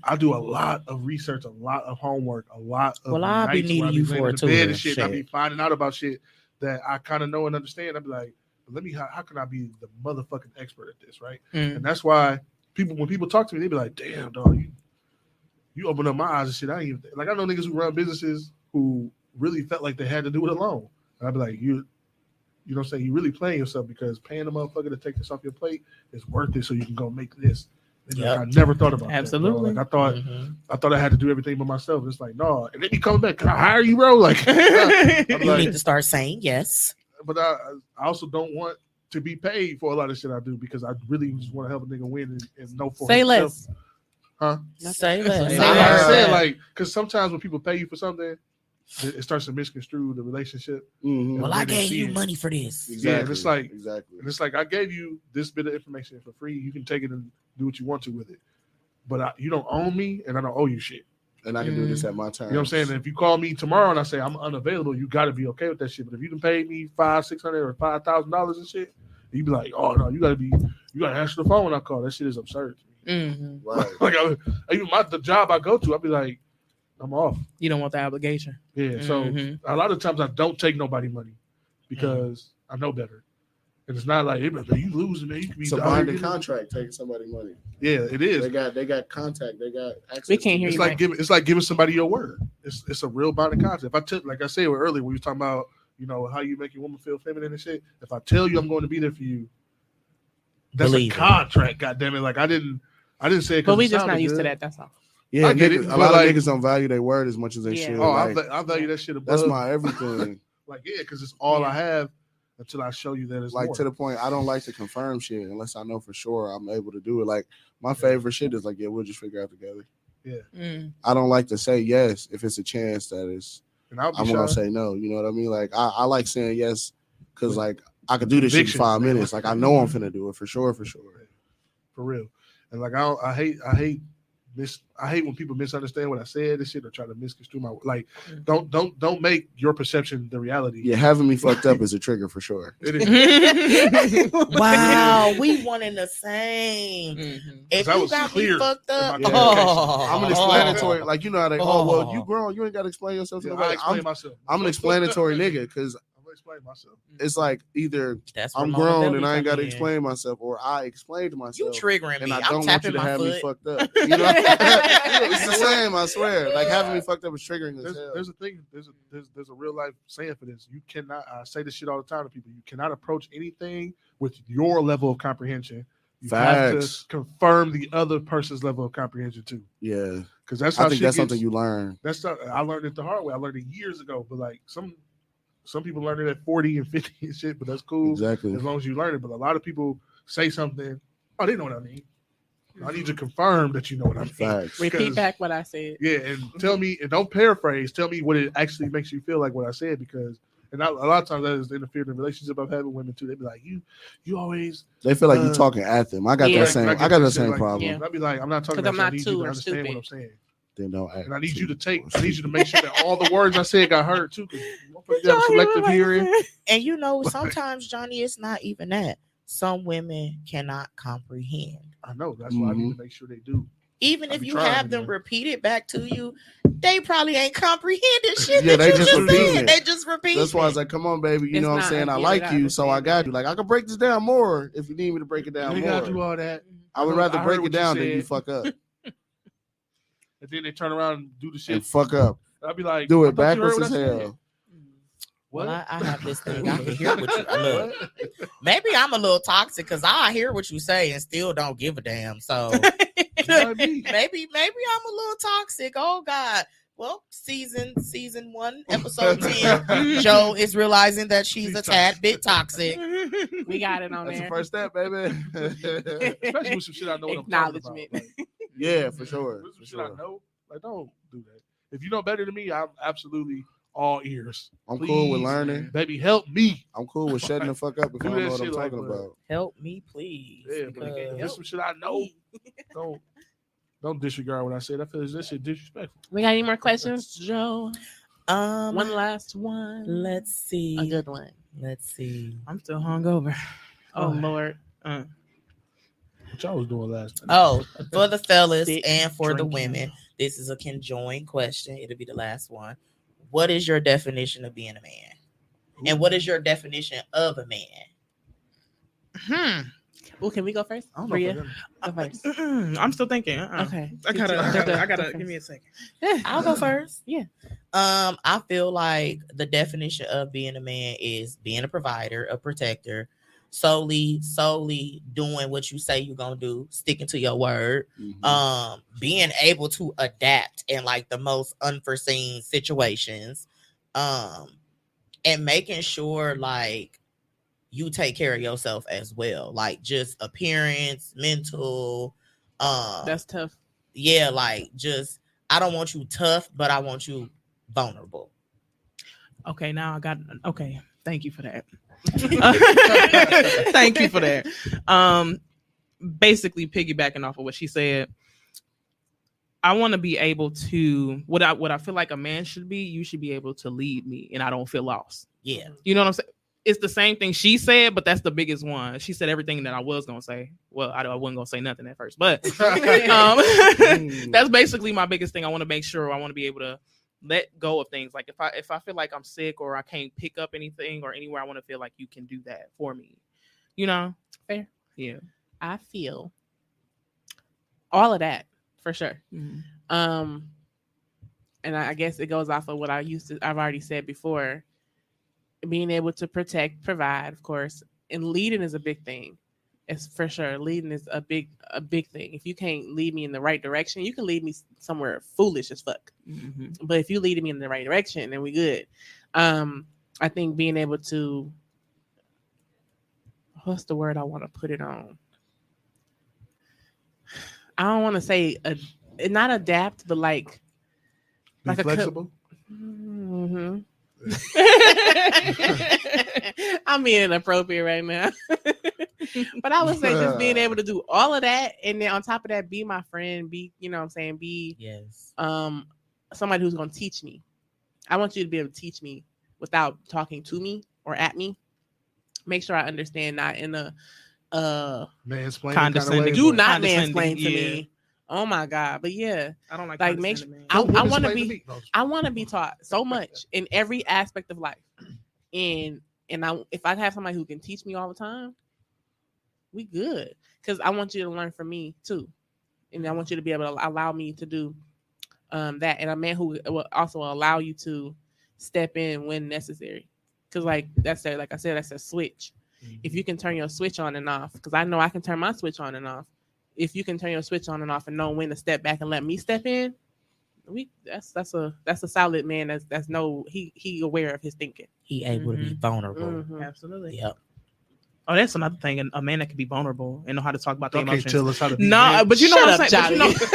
I do a lot of research, a lot of homework, a lot of. Well, I'll be needing you for it too. And shit. I be finding out about shit that I kind of know and understand. I be like, let me. How can I be the motherfucking expert at this, right? And that's why when people talk to me, they be like, "Damn, dog, you open up my eyes and shit." I ain't even like. I know niggas who run businesses who really felt like they had to do it alone. And I'd be like, you know what I'm saying? You really playing yourself because paying the motherfucker to take this off your plate is worth it so you can go make this. Like, I never thought about absolutely. that, bro. Like I thought I had to do everything by myself. It's like, no. And then you come back, can I hire you, bro? Like, you need to start saying yes. But I also don't want to be paid for a lot of shit I do because I really just want to help a nigga win and know for Say himself. less. Huh? Say less. Say I less. said, like, because sometimes when people pay you for something, it starts to misconstrue the relationship. Well, I gave you money for this. Exactly. Yeah, and it's like, exactly. And it's like, I gave you this bit of information for free. You can take it and do what you want to with it. But you don't own me, and I don't owe you shit. And I can do this at my time. You know what I'm saying? And if you call me tomorrow and I say I'm unavailable, you got to be okay with that shit. But if you can pay me $500, $600, or $5,000 and shit, you be like, oh no, you gotta answer the phone when I call. That shit is absurd to me. Right. Like even the job I go to, I'll be like, I'm off. You don't want the obligation. Yeah. So a lot of times I don't take nobody money because I know better. And it's not like, hey, man, you losing, man. You can be it's a binding contract taking somebody money. Yeah, it is. They got contact. They got access. We can't hear it's you. It's like giving somebody your word. It's a real binding contract. If I took, like I said earlier, when you were talking about, you know, how you make your woman feel feminine and shit. If I tell you I'm going to be there for you, that's a contract. Goddamn it! Like I didn't say it. But we just not used to that. That's all. Yeah, I get it. A lot of niggas don't value their word as much as they should. Oh, like, I value that shit above. That's my everything. Like, yeah, because it's all I have until I show you that it's like more. To the point I don't like to confirm shit unless I know for sure I'm able to do it. Like my favorite shit is like, yeah, we'll just figure out together. Yeah. I don't like to say yes if it's a chance that is I'm gonna say no. You know what I mean? Like I like saying yes because like I could do this shit in 5 minutes. Like I know I'm finna do it for sure. For real. And like I hate when people misunderstand what I said and shit or try to misconstrue my like. Don't make your perception the reality. Yeah, having me fucked up is a trigger for sure. It is. Wow, we one in the same. If you got me fucked up, I'm an explanatory. Like you know how they. Oh well, you grown. You ain't got to explain yourself to nobody. I'm an explanatory nigga because. Explain myself. It's like either I'm grown and I ain't got to explain myself, or I explained myself. You triggering me. And I I'm don't want you to have foot. me fucked up. You know, it's the same. I swear. Like having me fucked up is triggering as hell. There's a thing. There's a real life saying for this. You cannot. I say this shit all the time to people. You cannot approach anything with your level of comprehension. You have to confirm the other person's level of comprehension too. Yeah, because that's how I think that's something you learn. I learned it the hard way. I learned it years ago. But like Some people learn it at 40 and 50 and shit, but that's cool Exactly. as long as you learn it. But a lot of people say something, oh, they know what I mean. I need you to confirm that you know what I mean. Facts. Repeat back what I said. Yeah, and tell me, and don't paraphrase. Tell me what it actually makes you feel like what I said, because a lot of times that has interfered in the relationship I've had with women too. They be like, you always. They feel like you're talking at them. I got Yeah. that same. I got that same like, problem. Yeah. And I'd be like, I'm not talking 'Cause about I'm you. I not need you too to or understand what stupid. I'm saying. Then don't act. And I need too you to take. bullshit. I need you to make sure that all the words I said got heard too. Because you have selective hearing. And you know, sometimes Johnny, it's not even that. Some women cannot comprehend. I know. That's why I need to make sure they do. Even I if be you trying have them anyway. repeat it back to you, they probably ain't comprehended shit. Yeah, that they you just just repeating said. it. They just repeat. That's why I was like, come on, baby. You It's know what I'm not- saying? I yeah, like they you, so I understand got it. you. Like, I can break this down more if you need me to break it You down ain't gotta do more. all that. I would I rather heard break what it you down than you said. fuck up. And then they turn around and do the shit. And fuck up. I'd be like, Do I it thought you heard backwards what as I said. hell. What? Well, I have this thing. I can hear what you look. What? Maybe I'm a little toxic because I hear what you say and still don't give a damn. So Might be. maybe I'm a little toxic. Oh God. Well, season 1, episode 10, Joe is realizing that she's a tad bit toxic. We got it on That's the there. first step, baby. Especially with some shit I know what I'm talking about. Acknowledgement. Like, Yeah, for sure. with some For shit I sure. know, like don't do that. If you know better than me, I'm absolutely all ears. I'm cool with Please, learning. Baby, help me. I'm cool with shutting the fuck up if I Do don't that know what I'm shit like talking that. about. Help me, please. Yeah, but if because- there's some shit I know, don't disregard what I said. I feel this shit disrespectful. We got any more questions, Joe? One last one. Let's see. A good one. Let's see. I'm still hungover. Oh Lord. What y'all was doing last night? Oh, for the fellas Sick and for the drinking. women, this is a conjoined question. It'll be the last one. What is your definition of being a man? And what is your definition of a man? Well, can we go first? I don't know. If Bria, I go first. I'm still thinking. Okay. I gotta Go give me a first. second. I'll go first. Yeah. I feel like the definition of being a man is being a provider, a protector, solely doing what you say you're gonna do, sticking to your word, Mhm. being able to adapt in like the most unforeseen situations, and making sure like you take care of yourself as well, like just appearance, mental, That's tough. yeah, like just I don't want you tough, but I want you vulnerable. Okay, now I got. Okay, thank you for that. Thank you for that. Basically, piggybacking off of what she said, I want to be able to what I feel like a man should be. You should be able to lead me, and I don't feel lost. Yeah. You know what I'm saying? It's the same thing she said, but that's the biggest one. She said everything that I was gonna say. Well, I wasn't gonna say nothing at first, but that's basically my biggest thing. I want to make sure I want to be able to let go of things. Like if I feel like I'm sick or I can't pick up anything or anywhere, I want to feel like you can do that for me. You know? Fair. Yeah. I feel all of that for sure. Mm-hmm. And I guess it goes off of what I've already said before. Being able to protect, provide, of course, and leading is a big thing. It's for sure. Leading is a big thing. If you can't lead me in the right direction, you can lead me somewhere foolish as fuck. Mm-hmm. But if you lead me in the right direction, then we good. I think being able to, what's the word I want to put it on? I don't want to say not adapt, but like Be like flexible. Mm-hmm. I'm being inappropriate right now. But I would say just being able to do all of that, and then on top of that, be my friend, be, you know what I'm saying, be Yes. somebody who's gonna teach me. I want you to be able to teach me without talking to me or at me. Make sure I understand, not in a Mansplaining Condescending. kind of way. do but- not Condescending, mansplain to yeah. me. Oh my God. But yeah, I don't like make condescending, man. I Don't want to mansplain be me. No, I want to be taught so much in every aspect of life. And if I have somebody who can teach me all the time, we good. Because I want you to learn from me too. And I want you to be able to allow me to do that. And a man who will also allow you to step in when necessary. Because like I said, that's a switch. If you can turn your switch on and off, because I know I can turn my switch on and off. If you can turn your switch on and off and know when to step back and let me step in, That's a solid man. That's no he aware of his thinking. He able to be vulnerable. Mhm. Absolutely. Yep. Oh, that's another thing. A man that can be vulnerable and know how to talk about the Y'all can't emotions. tell us how to be No, men. but you know Shut what I'm up, saying. But, you Johnny. know,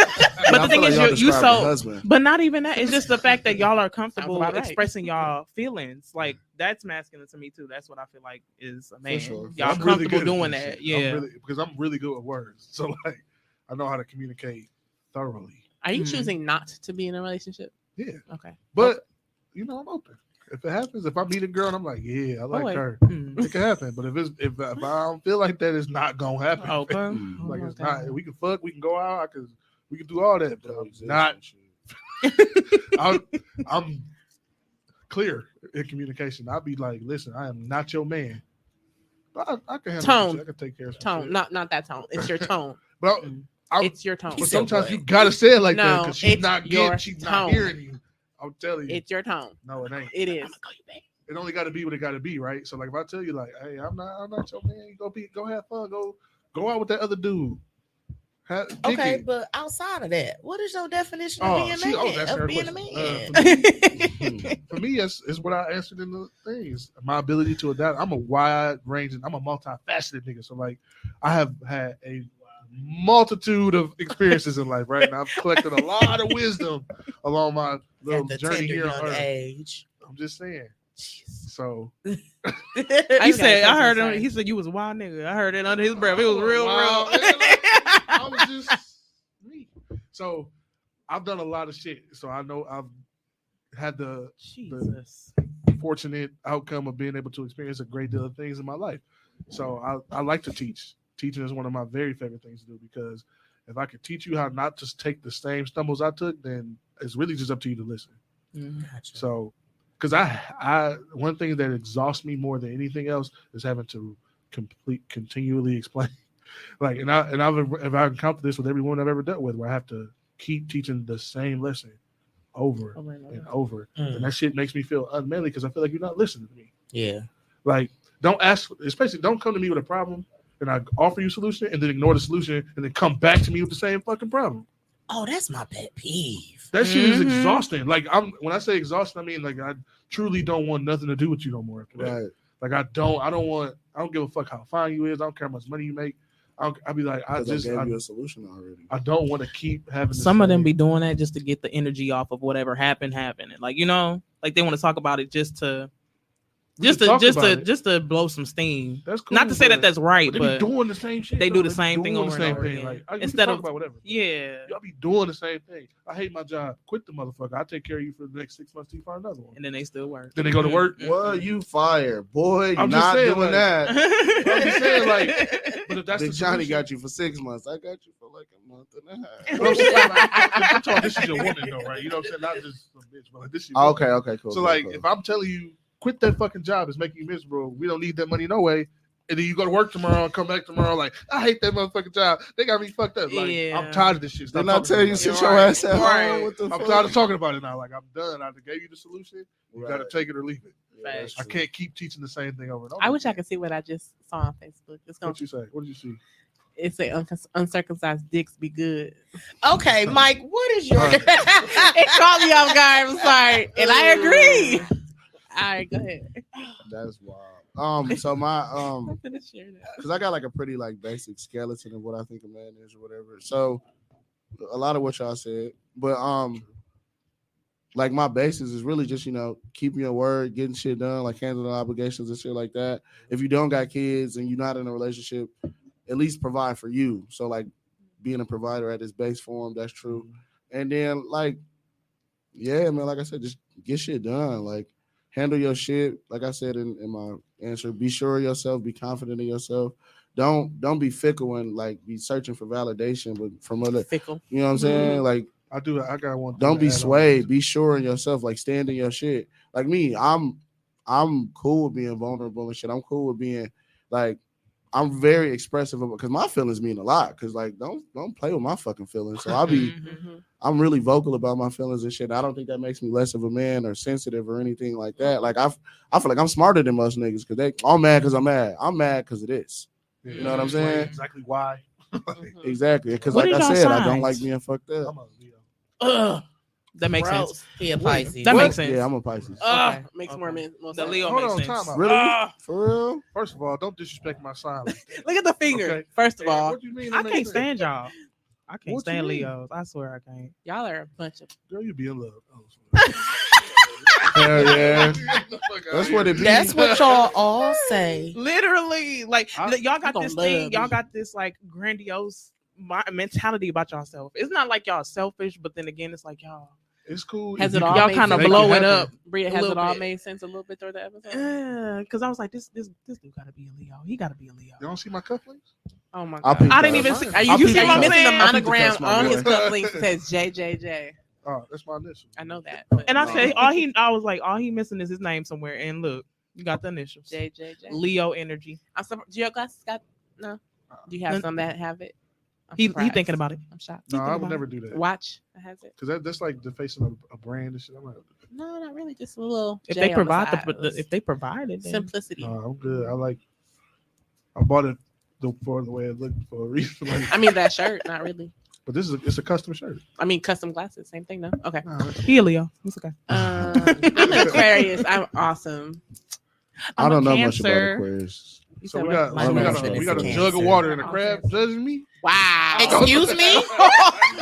but I the thing feel is, like y'all you described so. your husband. But not even that. It's just the fact that y'all are comfortable about right. expressing y'all feelings. Like that's masculine to me too. That's what I feel like is a man. sure. Y'all I'm really comfortable good at doing this that. shit. Yeah. Because I'm really good with words. So like, I know how to communicate thoroughly. Are you Mhm. choosing not to be in a relationship? Yeah, Okay. but you know, I'm open. If it happens, if I meet a girl and I'm like, yeah, I like wait. her, Mm. it can happen. But if I don't feel like that, it's not gonna happen. Okay. Mm. Like Oh it's my not. God. We can fuck. We can go out. We can do all that. But I'm Coexist not. and shit. I'm clear in communication. I'll be like, listen, I am not your man. But I can handle some Tone. shit. I can take care of some Tone, shit. not that tone. It's your tone. But, It's your tone. but He said sometimes what? you gotta say it like that No, because she's it's not your getting. She's not tone. hearing you. I'm telling you. It's your tone. No, it ain't. It is. It only got to be what it got to be, right? So like, if I tell you like, hey, I'm not your man. You go have fun. Go out with that other dude. Kick Okay, it. but outside of that, what is your definition of being a man? that's Of her being a question. man. For me, it's what I answered in the things. My ability to adapt. I'm a wide ranging. I'm a multifaceted nigga. So like, I have had a multitude of experiences in life. Right now, I've collected a lot of wisdom along my little At the journey tender here on young Earth. age. I'm just saying. So He I said, I heard him. him. He said you was a wild nigga. I heard it under his breath. It was real, Wow, real. man, I was just me. So I've done a lot of shit. So I know I've had the Jesus. fortunate outcome of being able to experience a great deal of things in my life. So I like to teach. Teaching is one of my very favorite things to do because if I could teach you how not to take the same stumbles I took, then it's really just up to you to listen. Gotcha. So, because I one thing that exhausts me more than anything else is having to continually explain. Like, and I've encountered this with every woman I've ever dealt with, where I have to keep teaching the same lesson over and over, and that shit makes me feel unmanly because I feel like you're not listening to me. Yeah. Like, don't come to me with a problem and I offer you a solution and then ignore the solution and then come back to me with the same fucking problem. Oh, that's my pet peeve. That shit is Mhm. exhausting. Like, when I say exhausting, I mean like I truly don't want nothing to do with you no more after that. Right. Like I don't give a fuck how fine you is. I don't care how much money you make. I'll be like, I Because I gave you I a solution already. don't want to keep having this Some of them thing. be doing that just to get the energy off of whatever happened. Like, you know, like they want to talk about it just to blow some steam. That's cool. Not to say that but that's right, they but be doing the same shit. they though. do the be same thing doing over the and same over thing. again. Like, we can Instead talk of- about whatever. yeah. Y'all be doing the same thing. I hate my job. Quit the motherfucker. I'll take care of you for the next 6 months till you find another one. And then they still work. Then they go to work. Well, you fired, boy. I'm just Not saying, doing like- that. I'm just saying, like, but if that's Big the Johnny solution- got you for 6 months. I got you for like a month and a half. But I'm saying, like, I'm talking, this is your woman though, right? You know what I'm saying? Not just some bitch, but like this is your Okay, woman. okay, cool. So cool, like, cool. if I'm telling you, quit that fucking job, it's making you miserable. We don't need that money no way. And then you go to work tomorrow and come back tomorrow like, I hate that motherfucking job. They got me fucked up. Like, Yeah. I'm tired of this shit. Stop Didn't I talking tell you about it. sit You're your right. ass at Right. home? What the I'm fuck? tired of talking about it now. Like, I'm done. I gave you the solution. You Right. got to take it or leave it. Yeah, that's I true. can't keep teaching the same thing over and over. I wish I could see what I just saw on Facebook. What you say? What did you see? It's a uncircumcised dicks be good. Okay, Mike, what is your It caught me off guard. I'm sorry, and I agree. All right, go ahead. That's wild. So my I'm gonna share that. because I got like a pretty like basic skeleton of what I think a man is or whatever. So a lot of what y'all said, but like my basis is really just keeping your word, getting shit done, like handling obligations and shit like that. If you don't got kids and you're not in a relationship, at least provide for you. So like being a provider at its base form, that's true. And then like, yeah, man, like I said, just get shit done. Like handle your shit. Like I said in my answer, be sure of yourself, be confident in yourself. Don't be fickle and like be searching for validation, but from other, Fickle. you know what I'm saying? Like I got one. thing don't to be add on. swayed. Be sure in yourself. Like stand in your shit. Like me, I'm cool with being vulnerable and shit. I'm cool with being like I'm very expressive because my feelings mean a lot. Because like don't play with my fucking feelings. So Mhm. I'm really vocal about my feelings and shit. I don't think that makes me less of a man or sensitive or anything like that. Like I feel like I'm smarter than most niggas because I'm mad because I'm mad. I'm mad because of this. Yeah, You know what I'm explain saying? Exactly why. Mhm. Exactly. Because What like is I y'all said, I don't signs? like being fucked up. I'm a Leo. That makes sense. Gross. He a Pisces. That makes sense. Yeah, I'm a Pisces. Okay, makes okay. more The sense. Leo Hold makes on, sense. time out. Really? Ah, For real? First of all, don't disrespect my sign. Like that. Look at the finger. Okay. First of Hey, all, what you mean? I it makes can't sense? stand y'all. I can't What you stand mean? Leos. I swear I can't. y'all are a bunch of. Girl, you be in love. Hell yeah. That's what it be. That's what y'all all say. Literally, like y'all got gonna this thing. love Y'all me. got this like grandiose mentality about yourself. It's not like y'all selfish, but then again, it's like y'all It's cool. Has if it you all can y'all made kind of sense? blow make it happen. up. Bria, A has little it all bit. made sense a little bit through the episode? Because I was like, this dude gotta be a Leo. He gotta be a Leo. You don't see my cufflinks? Oh my I'll god! peep I didn't that. even see. Are you, I'll you peep see are what you I'm missing the saying? I'll peep the monogram cuffs, my on his boy. cufflinks that says JJJ? Oh, that's my initial. I know that. But And I No. said, I was like, all he missing is his name somewhere. And look, you got the initials. JJJ. Leo energy. I'm surprised. Do your glasses got no? Do you have No. some that have it? I'm He surprised. thinking about it. I'm shocked. No, I would about never do that. Watch that has it. Because that's like defacing a brand and shit. I'm like, No, not really. Just a little. If J they on provide the side. if they provide it, then Simplicity. no, I'm good. I bought it for the way it looked for a reason. Like, I mean that shirt, not really. but it's a custom shirt. I mean custom glasses, same thing though. Okay. Nah, that's- he a Leo. It's okay. I'm an Aquarius. I'm awesome. I I'm a don't know much Cancer. about Aquarius. You So said we what? got a Cancer. jug of water and a Oh, crab Cancer. judging me. Wow. Excuse me?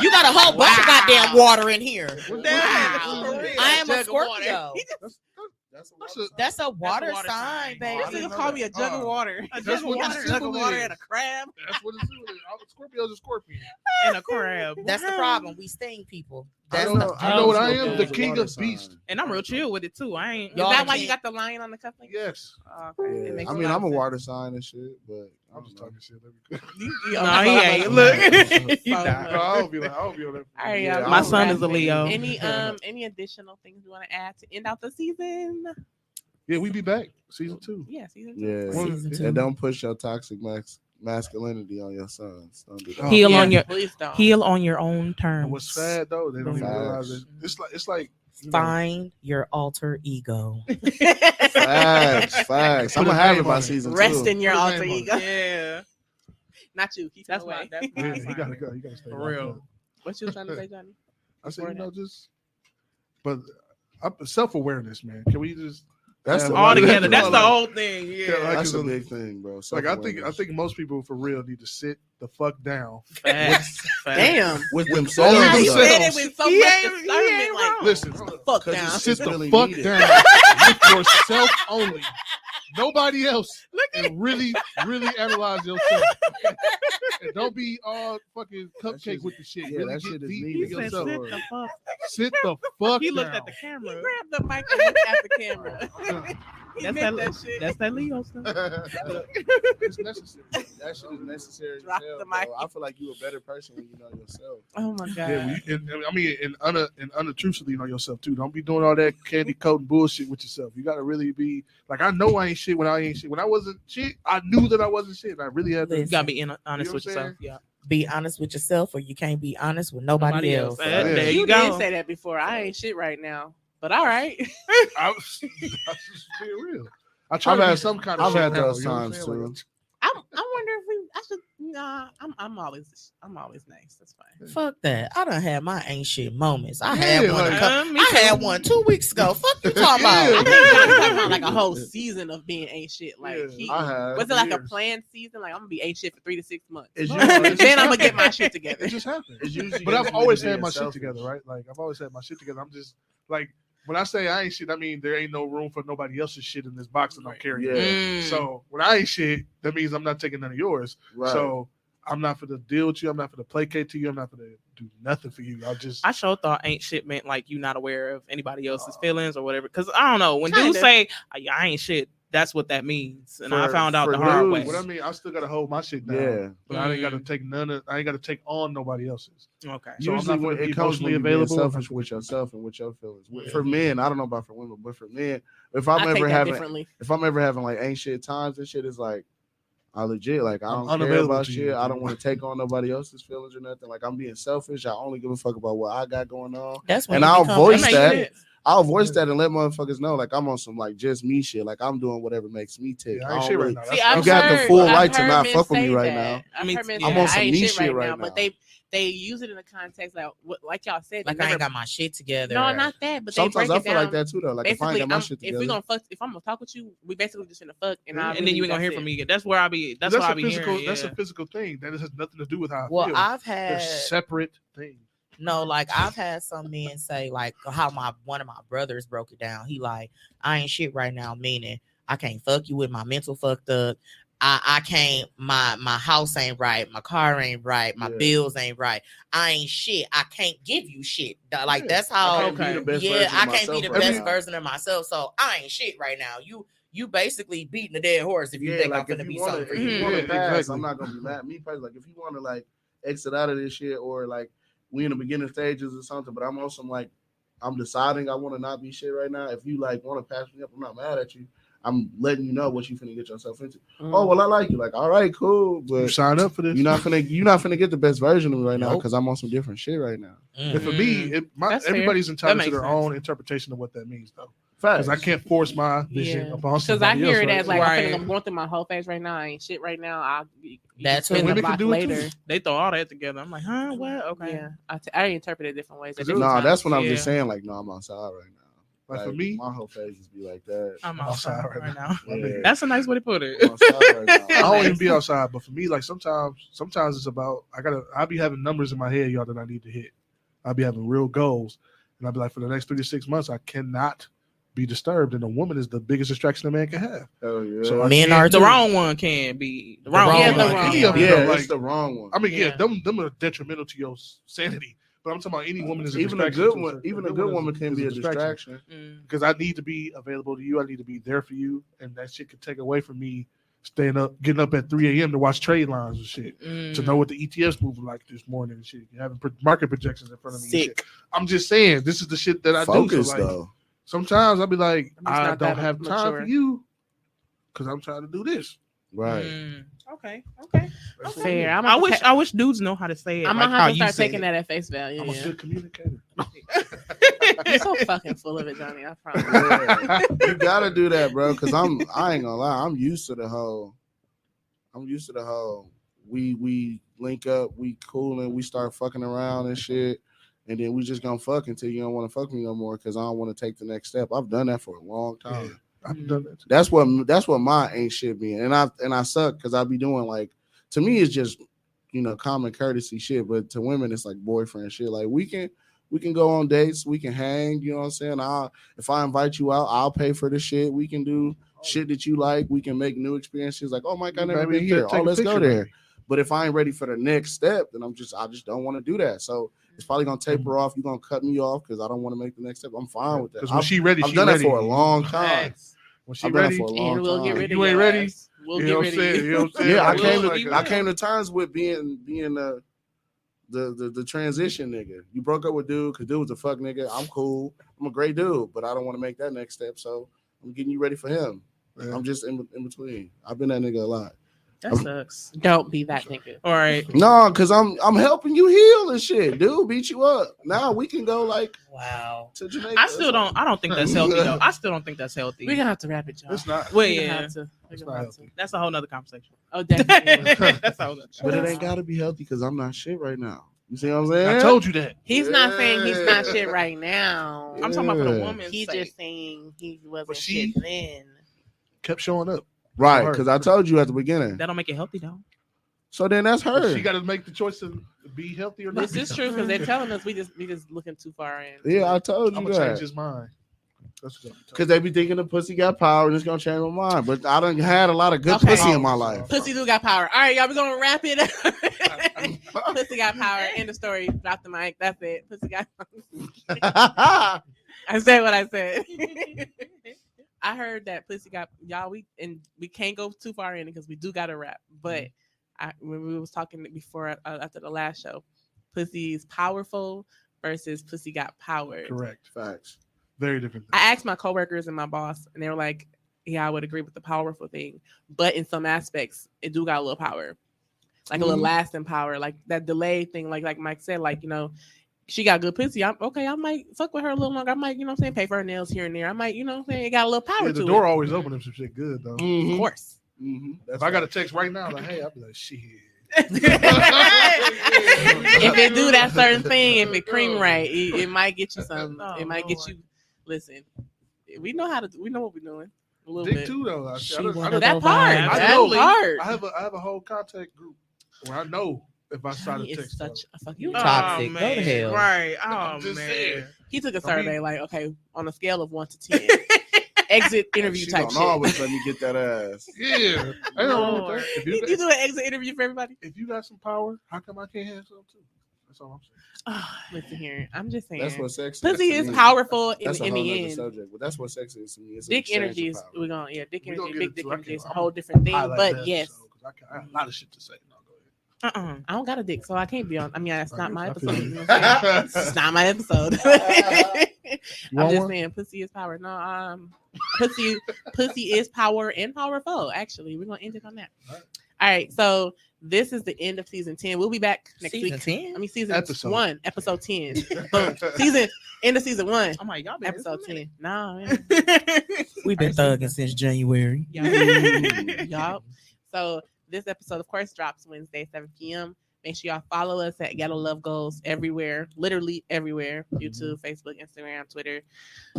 You got a whole bunch of goddamn water in here. What- Wow. what- I am a Jug of water. Scorpio. That's a water water sign, sign. baby. I didn't know Call me a that. jug of water. That's Jug of what water, the jug of symbol water, is. and a crab. That's what it's doing. Scorpio's a scorpion. And a crab. That's the problem. We sting people. I That's know, the I know what I Scorpio am, the is a king water of sign. beasts. And I'm real chill with it too. I ain't. Is Y'all that why can't- you got the lion on the cufflink? Yes. Oh, okay. It Yeah. makes I a mean, lot I'm a of water sign and shit, but I'm just talking shit. Let me sense. No, he ain't. So Look, much. he No, died. I'll be on that. All right, Yeah, y'all. My I'm son a is a Leo. Any additional things you want to add to end out the season? Yeah, we be back. Season 2. Yeah, season 2. yeah. Season two. And don't push your toxic masculinity on your sons. Don't do that. Oh, Heal Yeah, on your please don't. heal on your own terms. And what's sad though, they don't even Facts. realize it. It's like you know, Find your alter ego. Facts. I'm Put a gonna have name it by on it. season Rest 2. in your Put his alter name on ego. Yeah, Not you. Keep that's it away. my. That's Yeah, my you gotta go. You gotta stay For locked real. up. What you trying to say, Johnny? I said, Before you know, that. just self-awareness, man. Can we just That's Yeah, the All Like, together. That's the like- whole thing. Yeah, Yeah. like- That's a it's a- big thing, bro. like I Self-awareness. think most people for real need to sit the fuck down. Facts. Damn. with Only themselves. You themselves. said it with so He much ain't- he discernment. ain't Like, wrong. Listen, fuck 'Cause down. it's sit the really fuck needed. down with yourself only. Nobody else. And really, really analyze yourself. Okay? And don't be all fucking That cupcake shit's- with the shit. yeah, Really that get shit is deep He needed. in said, yourself. "Sit the fuck." Sit the fuck He looked down. at the He camera. grabbed the mic and looked at the camera. He That's meant that. that shit. That's that Leo stuff. It's necessary. That shit is necessary as Drop hell, the bro. mic. I feel like you a better person when you know yourself. Oh my god. Yeah, and unobtrusively, you know yourself too. Don't be doing all that candy coating bullshit with yourself. You gotta really be like, I know I ain't shit when I ain't shit. When I wasn't shit, I knew that I wasn't shit. And I really had to. You gotta be honest You know with what I'm yourself. saying? Yeah. Be honest with yourself, or you can't be honest with nobody else. Eh, Yeah. There you you did go. say that before. I ain't shit right now. But all right. I was just being real. I try I've to had- be some kind of. I've shit had now, those you know what I'm times, saying? too. Like, I wonder if I should. Nah, I'm always nice. That's fine. Fuck that. I done had my ain't shit moments. I Yeah, had one. like- Me I too. had one 2 weeks ago. Fuck you talking Yeah. about? I think Johnny talking about like a whole season of being ain't shit. Like Yeah, he I have. was it like a years. planned season? Like I'm gonna be ain't shit for 3 to 6 months. It's No, usually, it's Then just I'm gonna get happened. my shit together. It just happened. it's usually But I've just always being had my shit selfish. together, right? Like I've always had my shit together. I'm just like when I say I ain't shit, I mean there ain't no room for nobody else's shit in this box that I'm carrying. Yeah. Mm. So when I ain't shit, that means I'm not taking none of yours. Right. So I'm not for to deal with you. I'm not for to placate to you. I'm not for to do nothing for you. I'll just I sure thought ain't shit meant like you not aware of anybody else's feelings or whatever. Because I don't know when Kinda. dudes say I ain't shit, that's what that means, and I For- found out for the hard dudes, way. what I mean. I still gotta hold my shit down. Yeah. But I ain't gotta Mm. take I ain't gotta take on nobody else's. Okay. So I'm Usually not when gonna be it comes when emotionally you're being available. selfish with yourself and with your feelings. For men, I don't know about for women, but for men, if I'm I take ever that having differently. like ain't shit times and shit, it's like I legit like I I'm don't care unavailable about to shit. you. I don't want to take on nobody else's feelings or nothing. Like I'm being selfish. I only give a fuck about what I got going on. That's when And you I'll become voice That makes that. sense. I'll voice that and let motherfuckers know, like, I'm on some like just me shit. Like, I'm doing whatever makes me tick. Yeah, I I ain't don't shit really- right now. See, That's- I've You got the heard- full I've right to heard not men fuck with me say right that. now. I've heard men I'm say on that. some I ain't me shit shit right right now, now. but they use it in the context like y'all said. Like they I ain't never- got my shit together. No, not that. But they Sometimes break I it feel down. like that too, though. Like, if I ain't Basically, got my shit if together, we gonna fuck, if I'm gonna talk with you, we basically just finna fuck, and Yeah. I And then you ain't gonna hear from me again. That's where I be. That's what I a be physical. hearing. That's Yeah. a physical thing. That has nothing to do with how I Well, feel. I've They're had separate things. no, like I've had some men say like how one of my brothers broke it down. He like, I ain't shit right now, meaning I can't fuck you with my mental fucked up. I can't, my house ain't right, my car ain't right, my Yeah. bills ain't right. I ain't shit. I can't give you shit. Like Yeah. that's I how can't be the best yeah, version I of can't be myself the right best now. version of myself. So I ain't shit right now. You basically beating a dead horse if you think I'm if gonna you be wanna, something for if you. you want to Yeah, pass, exactly. I'm not gonna be mad. Me personally, like, if you want to like exit out of this shit, or like we in the beginning stages or something, but I'm also like, I'm deciding I want to not be shit right now. If you like want to pass me up, I'm not mad at you. I'm letting you know what you finna get yourself into. Oh well, I like you. Like, all right, cool, You but sign up for this. you're not finna get the best version of me right now Nope. because I'm on some different shit right now. And for me, That's fair. everybody's entitled That to makes their sense. own interpretation of what that means, though. Facts. Because I can't force my vision Yeah. upon Because somebody I hear else, it right? as like Right. I'm going through my whole phase right now. I ain't shit right now. You That's can it. spin the Women can block do it too. later. They throw all that together. I'm like, huh? What? Okay. Yeah, I interpret it different ways. at Because it was- different No, that's times. when I'm just Yeah. saying, like, no, I'm outside right now. Like, for me, my whole phase is be like that. I'm I'm outside outside right now. My Yeah. nigga. That's a nice way to put it. I'm outside right now. I don't Nice. even be outside, but for me, like sometimes it's about I be having numbers in my head, y'all, that I need to hit. I'll be having real goals, and I'll be like, for the next 3 to 6 months, I cannot be disturbed, and a woman is the biggest distraction a man can have. Hell yeah. So I Men can't- are The too. wrong one can be the wrong wrong Yeah, one. the one. wrong Any of one. them, yeah, though, it's like, the wrong one. I mean, Yeah. them are detrimental to your sanity. But I'm talking about any woman is a even a distraction good to one, even a good woman can be a distraction. Mm. because I need to be available to you. I need to be there for you, and that shit could take away from me staying up, getting up at 3 a.m. to watch trade lines and shit, to know what the ETFs moving like this morning and shit. You having market projections in front of me. And shit. Sick. I'm just saying, this is the shit that I Focus do. So, like, though. sometimes I'll be like, I'm just I not don't that have time mature. for you because I'm trying to do this. Right. Mm. Okay. That's what Fair. it is. I wish dudes know how to say it. I'm like gonna how have to you start say taking it. that at face value. I'm a Yeah. good communicator. You're so fucking full of it, Johnny. I promise. Yeah. You gotta do that, bro. Because I ain't gonna lie. I'm used to the whole. We link up, we cool, and we start fucking around and shit, and then we just gonna fuck until you don't want to fuck me no more because I don't want to take the next step. I've done that for a long time. Yeah. I've done that. Too. That's what my ain't shit being, and I suck because I be doing like, to me it's just common courtesy shit, but to women it's like boyfriend shit. Like we can go on dates, we can hang, you know what I'm saying? If I invite you out, I'll pay for the shit. We can do shit that you like. We can make new experiences. Like, oh Mike, I never been here. Oh, let's go there. But if I ain't ready for the next step, then I just don't want to do that. So it's probably gonna taper off. You're gonna cut me off because I don't want to make the next step. I'm fine with that. Because when she ready, I've she done ready. that for a long time. When she I've done ready, it for a long And we'll time. get rid of You ain't your ready? ass. We'll you get know what rid I'm of saying? you. You know what I'm saying? Yeah, I Like, came to terms with being the transition nigga. You broke up with dude because dude was a fuck nigga. I'm cool. I'm a great dude, but I don't want to make that next step. So I'm getting you ready for him. Yeah. I'm just in between. I've been that nigga a lot. That sucks. Don't be that nigga. All right. No, because I'm helping you heal and shit. Dude beat you up. Now we can go like Wow. to Jamaica. I don't think that's healthy though. I still don't think that's healthy. We're gonna have to wrap it, y'all. It's not. Well, We're gonna yeah. have to. We're It's gonna not have to. healthy. That's a whole nother conversation. Oh, definitely. That's a whole nother. But it ain't gotta be healthy because I'm not shit right now. You see what I'm saying? I told you that. He's not saying he's not Yeah. shit right now. I'm talking about for the Yeah. woman. He's just saying he wasn't But she- shit then. Kept showing up. Right, because I told you at the beginning. that don't make it healthy though. So then that's But her. she got to make the choice to be healthy or not. This is true because they're telling us we just looking too far in. Yeah, I told I'm you gonna change that. his mind. That's what I'm Because they be thinking the pussy got power and it's gonna change my mind. But I done had a lot of good Okay. pussy in my life. Pussy do got power. All right, y'all, we're gonna wrap it up. Pussy got power. End of story. Drop the mic. That's it. Pussy got I said what I said. I heard that pussy got y'all. We can't go too far in it because we do got to wrap. But when we was talking before after the last show, pussy is powerful versus pussy got power. Correct. Facts. Very different. I asked my coworkers and my boss, and they were like, "Yeah, I would agree with the powerful thing, but in some aspects, it do got a little power, like a little lasting power, like that delay thing, like Mike said, like she got good pussy. I might fuck with her a little longer. I might, you know what I'm saying, pay for her nails here and there. I might, you know what I'm saying, it got a little power Yeah, the to door it. always open if some shit good though. Of course. If I got a text right now, like, hey, I'll be like, shit. If it do that certain thing, if it cream right, it might get you something. Oh, It might get Lord. you. Listen, we know what we're doing a little Dick bit. too though. She I wanna That go part, viral. that Absolutely. part. I have a whole contact group where I know if I sign a He is text. such a fucking. You Oh, toxic. Go to man. hell. Right. Oh, I'm just man. saying. He took a Don't be- survey, like, okay, on a scale of 1 to 10, exit interview She type don't shit. always let me get that ass. Yeah, ain't no wrong with that. If You you, do an exit interview for everybody. if you got some power, how come I can't have some too? That's all I'm saying. Listen here, I'm just saying, That's what sex pussy to is me. powerful That's a in whole the nother end. subject, but that's what sex is to me. It's an Dick exchange of energy is power. we're gonna dick We gonna energy, get big into dick it. I energy can't- is a I'm whole different thing. Highlight But that yes, episode, 'cause I have a lot of shit to say. No, go ahead. I don't got a dick, so I can't be on. I mean, that's not my I feel episode. you. You know what I'm saying? It's not my episode. You I'm want just one? saying, pussy is power. No, pussy is power and powerful. Actually, we're gonna end it on that. All right, so this is the end of season 10. We'll be back next Season week. 10? I mean, season Episode. 1, episode 10. Boom. End of season 1, I'm like, y'all been episode here 10. No, man. for a minute. We've been thugging since January. Yup. So this episode, of course, drops Wednesday, 7 p.m. Make sure y'all follow us at Ghetto Love Goals everywhere, literally everywhere. YouTube, Facebook, Instagram, Twitter,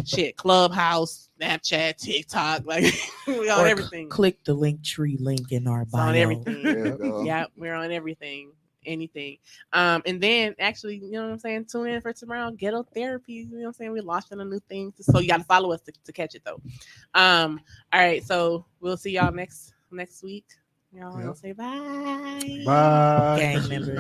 shit, Clubhouse, Snapchat, TikTok, like we on Or everything. Click the link tree link in our It's bio. on everything. There you go. Yeah, we're on everything, anything. And then actually, you know what I'm saying? Tune in for tomorrow, Ghetto Therapy. You know what I'm saying? We're launching a new thing, so you got to follow us to catch it though. All right, so we'll see y'all next week. Y'all Yep. say bye. Bye. Gang members.